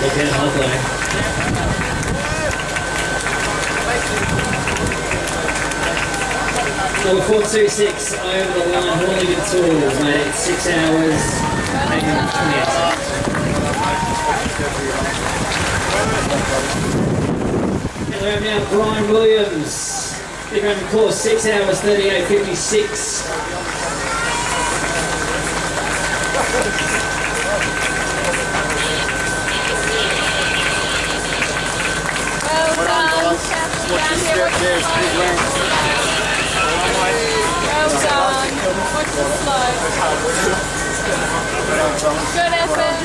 Look out, halfway. Number 426 over the line, Hooligan Tools, mate. 6 hours, 8 minutes, 28 seconds. And we have now Brian Williams. Big round of applause, 6 hours, 38:56. Well done. Down here, watch the flow. Well done. Watch the flow. Good effort.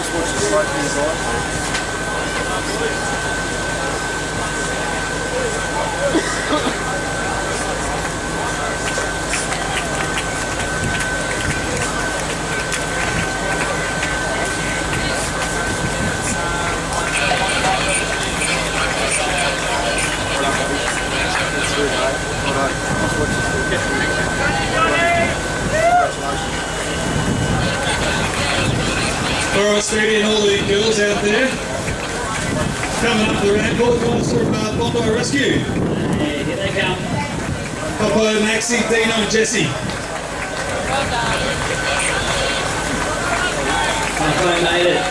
Alright, Speedy and all the girls out there, coming up the ramp, all the guys from Bondi Rescue. Hey, here they come. Papa, Maxie, Dino and Jesse. Well done. Papa made it.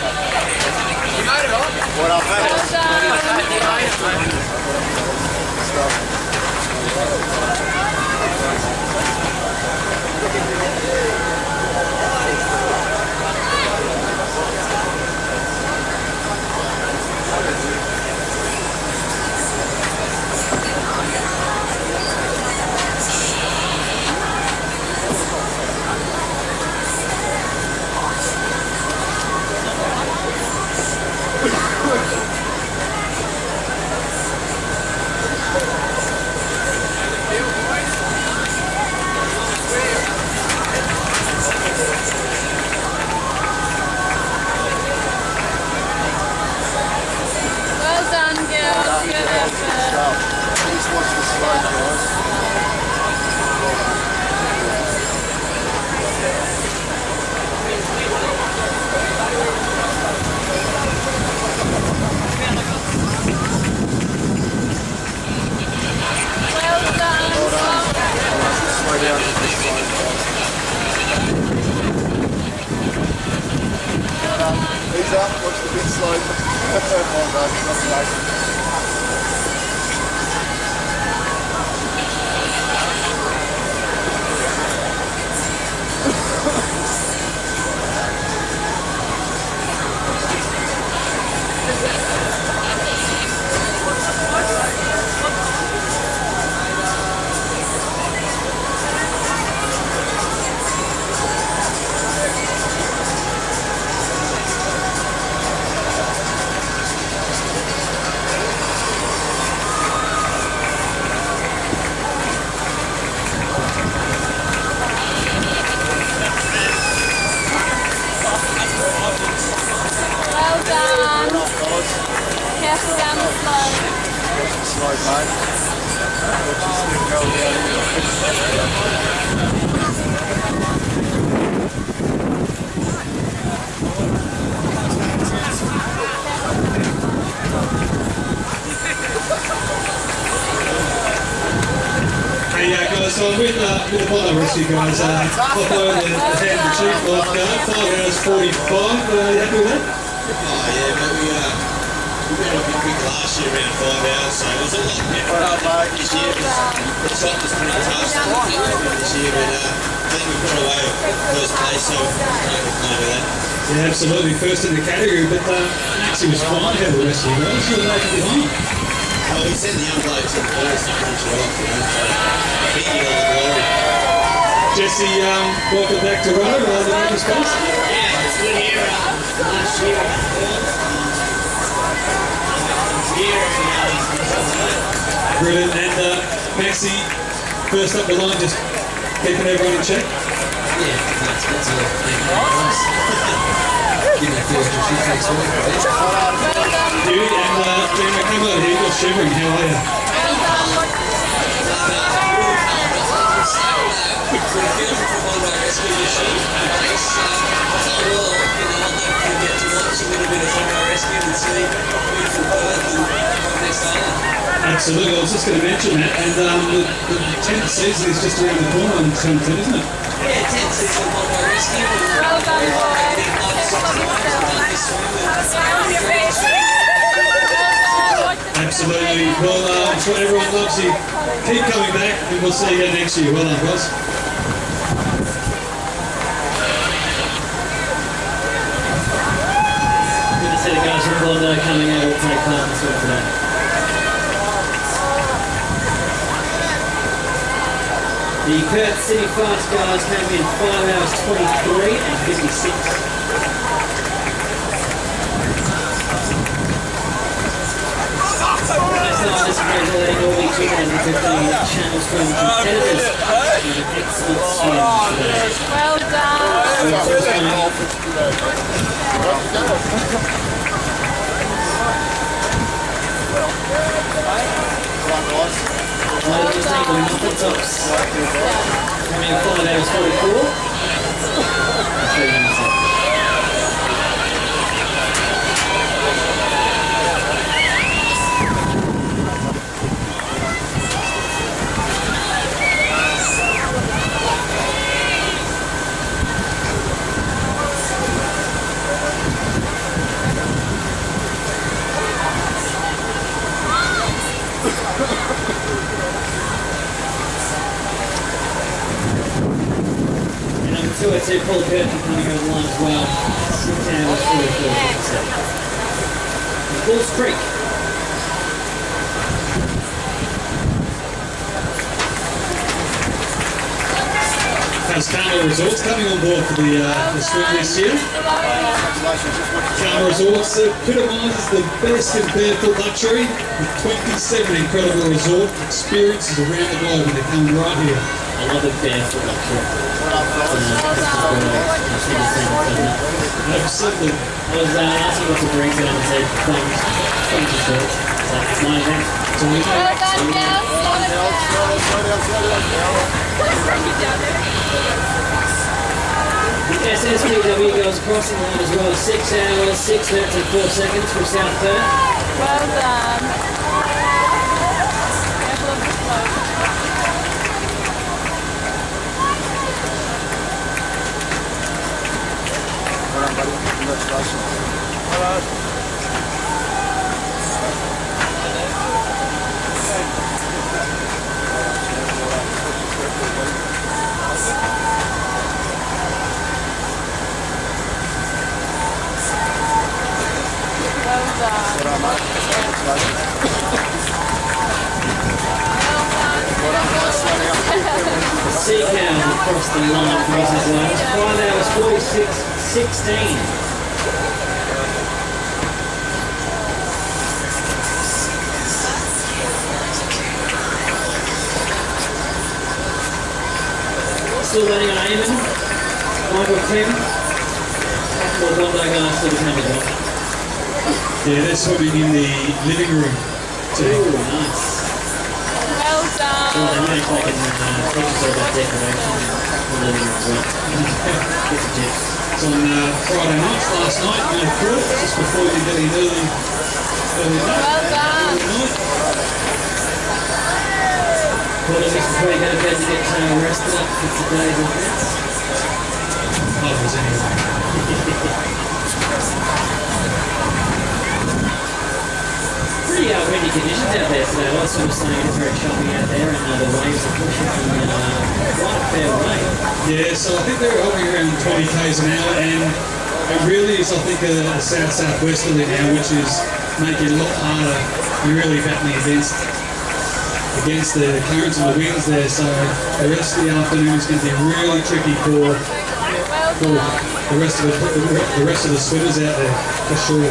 You made it on? What up, mate? Well done. You made it, mate. Heads up, watch the bit slope. Well done, that's great. Well done. Careful down the slope. Watch the slope, mate. Watch this thing go Hey guys, so I'm with the Bono Rescue guys. Hop over the head of the chief lifeguard, 5 hours 45. You happy with that? Oh yeah, but we went a bit quick last year, around 5 hours, so it was a lot better this year because the top was pretty tough this year, but I think we got away with first place, so can't complain with that. Yeah, absolutely. First in the category, but Maxie was fine ahead of the rest of you guys. You were later behind. Well, we sent the young blokes in first to finish it off, you know, so big all the glory. Jesse, welcome back to Roto, the Rangers guys. Yeah, it's good here. Last year, Brilliant. And Maxie, first up the line, just keeping everyone in check. Yeah, that's all. Give me a few extra few takes away from it. Beauty, and Gemma, come over here, you're shivering, how are you? Absolutely, I was just going to mention that, and the 10th season is just around the corner on Tempton, isn't it? Yeah, 10th season of Bondi Rescue. Well done, Absolutely. Well, it's what everyone loves you. Keep coming back, and we'll see you again next year. Well done, guys. Good to see the guys from Bondi coming out to take part in the swim today. The Perth City Fast guys came in 5 hours 23 and 56. This congratulating all the 2015 Channel Swim competitors with an excellent swim today. Well Ladies and gentlemen, the tops coming in 5 hours 44. And number 202, Paul Curtin coming over the line as well. 6 hours 44. Bulls Creek. Karma Resorts coming on board for the swim this year. Karma Resorts epitomises the best in barefoot luxury with 27 incredible resort experiences around the globe, and they're coming right here. I love it barefoot luxury. Absolutely. I was asking what to bring to them and said, bunch of shorts. So it's my event. Well done, girls. The SSPW goes crossing line as well, 6 hours, 6 minutes and 4 seconds from South Perth. Well done. Careful of the slope. Well done, buddy. Congratulations. Sea cows across the line for New South Wales. 5 hours 46:16. Still waiting on Eamon, Michael Clem. Well, one day guys still became a job. Yeah, they're swimming in the living room. Ooh, nice. Well done. Well, they might take pictures of that decoration in the living room as well. Get the tips. It's on Friday night, last night, no court, just before you're getting early night. Well done. Well, this is where you're going to get rested up for today's events. Others anyway. Pretty windy conditions out there today. I was sort of saying it's very choppy out there and the waves are pushing quite a fair way. Yeah, so I think they're hovering around 20 k's an hour, and it really is, I think, a south-southwesterly now, which is making it a lot harder. You're really battling against the currents and the winds there, so the rest of the afternoon is going to be really tricky for the rest of the swimmers out there, for sure.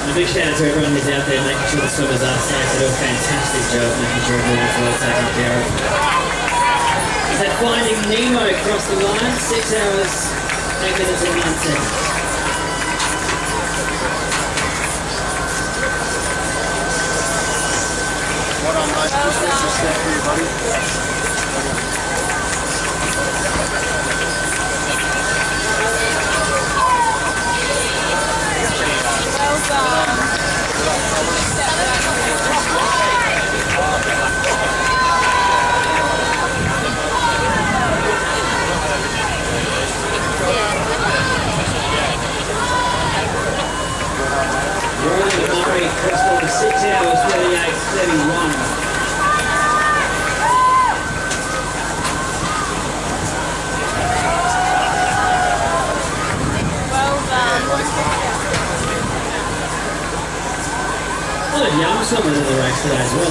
And a big shout out to everyone who's out there making sure the swimmers are safe. They do a fantastic job making sure everyone's well taken care of. Is that Finding Nemo across the line? 6 hours, 8 minutes and 9 seconds. Well done, mate. Just step for you, buddy. Well done. Ryan Murray crossed over 6 hours, 38:31. A lot of young swimmers in the race today as well. A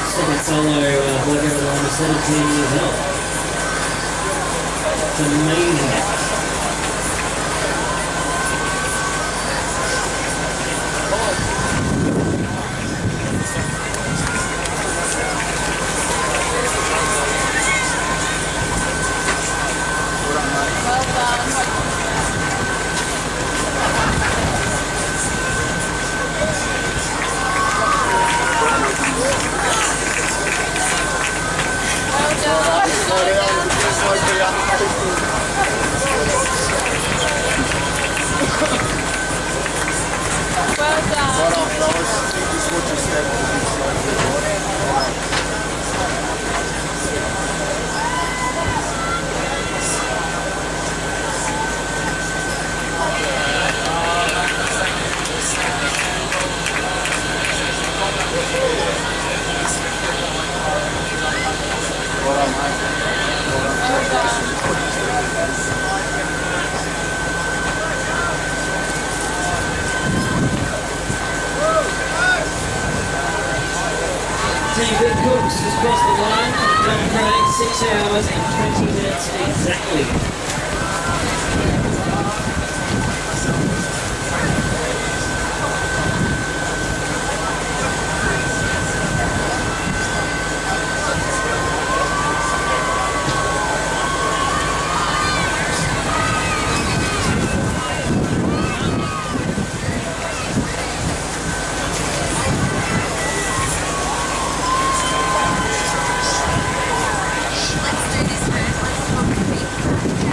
second solo boy girl on 17 years old. It's amazing. Team Good Cooks has crossed the line. John Craig, 6 hours and 20 minutes exactly. Let's do this first. Let's talk to people.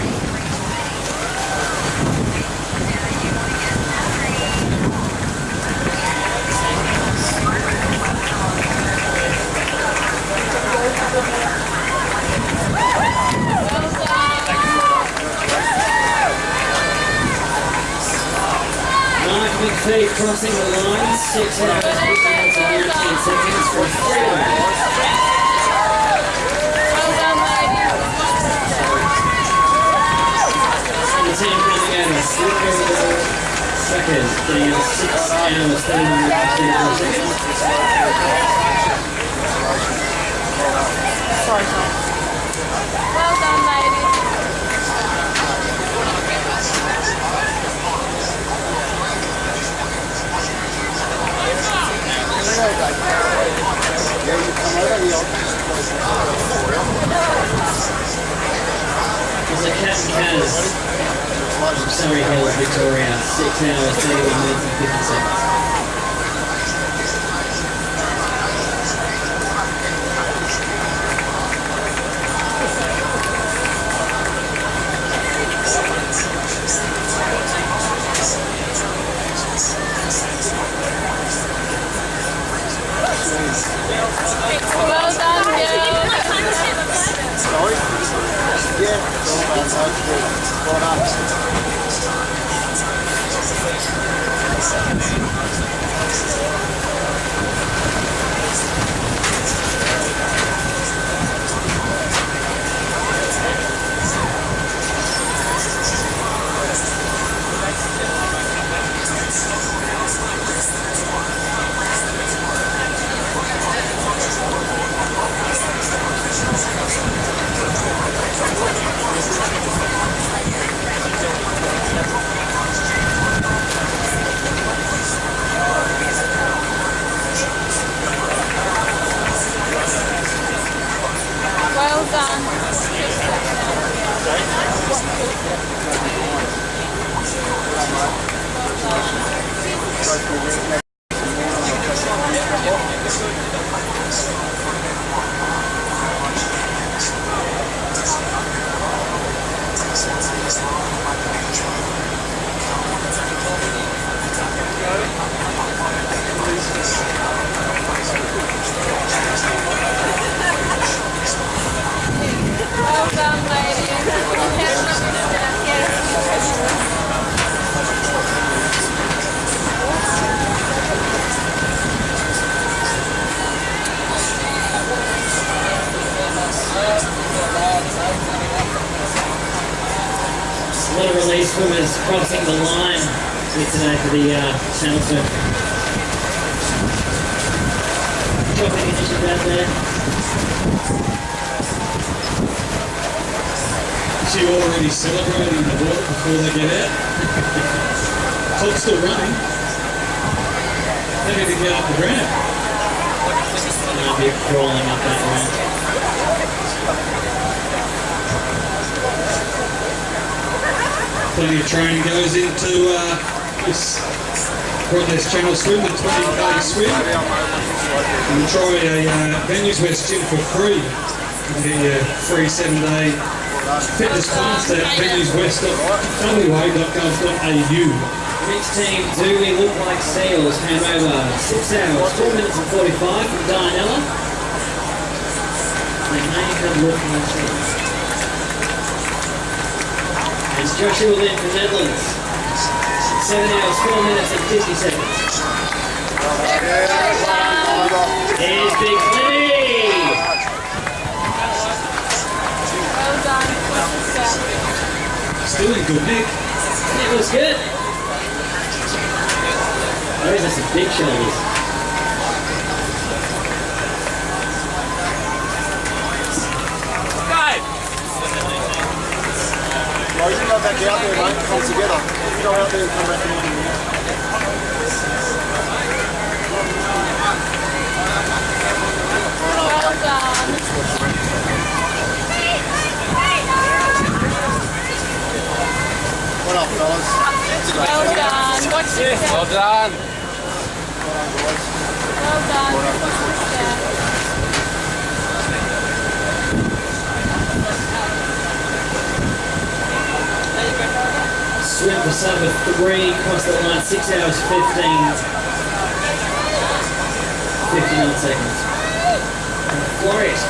feet crossing the line, 6 hours, 15 minutes and 19 seconds for freedom. And the team coming out of Slippery second, getting out 6 hours, 30 minutes and 15 seconds. Well done, ladies. There's a Cat and Kaz from Surrey Hills, Victoria, 6 hours, 31 minutes and 50 seconds. Well done, girls. Sorry? Yeah, well done. Well done. Well done, A lot of release swimmers crossing the line here today for the channel swim. Chopping conditions out there. She already celebrating the water before they get out. Clock's still running. They need to get up the ramp. I'll be crawling up that ramp. Plenty of training goes into this Rottnest channel swim, the 20k swim. And try a venues west gym for free. You can get your free 7-day fitness class at venueswest.wa.gov.au. Mixed team, do we look like seals? Came over 6 hours, 4 minutes and 45 from Dianella. They may have looked like seals. It's Joshua Lynn from Netherlands. 7 hours, 4 minutes and 50 seconds. Here's Big Clinny! Well done. Still in good nick. It was good. Those are some big shoulders. Well, you go back out there, mate, come together. You go out there and come back in. Well done. What up, fellas? Well done. Watch this. Well done. Well done. Watch this. Swim for summer 3, cross the line 6 hours 59 seconds. Glorious.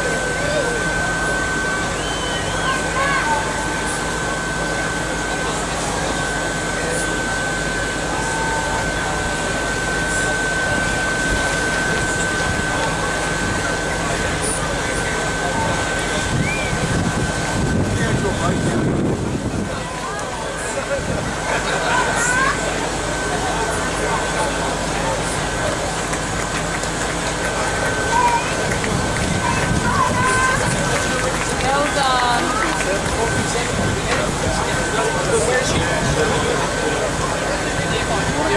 Well done.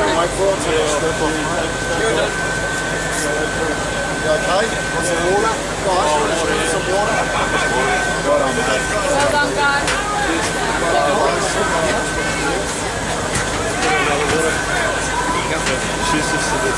My thoughts are you're done. You okay? Want some water? Guys, you want to drink some water? Well done, mate. Well done, guys. She's just a bit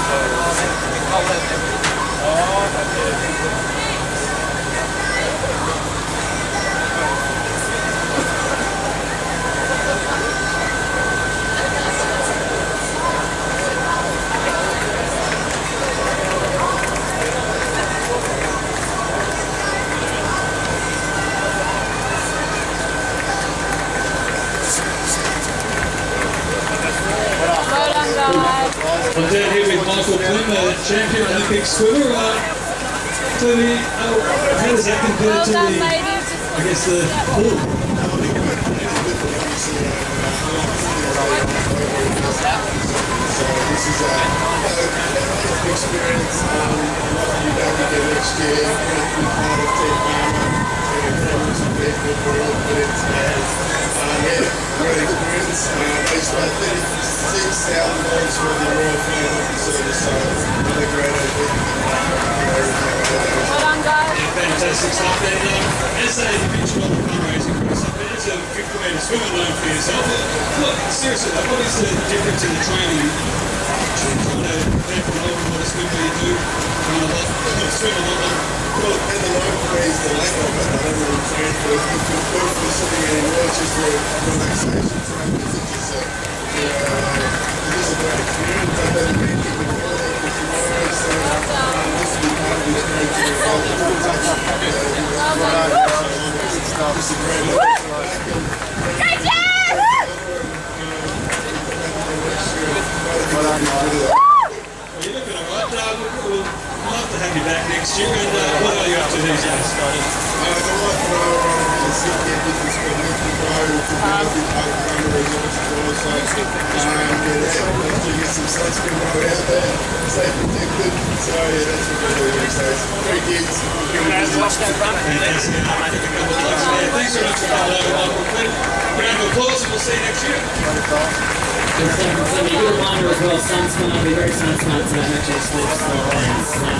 Well done, guys. I'm down here with Michael Flynn, the champion Olympic swimmer. How does that compare Well to done, the, ladies. I guess, the pool? So this is a experience. What you don't get next year. Be part of Team Farmer. Great experience. They spent $36,000 for the Royal Flag Service, so another great event. Well done, guys. Fantastic stuff. And as a individual on the fundraising process, as a 50-metre swimmer known for yourself, look, seriously, what is the difference in the training? Trying to therefore know what a swimmer you do, swim a lot. Well, at the moment for me is the lack of it. I don't really train for it. If you're good for sitting anymore, it's just a relaxation time. It is a great experience. But then we need to be quality for tomorrow. So this will be part of the experience. It's a great Great job! You're looking all right. We'll love to have you back next year. And what are you up to these days? Thanks very much for coming over, Michael Flynn. Round of applause and we'll see you next year. And thank you, Timmy. Good reminder as well, sun smart, be very sun smart today, make sure you sleep slow and snap.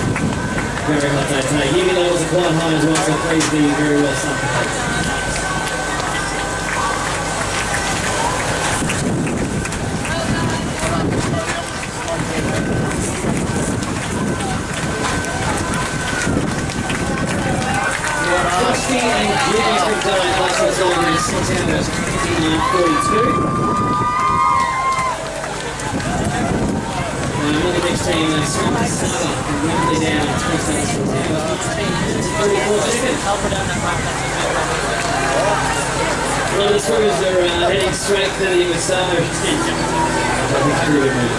Very hot day today. UV levels are quite high as well, so please be very well sun protected. Rusty and Judy McDonald, class result in 6 hours 59.42. Another next team, Swampy Saba from Wembley down, 27 hours 34 seconds. A lot of the swimmers are heading straight to the Masamo tent. I think it's really good.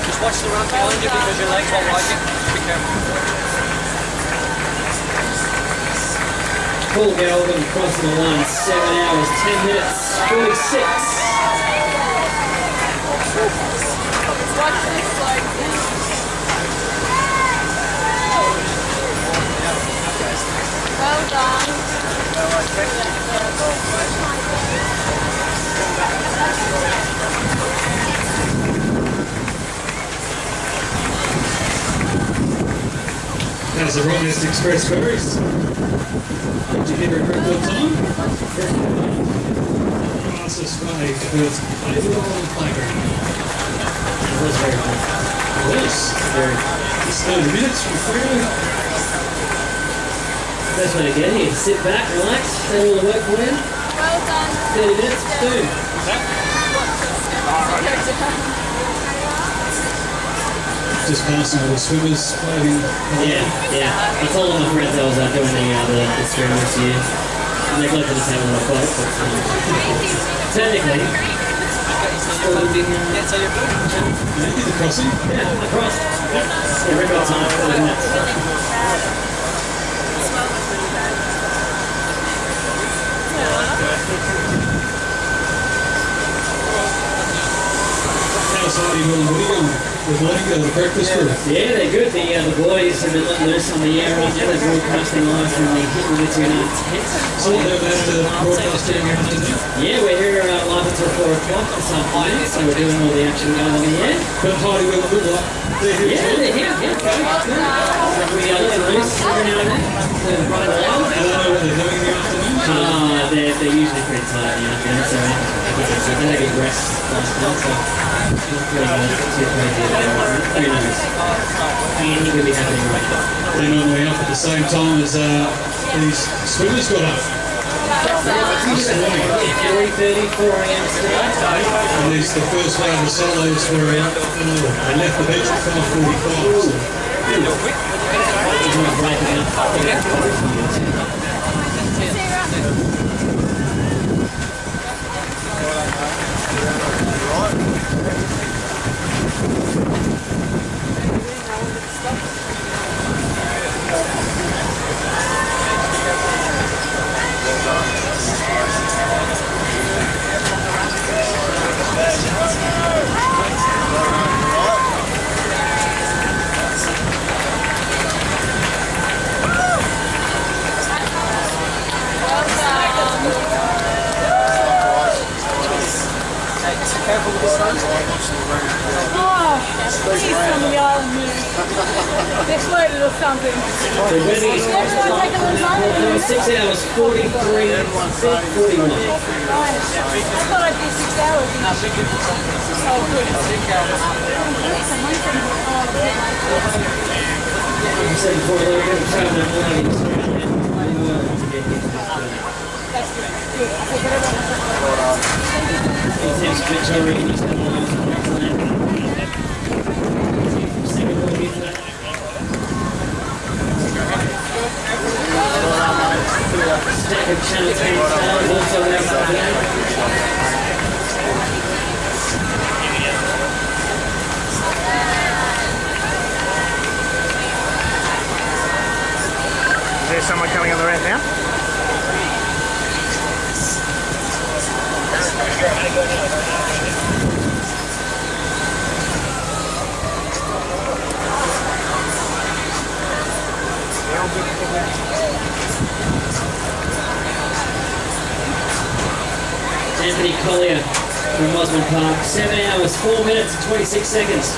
Just watch the run behind you because your legs won't like it. Be careful. Paul Galvin crossing the line, 7 hours, 10 minutes, 46. Watch this, like, well done. How's the Rottnest Express Ferries? Did you hear a record time? Fastest way to Perth's favourite playground. It was very hard. It was. It's 30 minutes from Freo. Best way to get here, sit back, relax, do all the work for you. Well done. 30 minutes, do. Just passing all the swimmers, waving. Yeah. I told all my friends I was doing the stream this year. I neglected to say on the boat, but technically, still living So you're good. You did the crossing? Yeah, I crossed. Yeah, record time, 30 minutes. How's Hardy Will and Woody going? Good morning, the breakfast crew. Yeah, they're good. The boys have been let loose on the air right now. They're broadcasting live from the Hitler tent. So they're about to broadcast down here afternoon? Yeah, we're here live until 4 o'clock this afternoon, so we're doing all the action going on the air. But Hardy Will look like they're here. Yeah, they're here. Yeah. We let them loose every now and then. They're running around. I don't know what they're doing in the afternoon. They're usually pretty tired in the afternoon, so they had a good rest last night, so pretty crazy. Who knows? Anything could be happening right now. They're normally up at the same time as these swimmers got up. 3:30, 4 a.m. today. And this the first round of solos were out. They left the beach at 5:45. Careful with the sun. Oh, please come to the island move. They're floated or something. The wedding is 6 hours, 43, 41. Nice. I thought I'd do 6 hours. Oh, good. I said before, they're going to travel in morning to get here. That's good. Good. I think everyone His name's Victoria, and he's got all those Queensland. Singapore here today. Stack of Channel 10 stars also out today. Is there someone coming on the ramp now? Anthony Collier from Osmond Park. 7 hours, 4 minutes and 26 seconds.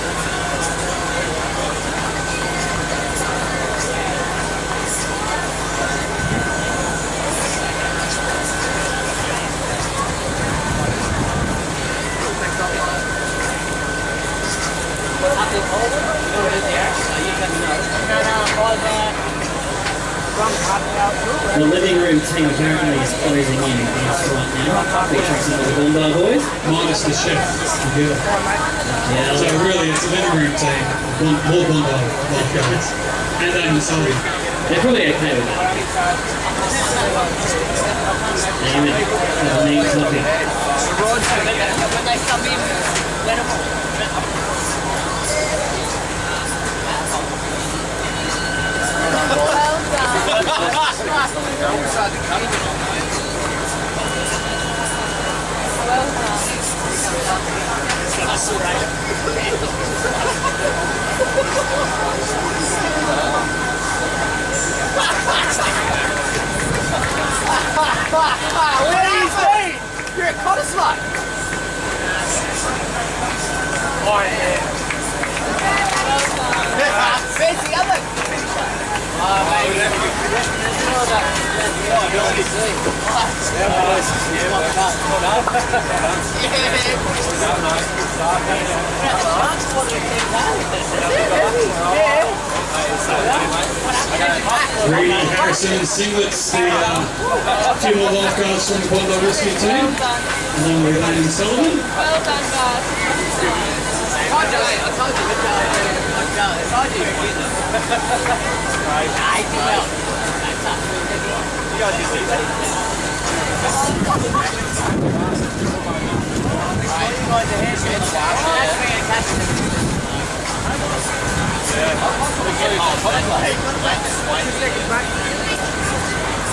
The living room team apparently is closing in fast right now. Featuring some of the Bondi boys. Minus the chef. Yeah. So really, it's a living room team. More Bondi lifeguards. And Amy Sully. They're probably okay with that. Name it. Have a main topic. When they come in, let them Where have you been? You're a Cotter slut. Oh yeah. Where's the other? Yeah. Reedy, Harrison, Singlets, the two more lifeguards from the Bondi Rescue team, along with Lane and Sullivan. Well done, guys. I told you. You guys just see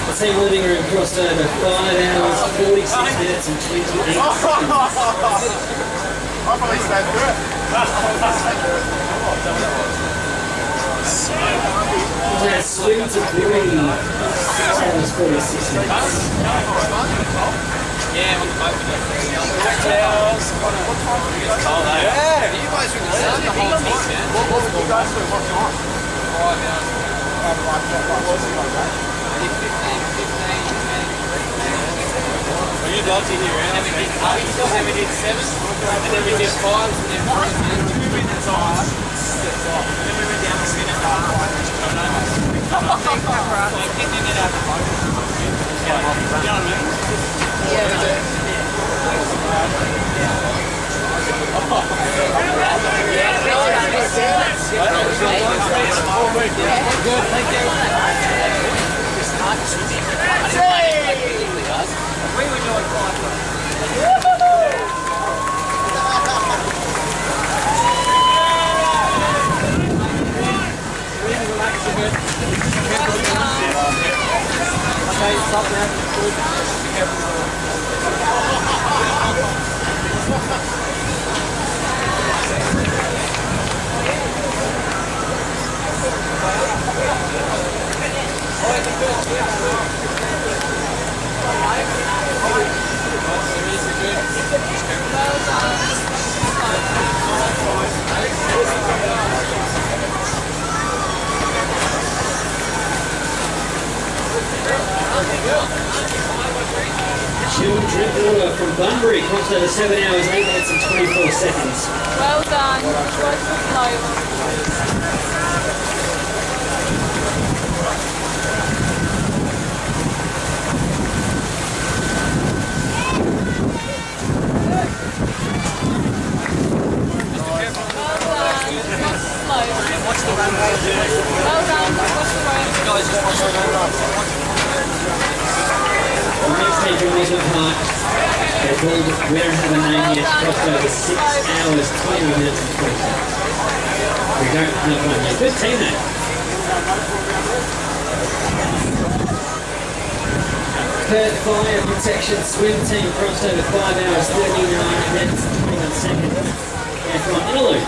The team living room crossed over 5 hours, 46 minutes and 28 seconds. I'll probably stay through it. Let's swim to Billy. 6 hours, 46 minutes. Yeah, on the boat with yeah, you guys were the whole team, man. What did you guys do? What time? 5 hours. What was it like that? 15. Well, you'd love to hear it. Then we did 7, and then we did 5, and then 3 minutes on. And then we went down to spin it half. Like getting it out the boat. You know what I mean? Good, thank you. We were doing Okay, stop now. Chilled drink water from Bunbury crossed over 7 hours, 8 minutes and 24 seconds. Well done. Work for slow. The next team from Elizabeth Park, they're called We Don't Have a Name Yet, crossed over 6 hours, 20 minutes and 20 seconds. We don't have one yet. Good team name. Perth Fire Protection Swim Team crossed over 5 hours, 39 minutes and 21 seconds. And from Inaloo.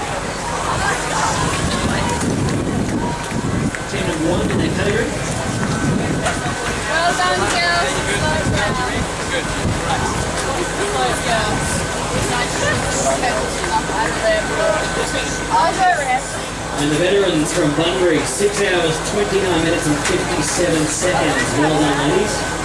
Team number 1 in their category. Well done, girls. Slow down. good. Slow down. I'll go rest. And the veterans from Bunbury, 6 hours, 29 minutes and 57 seconds. Well done, ladies.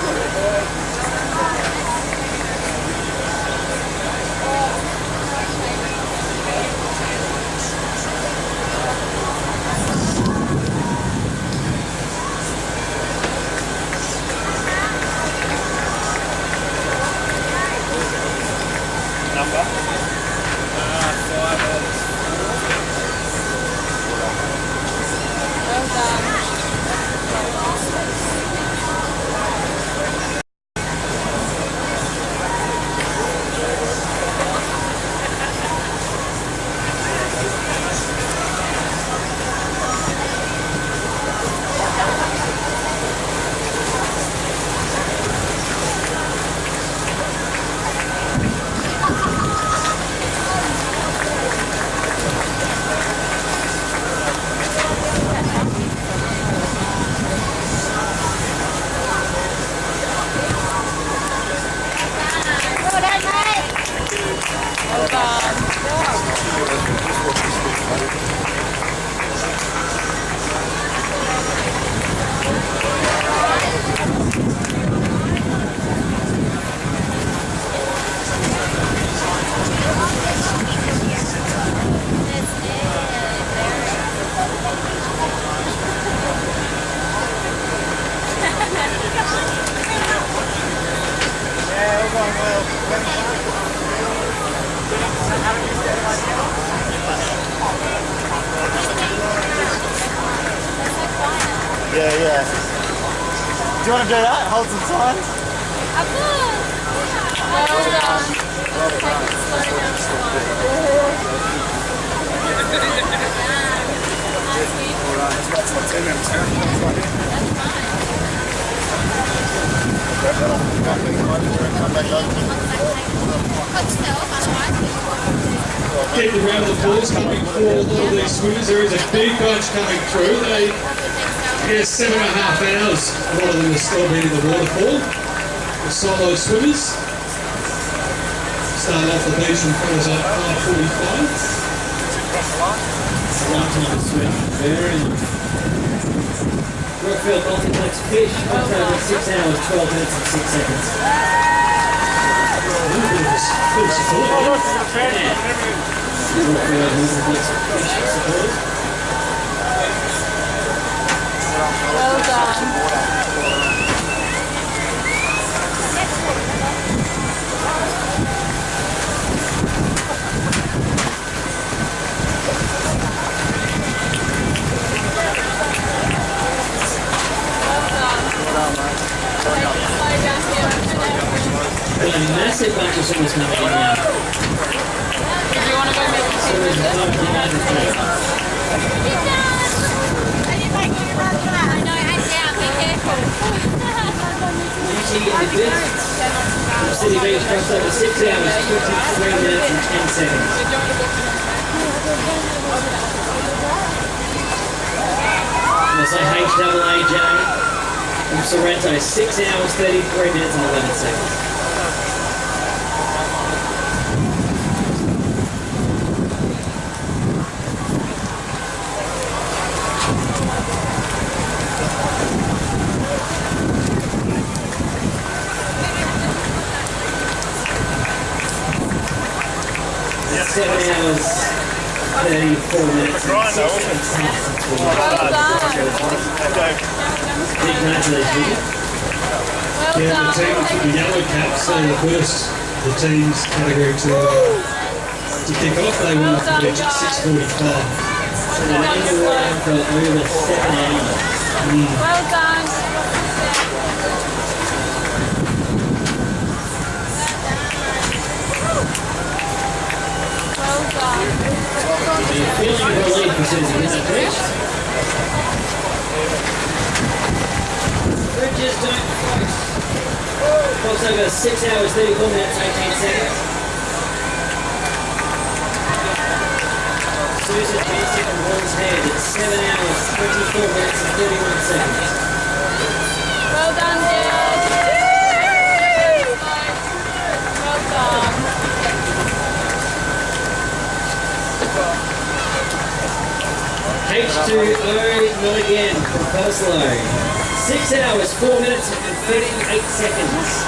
Yeah, yeah. Do you want to do that? Hold some signs? That's what 10 minutes. Grab that off the company, come back Keep the round of applause coming for all of these swimmers. There is a big bunch coming through. They get 7.5 hours. A lot of them have still been in the waterfall. The solo swimmers start off the beach in front of us at 5:45. One time swim. Very nice. Brookfield Multiplex Fish, October 6 hours, 12 minutes and 6 seconds. Good support. Brookfield Multiplex Fish supporters. Well done. 6 bunch of swimmers coming in now. Do you want to go make a Swimmers are coming behind the track. Beauty in the distance. City Beach crossed over 6 hours, 23 minutes and 10 seconds. And so HAAJ from Sorrento, 6 hours, 33 minutes and 11 seconds. It's 7 hours, 34 minutes and 6 seconds. Congratulations. Yeah, the team with the yellow caps, they were first, the team's category to kick off. They went off the beach at 6:45. So they're in the water for over 7 hours. Well done. Well done. You're feeling relief as soon as you get that beach. Bridges don't cross. Cross over 6 hours, 34 minutes, 18 seconds. Susan Johnson and Ron's Head at 7 hours, 24 minutes and 31 seconds. Well done, girls. Well done. H2O Milligan from Poslow. 6 hours, 4 minutes and 38 seconds.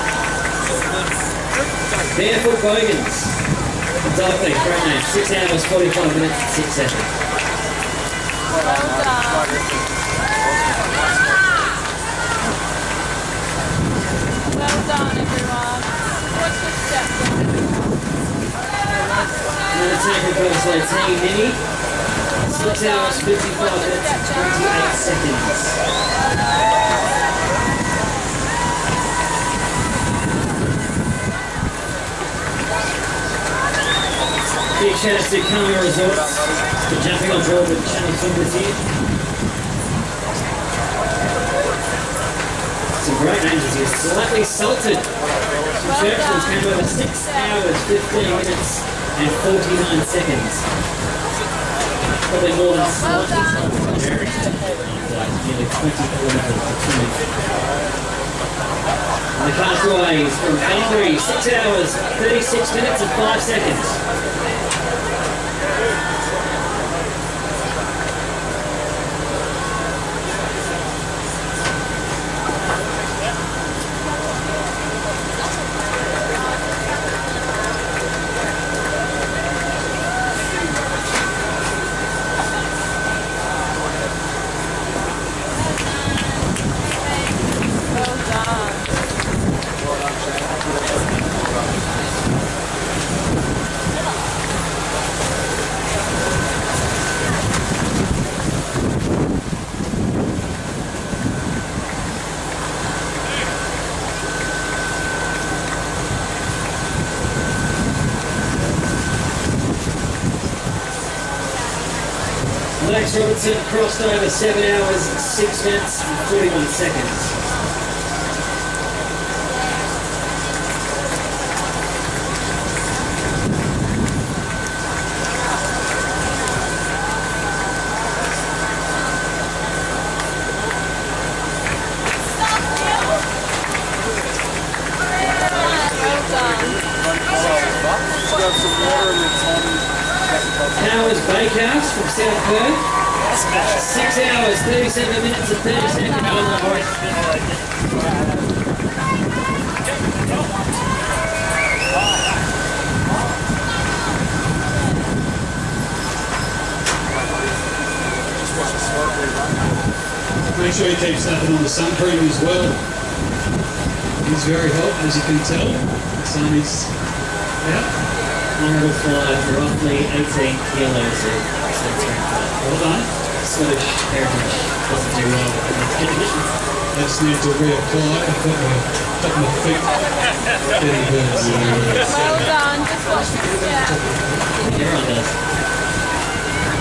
Barefoot Bogans. Dolphin, great name. 6 hours, 45 minutes and 6 seconds. Well done. Well done, everyone. Watch your step. Another team from Poslow, Team Mini. 6 hours, 55 minutes and 28 seconds. Big shout out to Karma Resorts for jumping on board with Channel Swim this year. Some great names here. Slightly Salted from Churchlands came over 6 hours, 15 minutes and 49 seconds. Probably more than Slightly Salted. Nearly 24 minutes. And the Castaways from Calgary, 6 hours, 36 minutes and 5 seconds. Alex Robertson crossed over 7 hours, 6 minutes and 41 seconds. Powers Bakehouse from South Perth. 6 hours, 37 minutes and 30 seconds on the horse. Make sure he keeps snapping on the sun cream as well. He's very hot, as you can tell. The sun is out. Honourable fly for roughly 18 kilos of Well done. Scottish heritage. Doesn't do well with the conditions. I just need to reapply. I've got my feet getting burnt. Well done, just watch this down. Everyone does.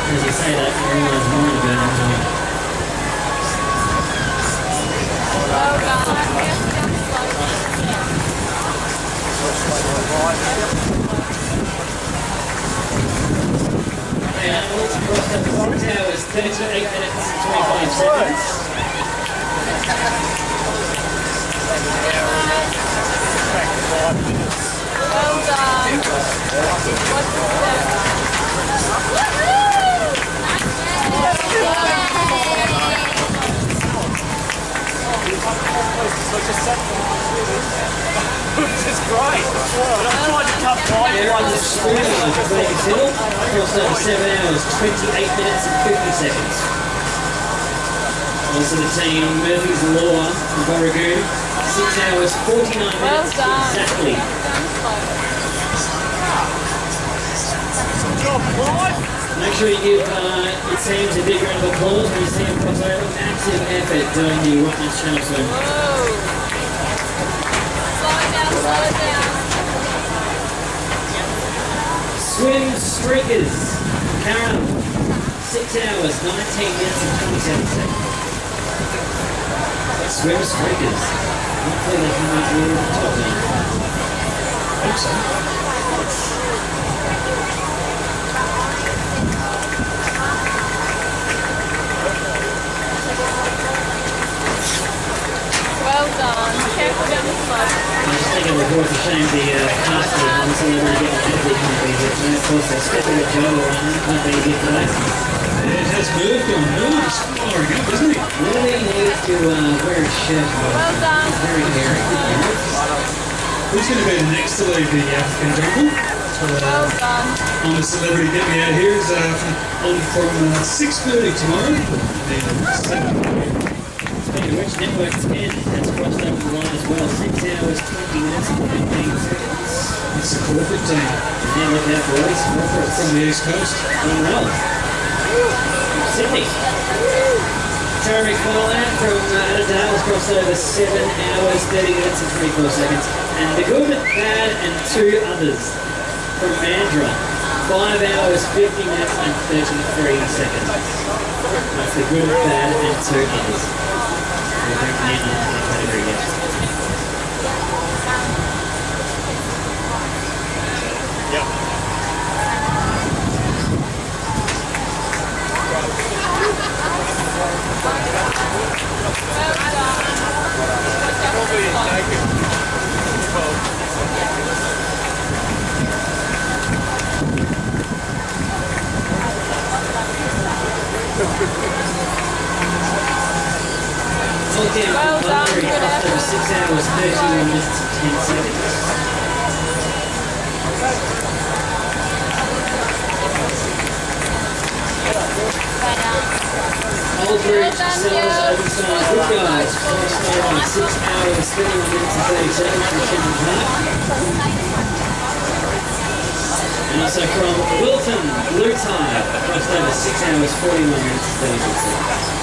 As you say that, everyone's more to burn as well. Well done. And Wilson crossed over 6 hours, 38 minutes and 25 seconds. Well done. Watch This is great. But I'm trying to cut wide. Aaron Spooner for Vegas Hill, crossed over 7 hours, 28 minutes and 50 seconds. Also the team Murphy's Law from Borragoo, 6 hours, 49 minutes exactly. Make sure you give your teams a big round of applause when you see them cross over. Massive effort doing the Rottnest Channel swim. Swim Streakers, Karen, 6 hours, 19 minutes and 27 seconds. Swim Streakers. Hopefully they come out near the top now. I hope so. Well done. Careful down the slope. I just think it was worth a shame the casting on somebody getting heavily can't be here tonight. Of course, they're stepping a Joe around and can't be here today. It has moved on. It's firing up, isn't it? Really needs to wear a shirt. Well done. Very hairy. Who's going to be the next to leave the African jungle? Well done. I'm a celebrity. Get me out here. Is on from 6:30 tomorrow. Speaking of which, Network 10 has crossed over the line as well. 6 hours, 20 minutes and 15 seconds. It's a corporate team. And now look out, boys. Corporate from the East Coast. Well. Sydney. Tara McFarlane from Adelaide has crossed over 7 hours, 30 minutes and 24 seconds. And the good, bad and two others from Mandra. 5 hours, 50 minutes and 33 seconds. That's the good, bad and two others. We'll bring them in on the category yet. Yep. Well done, good effort. 6 hours, 31 minutes and 10 seconds. Aldridge, Sellers, Oversized, good guys. Crossed over 6 hours, 31 minutes and 30 seconds from Kevin Clark. And also from Wilton, Blue Tide, crossed over 6 hours, 41 minutes and 36 seconds.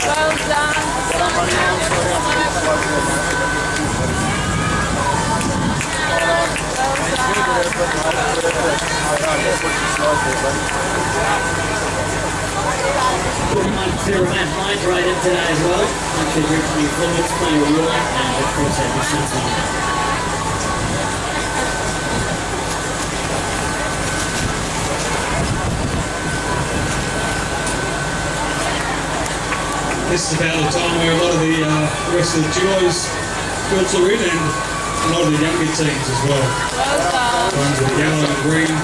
Well done. Well done. Good reminder to remain hydrated today as well. Make sure you drink some fluids, plenty of water, and of course have your sunshine. This is about the time where a lot of the rest of the duos filter in, and a lot of the younger teams as well. Ones with the yellow and green.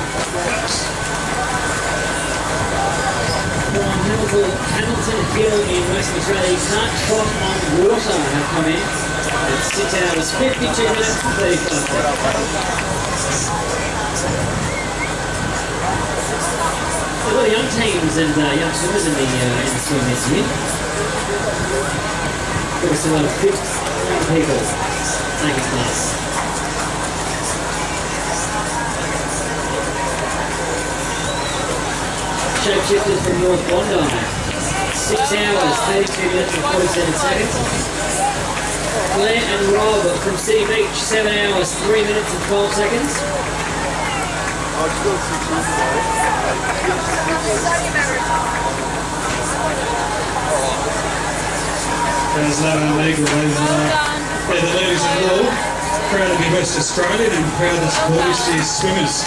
From Hamilton Hill in Western Australia, Can't Trot on Water have come in. It's 6 hours, 52 minutes, and 35 seconds. A lot of young teams and young swimmers in the swim this year. There was a lot of good young people taking place. Shapeshifters from North Bondi, 6 hours, 32 minutes and 47 seconds. Claire and Rob from City Beach, 7 hours, 3 minutes and 12 seconds. There's that illegal. They're the ladies in law. Proud to be West Australian and proud to support this year's swimmers.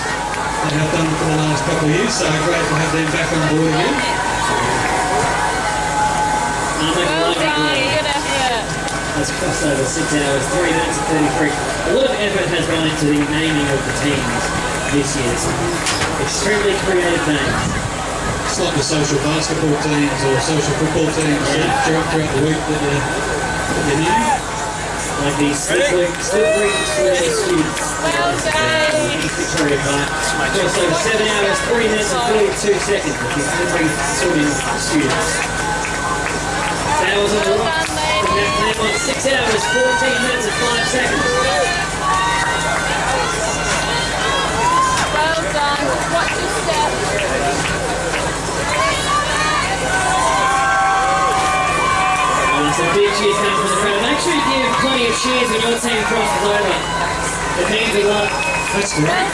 They have done for the last couple of years, so great to have them back on board again. That's crossed over 6 hours, 3 minutes and 33. A lot of effort has gone into the naming of the teams this year. Some extremely creative names. It's like the social basketball teams or social football teams throughout the week that you name. Like the slippery students. Well done! Victoria Park. Crossed over 7 hours, 3 minutes and 42 seconds with the slippery swimming students. Hours on the right. From that time on 6 hours, 14 minutes and 5 seconds. Well done. Watch your step. Some big cheers coming from the crowd. Make sure you give plenty of cheers when your team crosses over. It means a lot. That's great.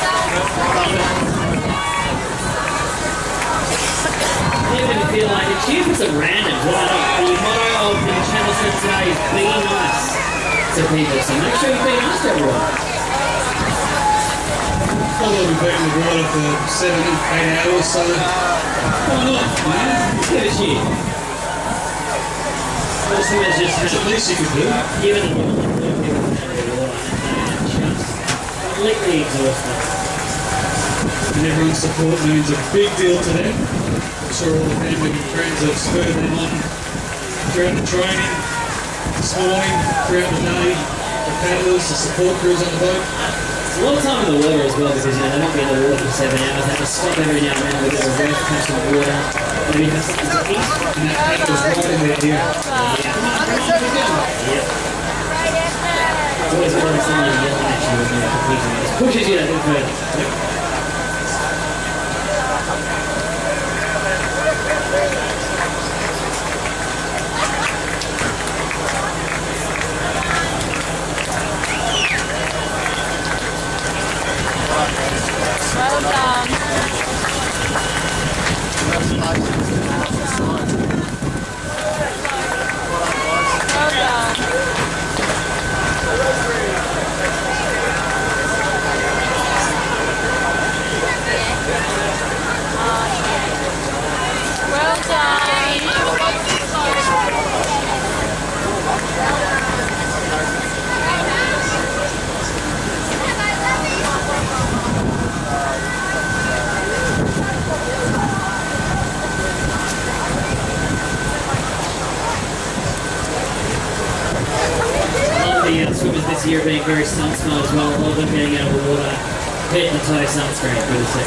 Even if you feel like it, cheer for some randoms. Why not? The motto of the channel set today is be nice to people. So make sure you be nice to everyone. Although we've been in the water for 7, 8 hours, so why not, man? Give a cheer. Just the least you could do. Given the water, just completely exhausted. And everyone's support means a big deal to them. I'm sure all the family and friends have spurred them on throughout the training, this morning, throughout the day, the paddlers, the support crews on the boat. It's a lot of time in the water as well because they won't be in the water for 7 hours. They have to stop every now and then with a rest, catch some water, maybe have something to eat. And that paddler's right in their ear. It's always better than someone yelling at you when you're competing. It just pushes you that bit further. Well done. Well done. Well The swimmers this year being very sun smart as well. A lot of them getting out of the water, head and toe sunscreen. Good to see.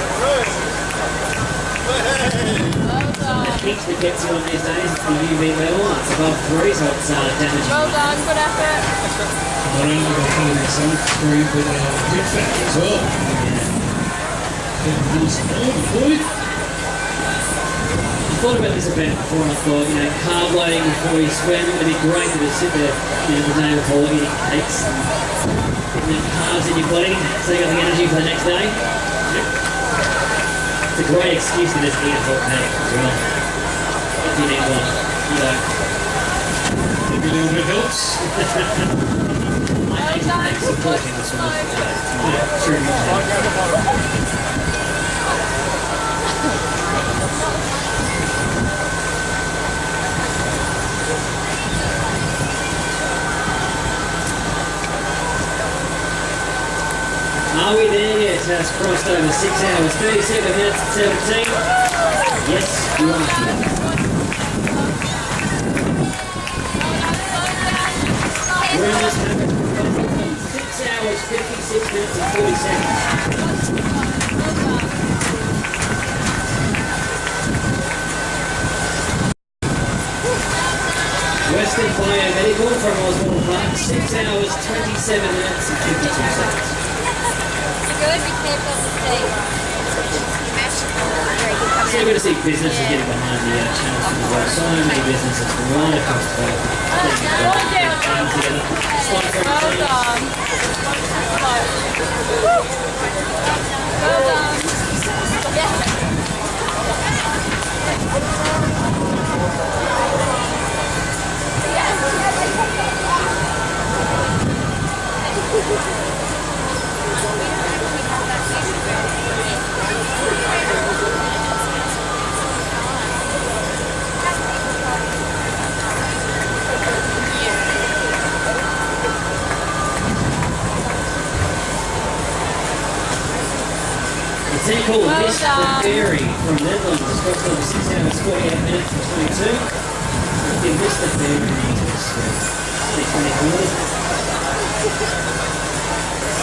The heat that gets you on these days, it's the UV level. It's above 3, so it's damaging. Well done, good effort. Not only got holding sunscreen, but good fat as well. Getting nice and warm for you. I thought about this event before and I thought, carb loading before you swim, it'd be great to sit there, the day before eating cakes and getting carbs in your body so you got the energy for the next day. It's a great excuse to just eat a hot pack as well. If you need one, you know. Maybe a little bit helps. My thanks for talking this one. It's true. Are we there yet? Has crossed over 6 hours, 37 minutes and 17. Yes, you are. We're in this 6 hours, 56 minutes and 40 seconds. Western Biomedical from Osborne Park, 6 hours, 27 minutes and 52 seconds. So you're going to see businesses getting behind the channels as well. So many businesses right across the board. It's called Miss the Fairy from Netherlands. It's crossed over 6 hours, 48 minutes and 22. You missed the fairy.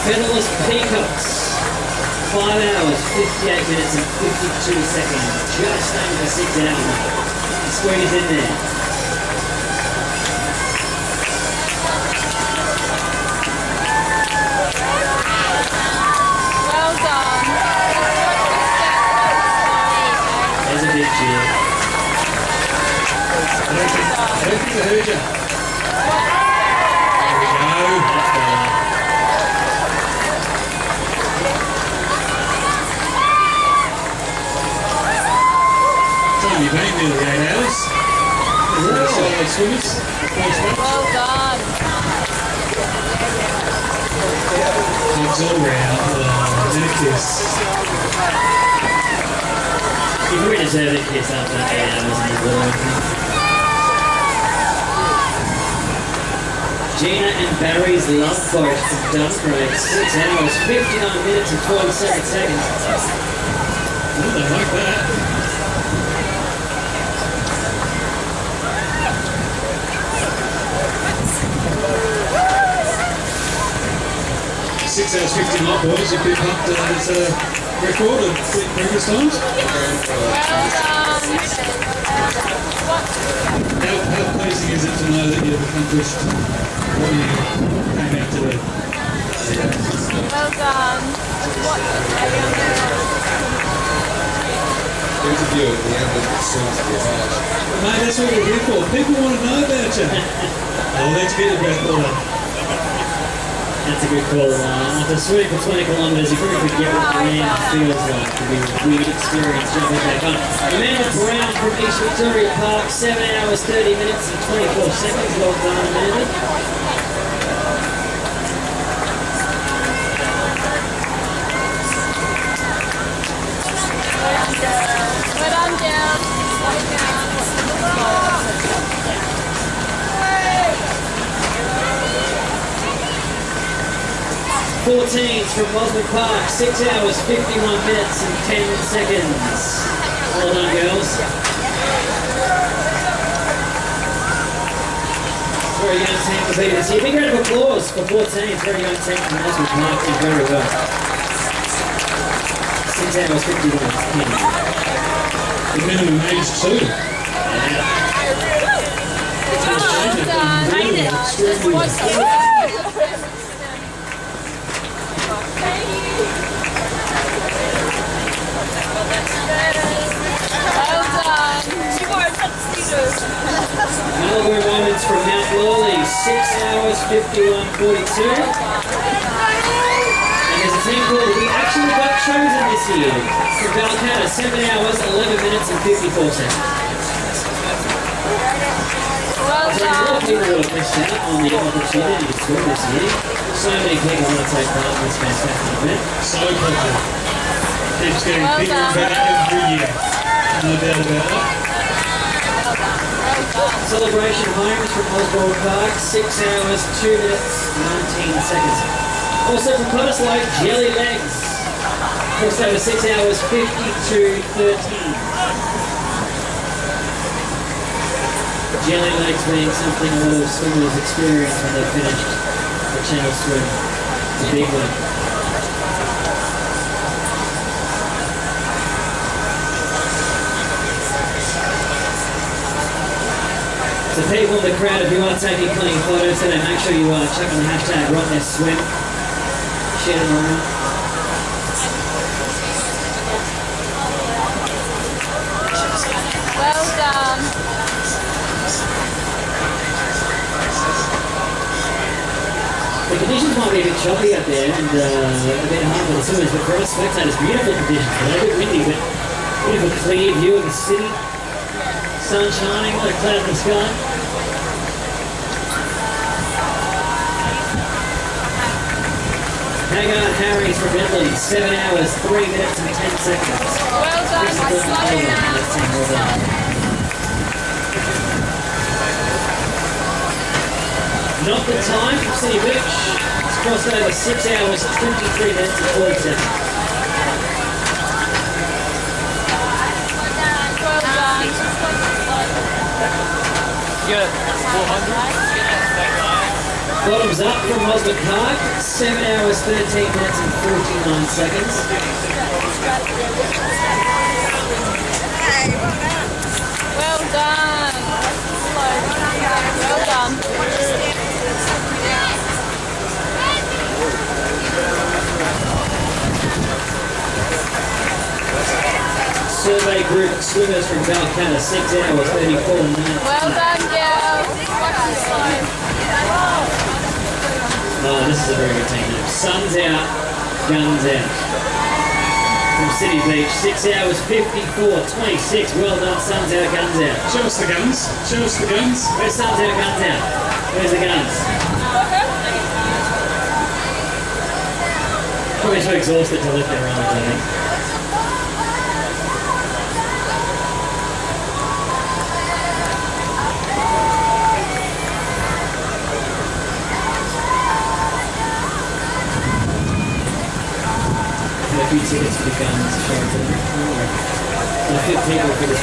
Featherless Peacocks. 5 hours, 58 minutes and 52 seconds. Just under 6 hours. Squeeze in there. Well done. There's a big cheer. I don't think I heard you. There we go. That's better. It's only been nearly 8 hours. Wow. Solid swimmers. Well done. Hugs all round. Oh, and a kiss. You probably deserve a kiss after 8 hours in the water. Gina and Barry's Love Boat from Duncraig, 6 hours, 59 minutes and 47 seconds. Oh, they like that. 6 hours 50 knot, boys. You've been up to this record of previous times. How pleasing is it to know that you've accomplished what you came out to do? Well done. Interview at the end of the soon to be finished. Mate, that's what we're here for. People want to know about you. Oh, let's get a breath water. That's a good call. After swimming for 20 kilometres, you probably forget what the land feels like. It'll be a weird experience jumping back on. Amanda Brown from East Victoria Park, 7 hours, 30 minutes and 24 seconds. Well done, Amanda. Well done, down. 14s from Osborne Park, 6 hours, 51 minutes and 10 seconds. Well done, girls. Very young team for being this year. Big round of applause for 14s. Very young team from Osborne Park. Did very well. 6 hours, 51 minutes. The minimum age too. Well done. Made it. Well done. Malibu Moments from Mount Lawley, 6 hours, 51:42. And there's a team called We Actually Got chosen this year from Balcata, 7 hours, 11 minutes and 54 seconds. Well So a lot of done. people would have missed out on the opportunity to swim this year. So many people want to take part in this fantastic event. So popular. Keeps getting Well bigger and done. better every year. No doubt about that. Celebration homes from Osborne Park, 6 hours, 2 minutes, 19 seconds. Also from Cottis Lake, Jelly Legs. Crossed over 6 hours, 52:13. Jelly Legs being something a lot of swimmers experience when they've finished the channel swim. It's a big one. So people in the crowd, if you are taking clean photos today, make sure you check on the hashtag Rottnest Swim. Share them around. Well done. The conditions might be a bit choppy out there and a bit hard for the swimmers, but for us spectators, beautiful conditions today. A bit windy, but beautiful clear view of the city. Sun shining, not a cloud in the sky. Haggard Harry's from Midland, 7 hours, 3 minutes and 10 seconds. Well done. Slow down. Not the time from City Beach. It's crossed over 6 hours, 23 minutes and 40 seconds. Well done. Get it. 400. Bottoms up from Osborne Park, 7 hours, 13 minutes and 49 seconds. Well done. Well done. Survey group swimmers from Balcata, 6 hours, 34 minutes. Well done, girls. Watch this one. Oh, this is a very good team name. Sun's out, guns out. From City Beach, 6 hours, 54, 26. Well done, sun's out, guns out. Show us the guns. Show us the guns. Where's sun's out, guns out? Where's the guns? Probably too exhausted to lift their arms, I think. A few tickets for the guns show today. A few people for this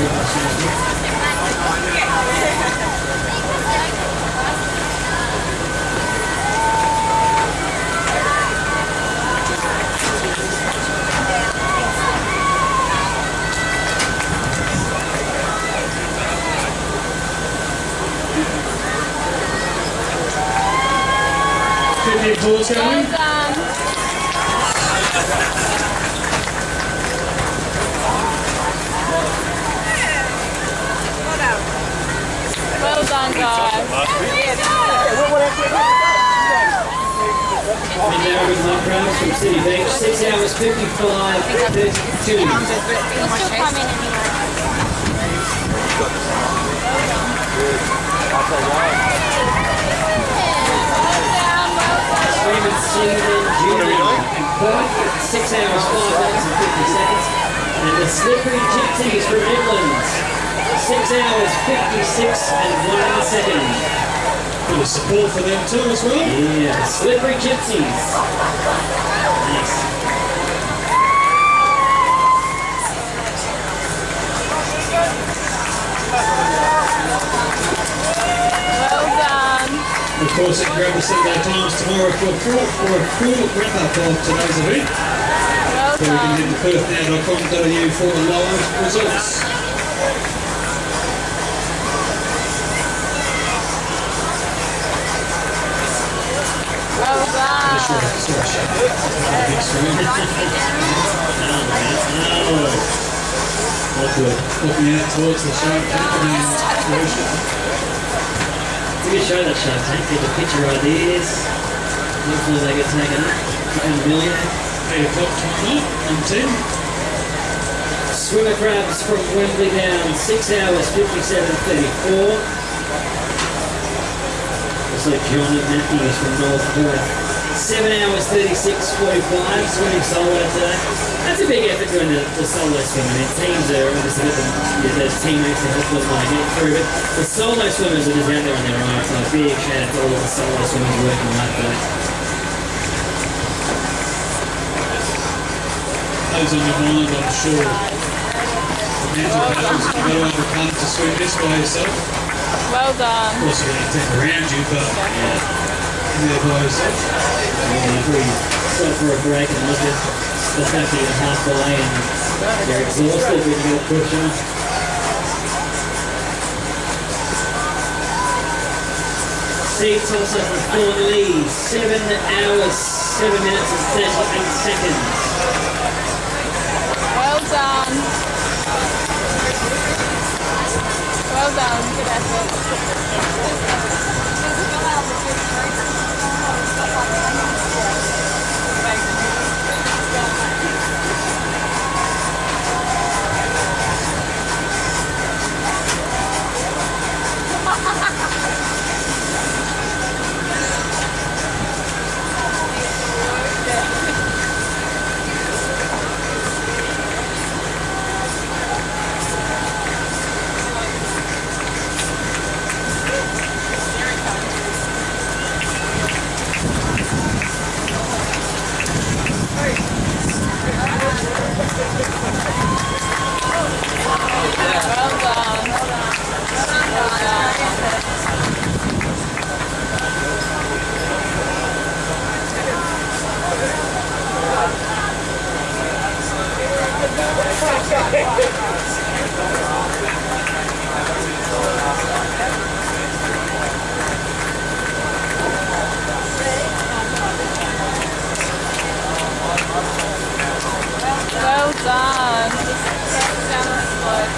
Keep the applause going. Well done. Well done, guys. And now with my crowd from City Beach, 6 hours, 55, 32. Raymond Seaman Jr. in Perth, 6 hours, 5 minutes and 50 seconds. And the Slippery Gypsies from Midlands, 6 hours, 56 and 1 second. Bit of support for them too as well. Yeah, Slippery Gypsies. Nice. Well done. Of course, you can grab the Sunday Times tomorrow for a full wrap-up of today's event. Well So we can head to perthnow.com.au for the live results. Well done. Looking out towards the Shark Tank and It's a good show, that Shark Tank. Get the picture ideas. Hopefully they get taken up. Become a millionaire. 8 o'clock timer on 10. Swimmer crabs from Wembley Down, 6 hours 57:34. Also John Matthews from North Perth, 7 hours 36:45, swimming solo today. That's a big effort doing the solo swim. I mean, teams are obviously there's teammates to help them get through, but the solo swimmers are just out there on their own, so a big shout out to all of the solo swimmers working hard today. Those on your mind, I'm sure. The mental battles you've got to overcome to swim this by yourself. Well done. Of course, we're going to take around you, but there by yourself. Stop for a break and look at the fact that you're halfway and you're exhausted, but you're going to push on. Steve Tulsa from Fort Lee, 7 hours, 7 minutes and 38 seconds. Well done. Well done. Good effort. Well done. Just down the slope.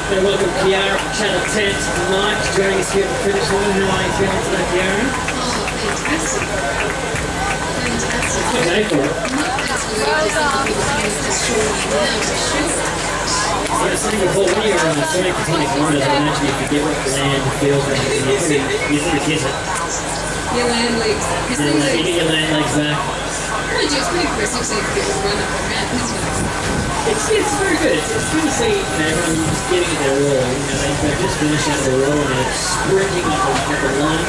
And welcome Kiara from Channel 10 tonight, joining us here at the finish line. How are you feeling today, Kiara? Fantastic. Fantastic. Okay for it. I was saying before, when you're swimming for 20 kilometres, I imagine you forget what land feels like. You sort of kiss it. Your land legs. You get your land legs back. Mind you, it's pretty impressive seeing people run up and around, isn't it? It's very good. It's good to see everyone just getting it their all. They've just finished out their all and they're sprinting up the line.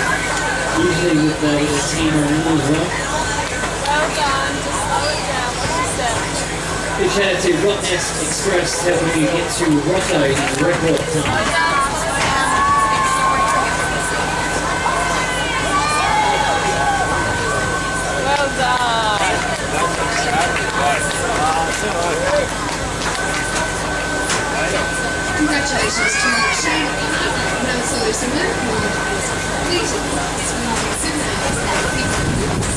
Usually with the team around them as well. Well done. Just slow it down, like you said. Big shout out to Rottnest Express helping you get to Rotto in record time. Well done. Congratulations to Shane Now Solo Swimmer, who has completed swimming 7 hours and 50 minutes.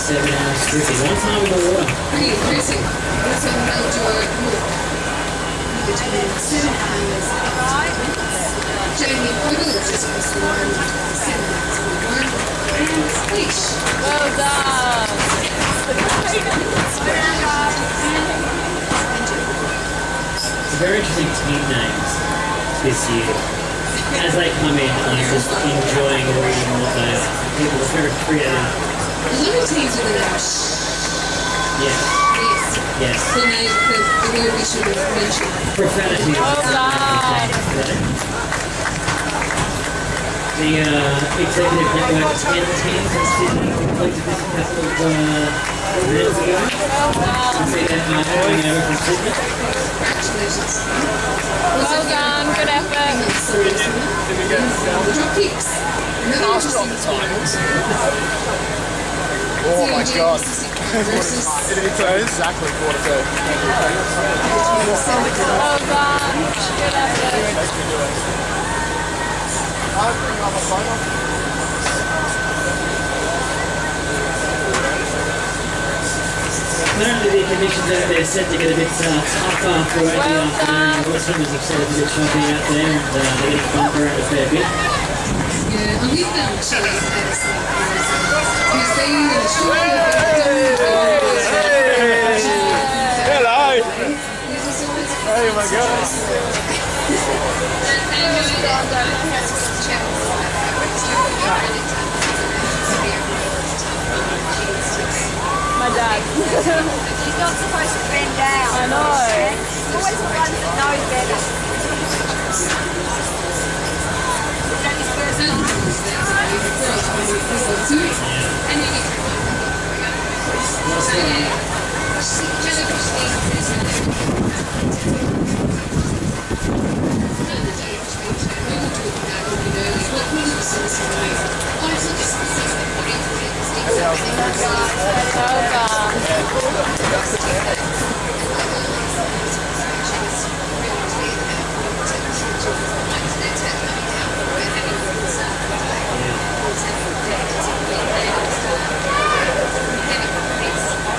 7 hours 51 time in the water. Pretty impressive. Also held your record between 7 hours and 5 minutes. Jamie Poggle has just crossed the line with 7 hours 41. And Leash. Well done. Some very interesting team names this year. As they come in, I'm just enjoying reading what they are. People are very creative. A lot of teams with an H. Yes. Yes. Yes. The name, the word we should have mentioned. Profanity. Well done. The Executive Network 10 teams in Sydney completed this a couple of minutes ago. Well done. See that going over from Sydney. Congratulations. Well done. Good effort. The drop kicks. Another interesting sport. Oh my god. It's exactly quarter to. Well done. Good effort. Apparently the conditions out there set to get a bit tougher throughout the afternoon. The horse swimmers have said it's a bit choppy out there and they're getting bumped around a fair bit. Yeah, I'm with them, Shelley, who's been in the short Hello! Oh my god! My dad. She's not supposed to bend down. I know. She's always the one that knows better.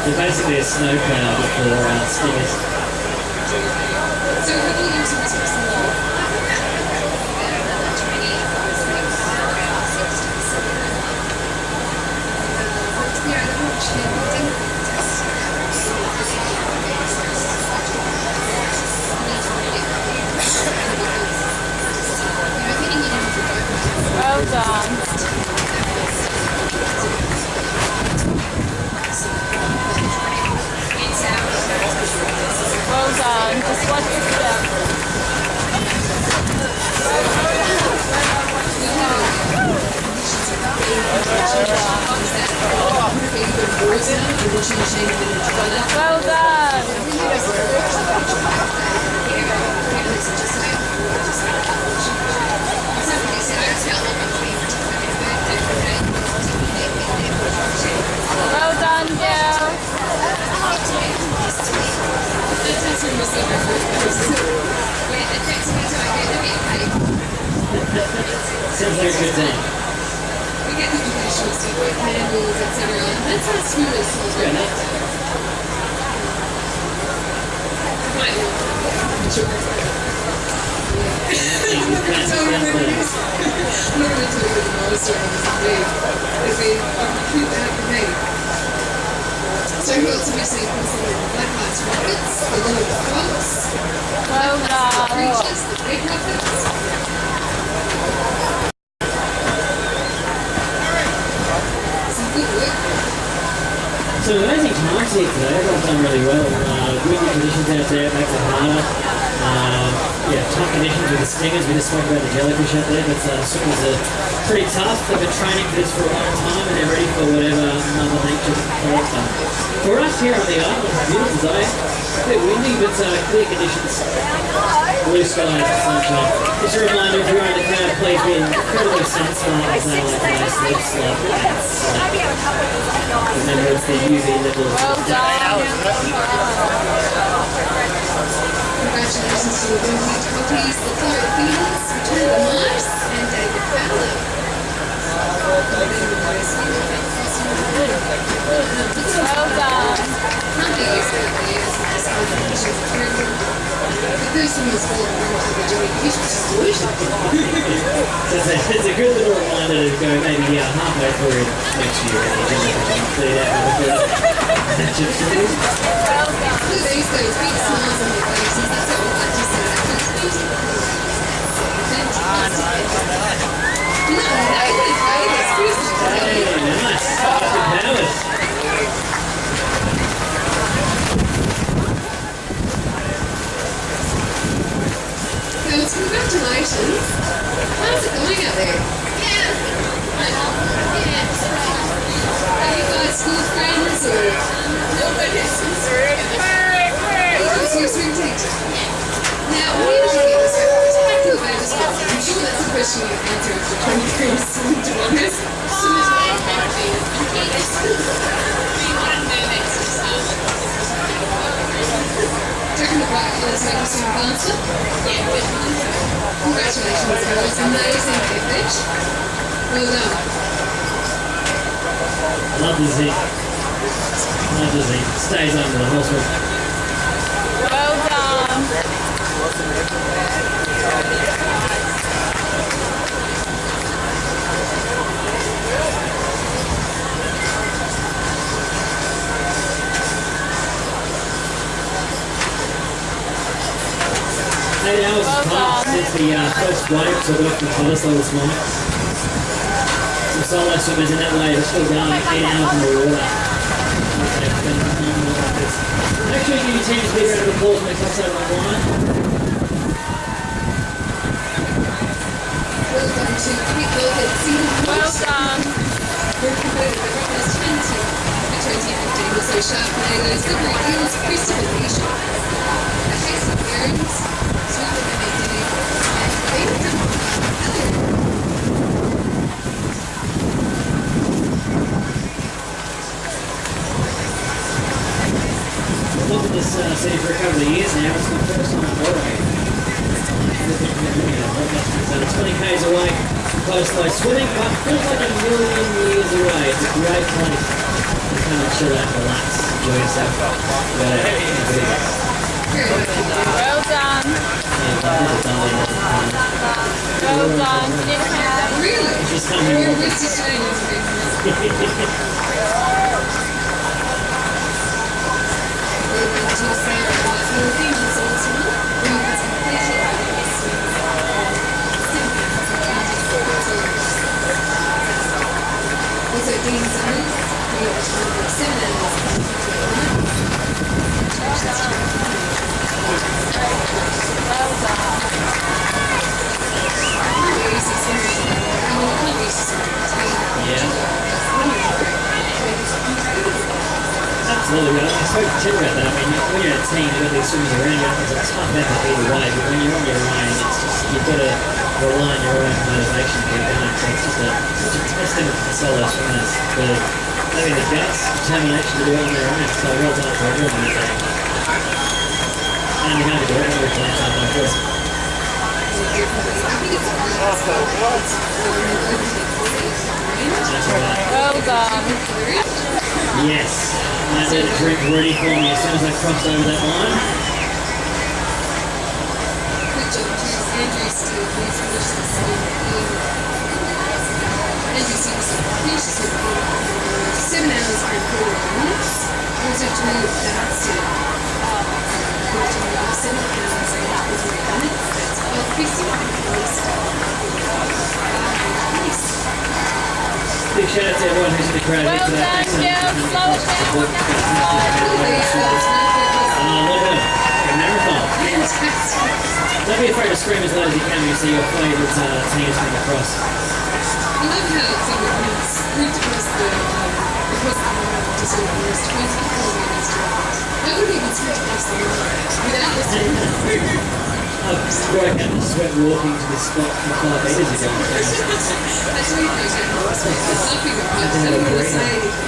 They're basically a snowplow for stingers. Well done. Well done. Just watch your step. Well done. Well done, girl. Sounds like a good day. We get the professional stuff like candles, etc. That's how swimmers Fair enough. So who else have we seen? Black Lives Rockets, the little frogs, Well done. creatures, the big rockets. Some good work. So amazing times here today. Everyone's done really well. Windy conditions out there, it makes it harder. Tough conditions with the stingers. We just spoke about the jellyfish out there, but swimmers are pretty tough. They've been training for this for a long time and they're ready for whatever Mother Nature throws them. For us here on the island, it's a beautiful day. A bit windy, but clear conditions. Blue skies at the same time. Just a reminder, if you're in the crowd, please be incredibly sensitive as they like to sleep slow. Remember, it's the UV levels. Well done. Congratulations to the Wilkie Copies, the Fire Beatles, Return to Mars, and David Fowler. Well done. The person who's fallen into the jellyfish was solution. It's a good little reminder to go maybe halfway through next year. Well done. Look at these big smiles on their faces. That's what we like to see. No, nobody's made this Christmas. Nice. Powers. Girls, congratulations. How's it going out there? Yeah. Are you guys school friends or? Nobody's your swim teacher. Now, where did you get this from? Back to the baby school. I'm sure that's a question you answer after 23 years, to be honest. As soon as I'm 15. right colours make us advance it? Yeah, congratulations, girls. Amazing effort. Well done. Love the Z. Love the Z. Stays under the horseman. Well done. 8 hours has passed since the first wave took off the pedestal this morning. Some solo swimmers in that wave are still going 8 hours in the water. Make sure you give your team a big round of applause when it comes over the line. Well done to quick look at single Well done. We're promoted the Rottnest 20 for 2015 was so Sharknadoes, Silvery Eels, Christopher Fish, a case of herrings, Silver Benedictine, and I've looked at this city for a couple of years now. It's my first time on Broadway. It's 20 k's away from coastline swimming, but feels like a million years away. It's a great place to come and chill out, relax, enjoy yourself. Well done. Well done. Can you count that? Really? Just coming We're along. West Australians. To Sarah White, who will be results in who has completed also Dean Summers, who has 7 hours. Well done. Absolutely. I spoke to Tim about that. I mean, when you're a team, you've got these swimmers around you, it's a tough effort either way, but when you're on your own, it's just, you've got to rely on your own motivation to get going. So it's just such a testament to the solo swimmers for having the guts, determination to do it on their own. So well done to everyone out there. And you're going to do it when we're playing up, of course. That's right. Well done. Yes, I had a drink ready for me as soon as I crossed over that line. Good job to Andrew Steele, who's finished the same Andrew Steele finishes his 7 hours and 40 minutes. Also to Darcy, 7 hours and 40 minutes. That's about 50 Big shout out to everyone who's in the crowd Well here today. done, girls. Slow it down. A marathon. Don't be afraid to scream as loud as you can when you see your favourite teams come across. I love how it's moved across the to sort of almost 20 kilometres drive. I wouldn't even switch across the line without listening. I broke out the sweat walking to this spot from 5 metres ago. That's really great. I don't want to say anything.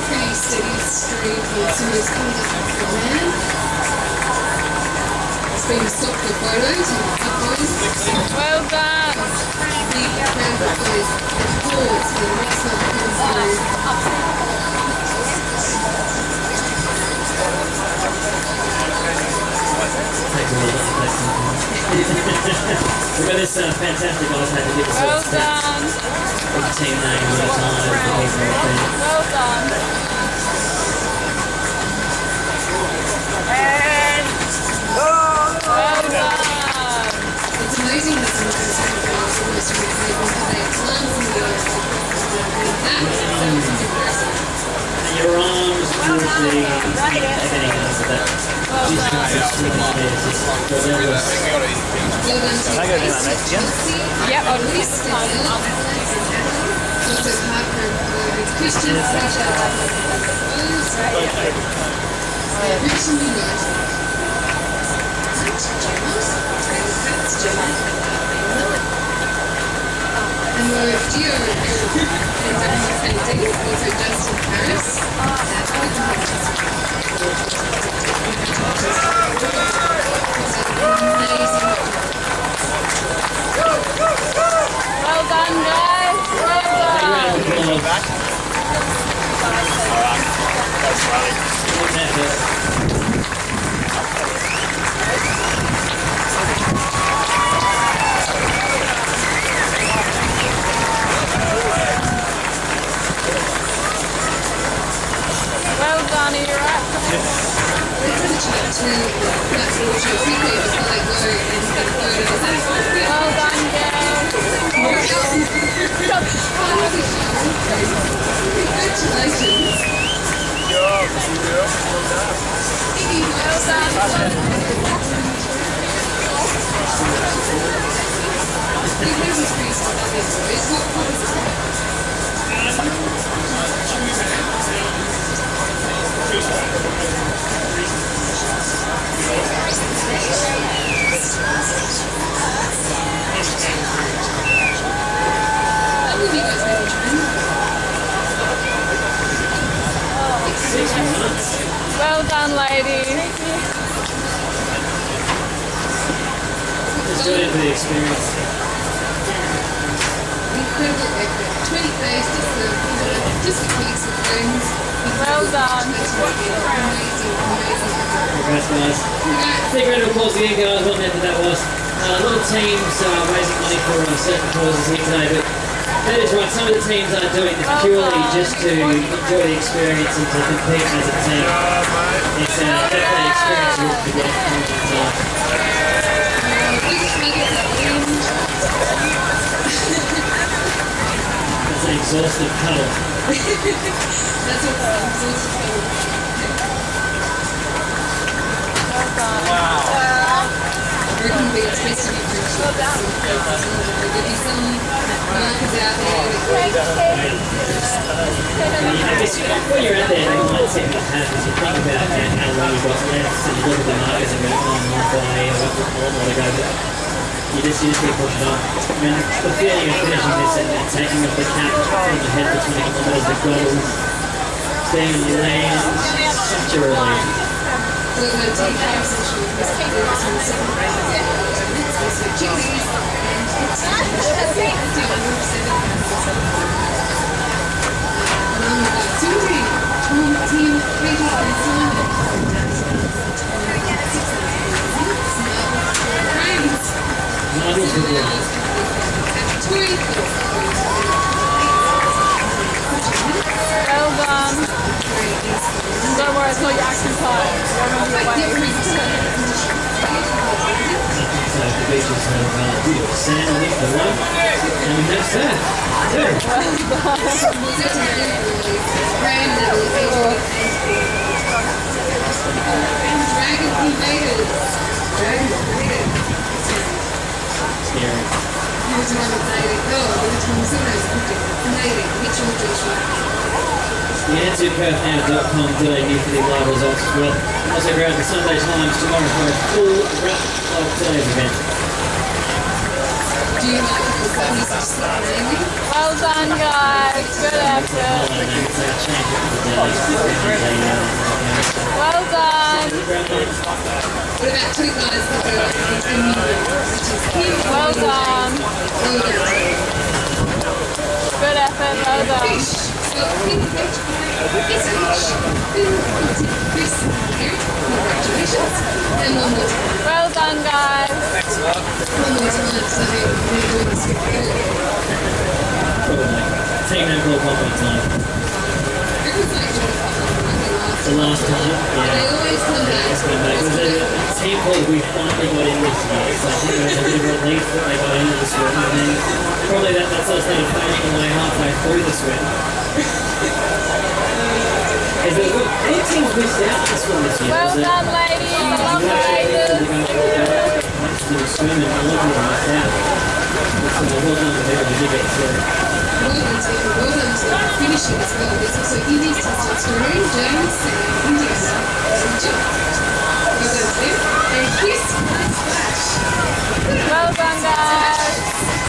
Pretty steady stream here, so it's coming up for the man. It's been stopped for photos and uploads. Well done. Big crowd of photos and boards for the next one comes through. We've got this fantastic ice had to give us Well all the stats. done. All the team names, all the time, everything. Well done. And well done. It's amazing how some of those photographs almost replace how they climb from the earth. That's impressive. Your arms towards the everything else of that. Well Just done. Well done to Yep, I'll just keep the time. also partner with Christian Center. Richmond United. That's Gemma. And we're duo and Dave, also Justin Harris. Well done, guys. Well done. Well done, you're right. Well done, girls. Congratulations. Well done, ladies. Just do it for the experience. Incredible effort. 20 days just a weeks of friends. Well done. Congrats, guys. Big round of applause again, guys. What an effort that was. A lot of teams raising money for certain causes here today, but that is right. Some of the teams are doing this purely just to enjoy the experience and to compete as a team. It's definitely an experience you want to get. That's an exhaustive cuddle. That's what exhaustive cuddle. Working big space to be appreciated. There'll be some markers out there. I guess when you're out there, the mindset you have is you think about how long you've got left and you look at the markers and go, oh, I'm way, I've got a lot more to go. You just keep pushing on. I mean, the feeling of finishing this and taking off the cap from the head for 20 kilometres, the goggles, being on your land, such a relief. We're going to take our session with Miss Kate Lewis on the second round. So chickies and Susie, Team Katie and Simon. Marvel's good work. Well done. Don't worry, it's not your action time. You're on your way. So the beaches have sand on it for one, and we have surf. Dragon invaded. Dragon invaded. Scary. Every time it's invaded. Oh, every time somebody's invaded. Which one do you The answerperthnow.com.au for the live results as well. Also go out to Sunday Times tomorrow for a full wrap of today's event. Do you like the companies that start naming? Well done, guys. Good effort. Well done. What about two guys that go in which is him? Well done. Good effort. Well done. So, congratulations. And one more time. Well done, guys. One more time, so we're doing this good. Team that goal one more time. The last time, yeah. They always come back. It's come back. It was a team called we finally got in this year. So I think it was a bit of a relief that they got into the swim. And then probably that sort of started fading away halfway through the swim. Is there any teams missed out on the swim this year? Well done, ladies. I love the races. To the swim and a lot of them missed out. So well done to whoever did get through. well done to finishing as well. There's also Indies, Testosterone, James, Sam, Indiana, and John. Well done to them. And Chris, Nice Flash. Well done, guys.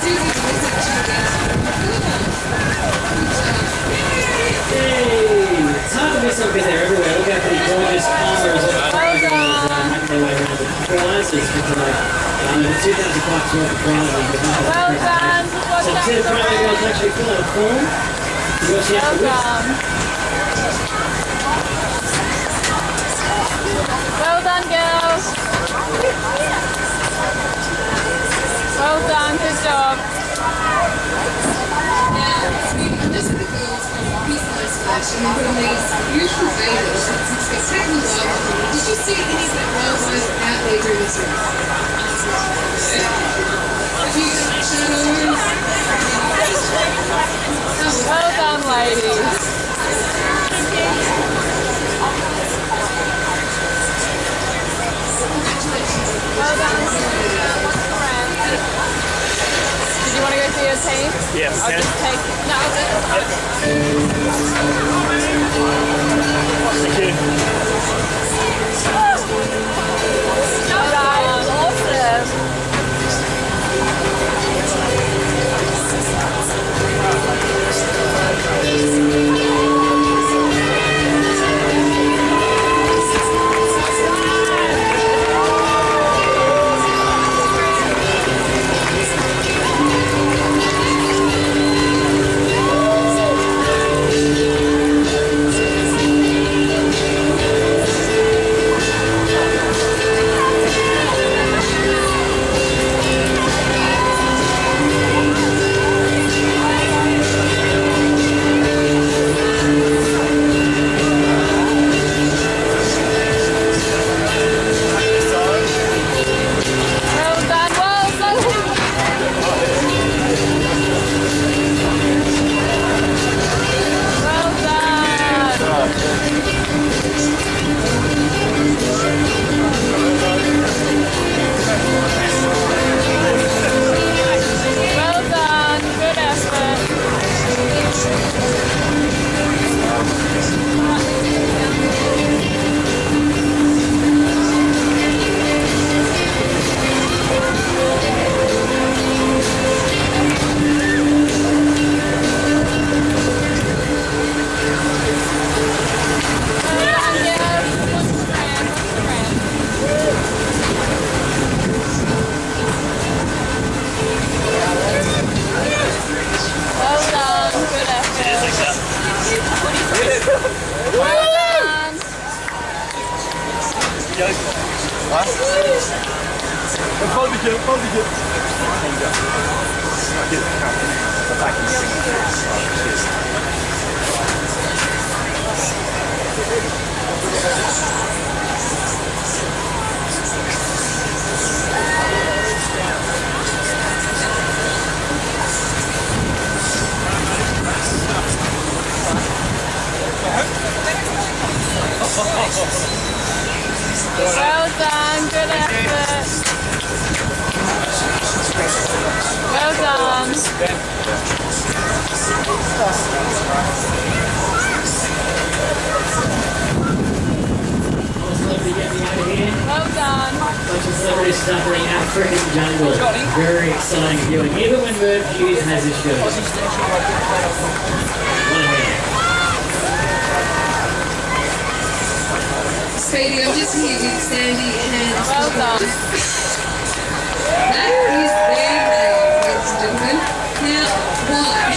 Susie, listen to you guys. Well done. Good job. Yay! It's hard to miss them because they're everywhere. Look how pretty gorgeous colours of making their way around the prizes for tonight. The 2,000 bucks worth of prizes. Well done. So instead of trying to girls actually fill out a form, you actually have to win. Well done, girls. Well done, good job. Now, this is the girls from Peace Nice Flash, and they've got these beautiful babies. It's spectacular wildlife. Did you see any of that wildlife out there during this week? Have you got shadows? Well done, ladies. Well done. Did you want to go see your team? Yes. I'll just take. No, Thank you. well done. Awesome. Well done, good effort. Well done. Well done. Bunch of celebrities suffering African jungle. Very exciting viewing. Even when Merv Hughes has his show. Speedy, I'm just here with Sandy and... Well done. That is their name, ladies and gentlemen. Now, why?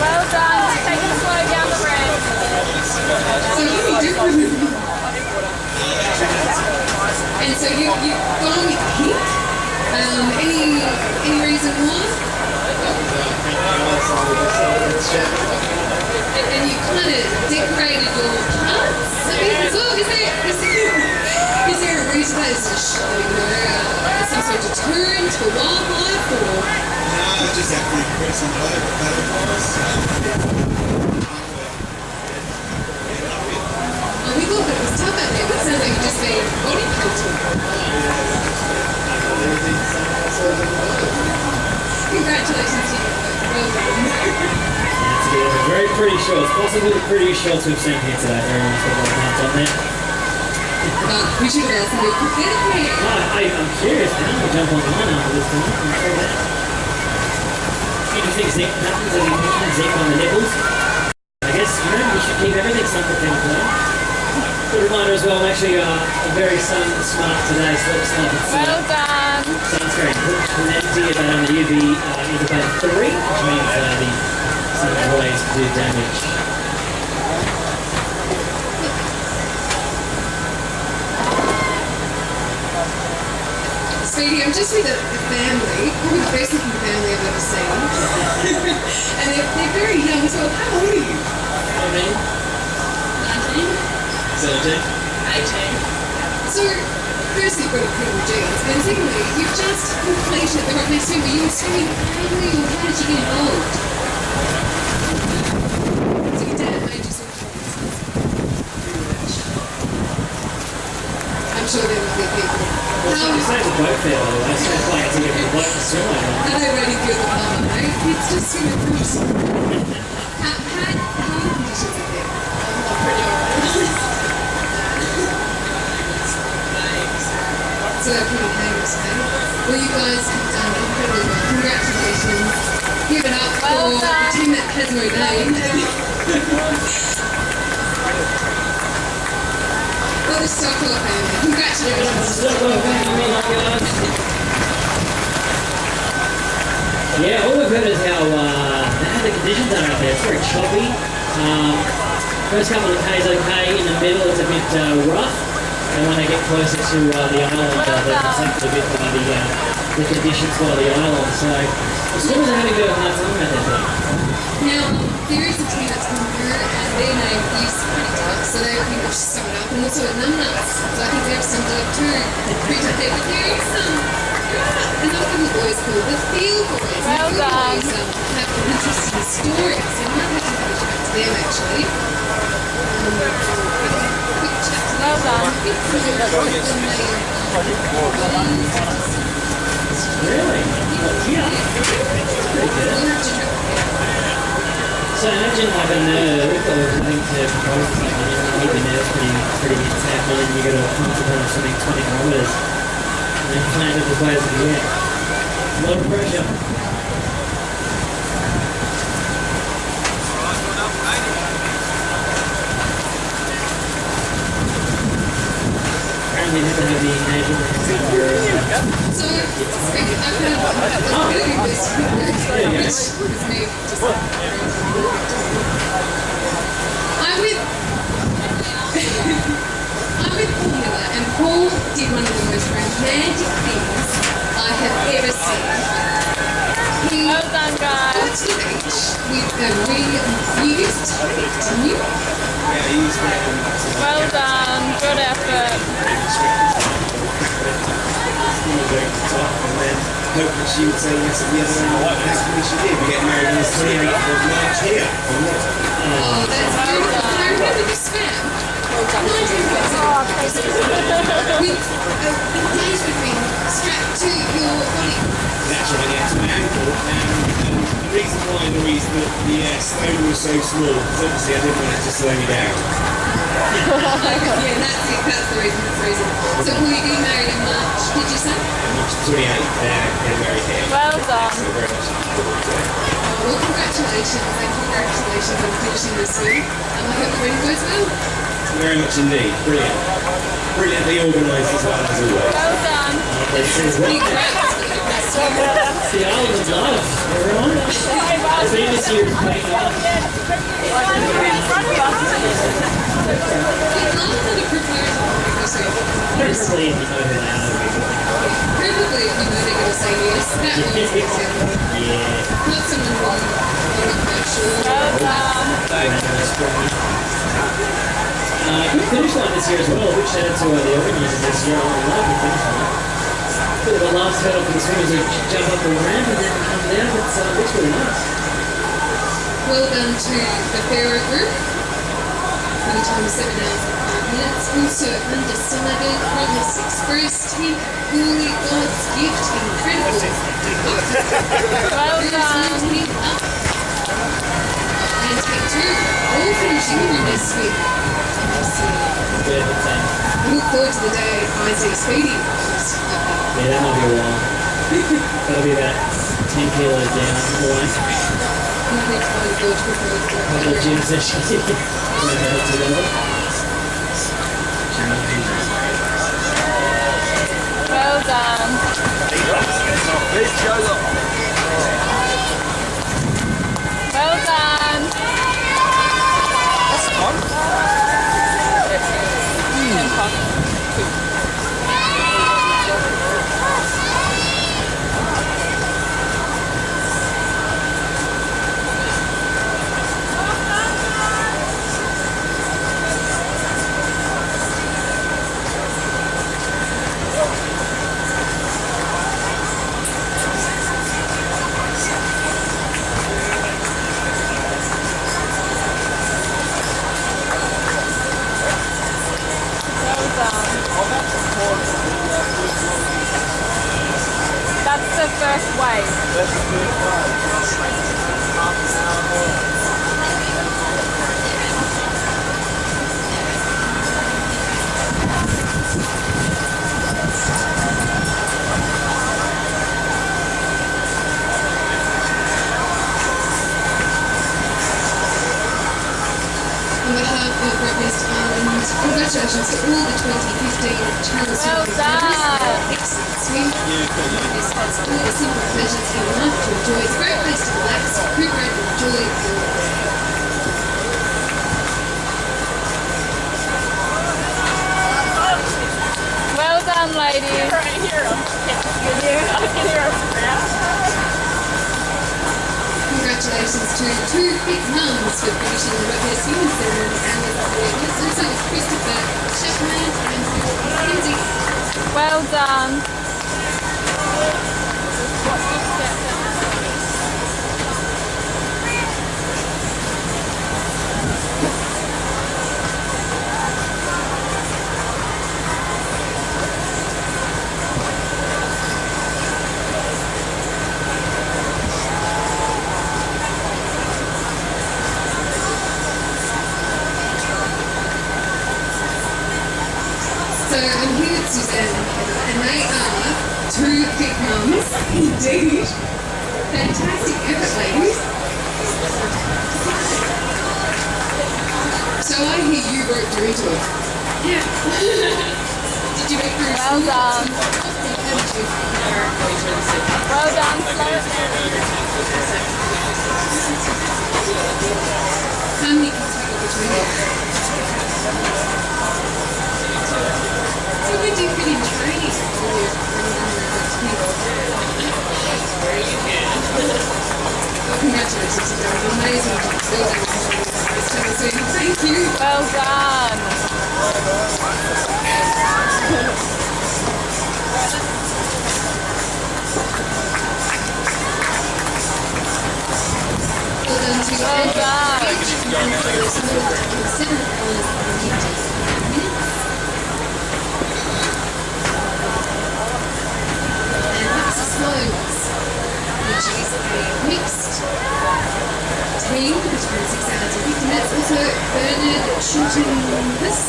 Well done. Take it slow down the ramp. So you different. And so you've gone with pink. Any reason why? And you kind of decorated your parts a bit as well. Is there a reason that it's just, some sort of deterrent for wildlife or? No, just actually put some photos. We thought that was tough out there, but it sounds like you've just been body painting. congratulations to you both. Well done. That's good. Very pretty shots. Possibly the prettiest shots we've seen here today. Very nice work on that. We should have asked them to cook it. I'm curious now. We'll jump online after this one. I'm sure that. Do you think zinc happens as you mentioned zinc on the nipples? I guess, we should keep everything something today. Good reminder as well, make sure you are very sun smart today, so let's start with Well done. sunscreen. Remember that on the UV is about 3, which means the sun rays do damage. Speedy, I'm just with a family, probably the best looking family I've ever seen. And they're very young as well. How old are you? 19? 17? 18. So, firstly, you've got incredible genes, and secondly, you've just completed the Rottnest swim. Were you a swimming family, or how did you get involved? So your dad made you sort of I'm sure they're lovely people. Well, so you say the boat there, by the way, so it's like to get the boat to swim over. Are they ready for the power, mate? It's just swimming across. How conditions are there? Pretty alright. So they're pretty famous, mate. Well, you guys have done incredibly well. Congratulations. Give it up for the team that has no name. Well, the Stockholm family. Congratulations. Yeah, all we've heard is how the conditions are out there. It's very choppy. First couple of K's okay. In the middle, it's a bit rough. And when they get closer to the island, they're a bit the conditions for the island. So the swimmers are having a bit of a hard time out there. Now, there is a team that's come through, and their name is pretty tough, so they pretty much sum it up. And also at Numbnuts, so I think they've summed it up too. Pretty tough there, but there is another couple of boys called the Field Boys. Well done. The Field Boys have interesting stories, so I might have to have a chat to them actually. Quick chat to them. Well done. Really? Yeah. So imagine like a nerve or having to propose to someone and maybe the nerve's pretty intact and then you got to concentrate on swimming 20 kilometres and then plant it as way as you get. A lot of pressure. Apparently you have to have the engagement. So, I've heard about this, which is me just I'm with Paul Miller, and Paul did one of the most romantic things I have ever seen. He Well done, guys. got to the beach with a ring used tape, didn't you? Yeah, I used that. Well done. Good effort. And then hopefully she would say yes at the other end. Hopefully she did. We get married on the 28th of March here. Oh, that's beautiful. And I remember this man, 19 with a engagement ring strapped to your body. That's right, yeah, to my ankle. And the reason why, Louise, the stone was so small, because obviously I didn't want it to slow me down. Yeah, that's it. That's the reason. So will you be married in March, did you say? March 28th, they're married here. Well done. So very much looking forward to it. Well, congratulations and congratulations on finishing this soon. And I hope the wedding goes well. Very much indeed. Brilliant. Brilliantly organised as well as always. Well done. Big crowds. The island of love, everyone. The famous year is playing off. We'd love another proposal. Preferably if you know who they are. Preferably if you know they're going to say yes. That would be acceptable. Yeah. Not someone who I'm not quite sure. Well done. Good finish line this year as well. Big shout out to the organisers this year. I love the finish line. Bit of a last hurdle for the swimmers who jump up the ramp and then come down, but looks really nice. Well done to the Pharaoh group. 20 times 7 hours and 5 minutes. Also undecided, Rottnest Express, 10th, Holy God's Gift, incredible. Well done. 19 up. And take 2, all finishing Rottnest with. I look forward to the day I see Speedy. Yeah, that might be a while. That'll be about 10 kilos down away. Couple of gym sessions. Well done. Well done. That's fun. That's the first wave. That's the first On behalf of Rottnest Island, congratulations to all the 2015 Channel Well done. Excellent swim. Rottnest has all the simple pleasures in life to enjoy. It's a great place to relax, recuperate, and enjoy your Well done, ladies. Congratulations to two big mums for finishing the Rottnest Human Ceremony and with also with Christopher Chapman and Mackenzie. Well done. So I'm here with Suzanne and Heather, and they are two big mums indeed. Fantastic effort, ladies. So I hear you wrote through to it. Yeah. Did you make through? Well done. How did you? Well done. How many kids have you got between you? So when do you fit in training for your Well, congratulations, you've done an amazing job. Thank you. Well done. Well done to you. Well done. And that's the slows, which is a mixed team between 6 hours and 50 minutes. Also, Bernard Schultenbus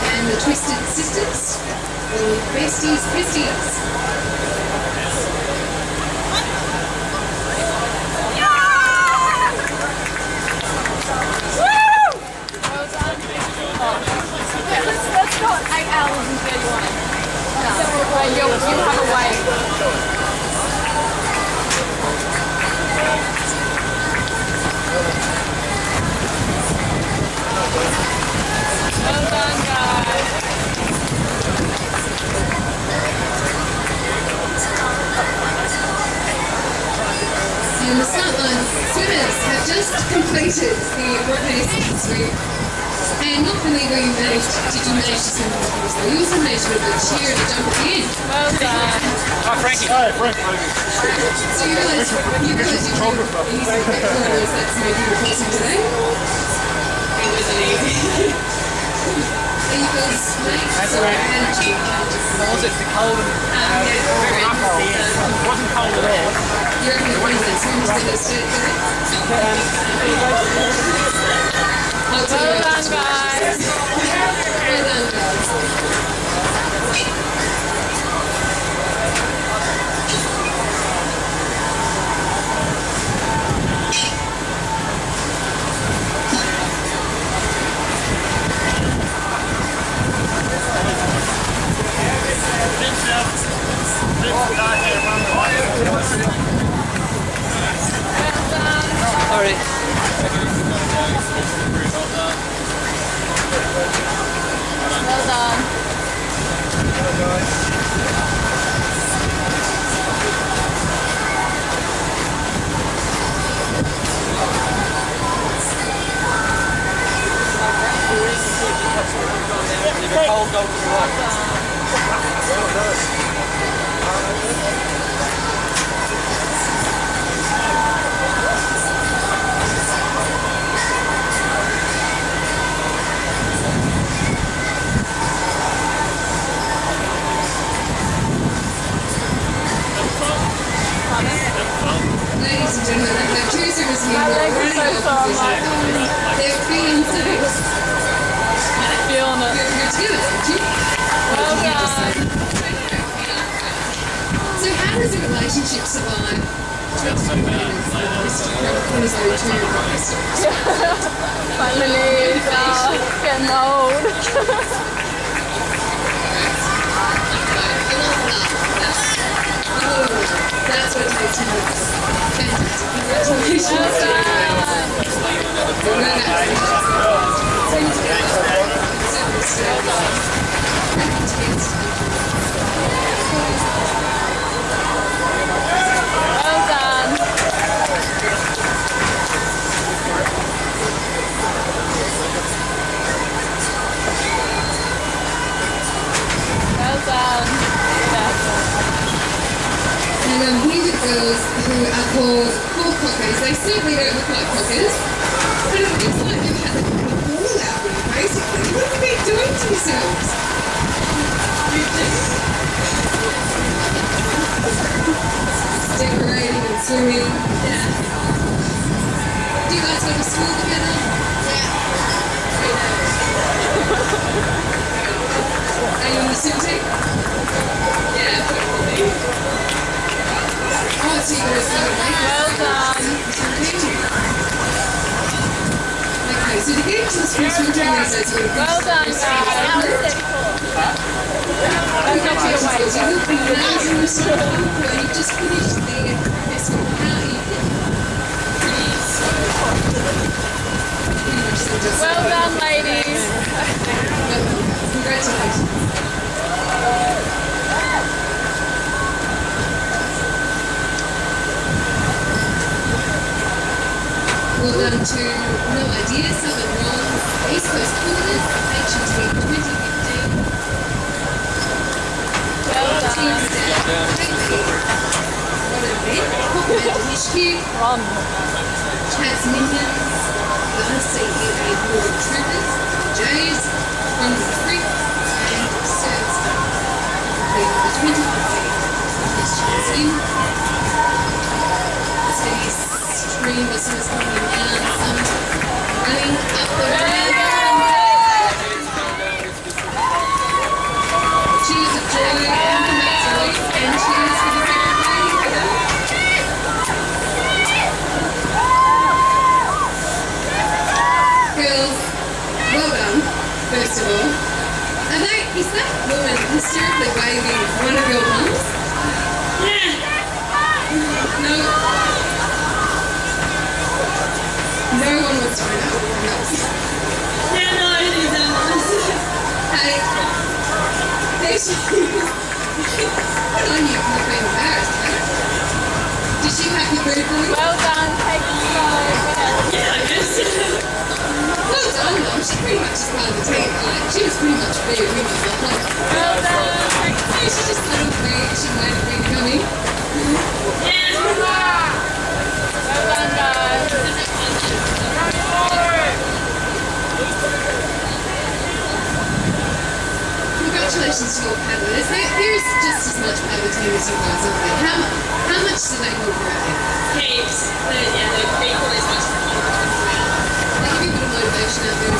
and the Twisted Sisters, or Besties. Let's go 8 hours and 31. No. You'll have a wait. Well done, guys. And the start line swimmers have just completed the Rottnest sweep. And not only did you manage to swim the course, though, you also managed to do a good cheer and a jump at the end. Well done. Hi, Frankie. Hi, Frank. So you realise you can easily get corners that's maybe your person today? It wasn't easy. Are you it the cold? Very interesting. It wasn't cold at all. You reckon the Queensland Swim's going to stay there? Well done, guys. Well done, guys. Sorry. Well done. Ladies and gentlemen, the two swimmers here My were legs are running so off sore, the I'm position. They're feeling safe. Feeling it. You're together, aren't you? Well done. So how does a relationship survive? My lilies are getting old. That's what takes months. Fantastic. Congratulations. Well done. Well done. And here are the girls who are called full cockers. They certainly don't look like cockers, but it looks like they've had the ball out with them, basically. What have you been doing to yourselves? Decorating and swimming. Yeah. Do you guys go to school together? Yeah. Are you in the swim team? Yeah, probably. Oh, so you guys go Well done. Okay, so to get into the swim team, Well done, guys. That's not your way. You just finished the festival. How are you feeling? Well done, ladies. Congratulations. Well done to No Idea, Southern Ron's, East Coast Coolers, H&T 2015. Well done. Ron. Tasmanians, the CEA Board of Troopers, Jays, Runs the Creek, and Serves. Completing the 2015 questions in. Steady stream of swimmers coming down, some running up the ramp. Cheers of joy and congratulations, and cheers for the second lady. Girls, well done, first of all. Is that woman hysterically waving one of your mums? Yeah. No. No one wants to find out. Yeah, no, it is Emma. Hey. There she is. Good on you. You've been embarrassed, huh? Did she pack your booty for you? Well done. Take it slow. Yeah, I guess. Well done, though. She pretty much is part of the team. Like, she was pretty much very women the whole time. Well done. She's just a little free. She might have been coming. Yeah. Well done, guys. Congratulations. congratulations to your paddlers. There is just as much paddle team as you guys, aren't there? How much do they help you out? Heaps. They're equally as much fun. They give you a bit of motivation out there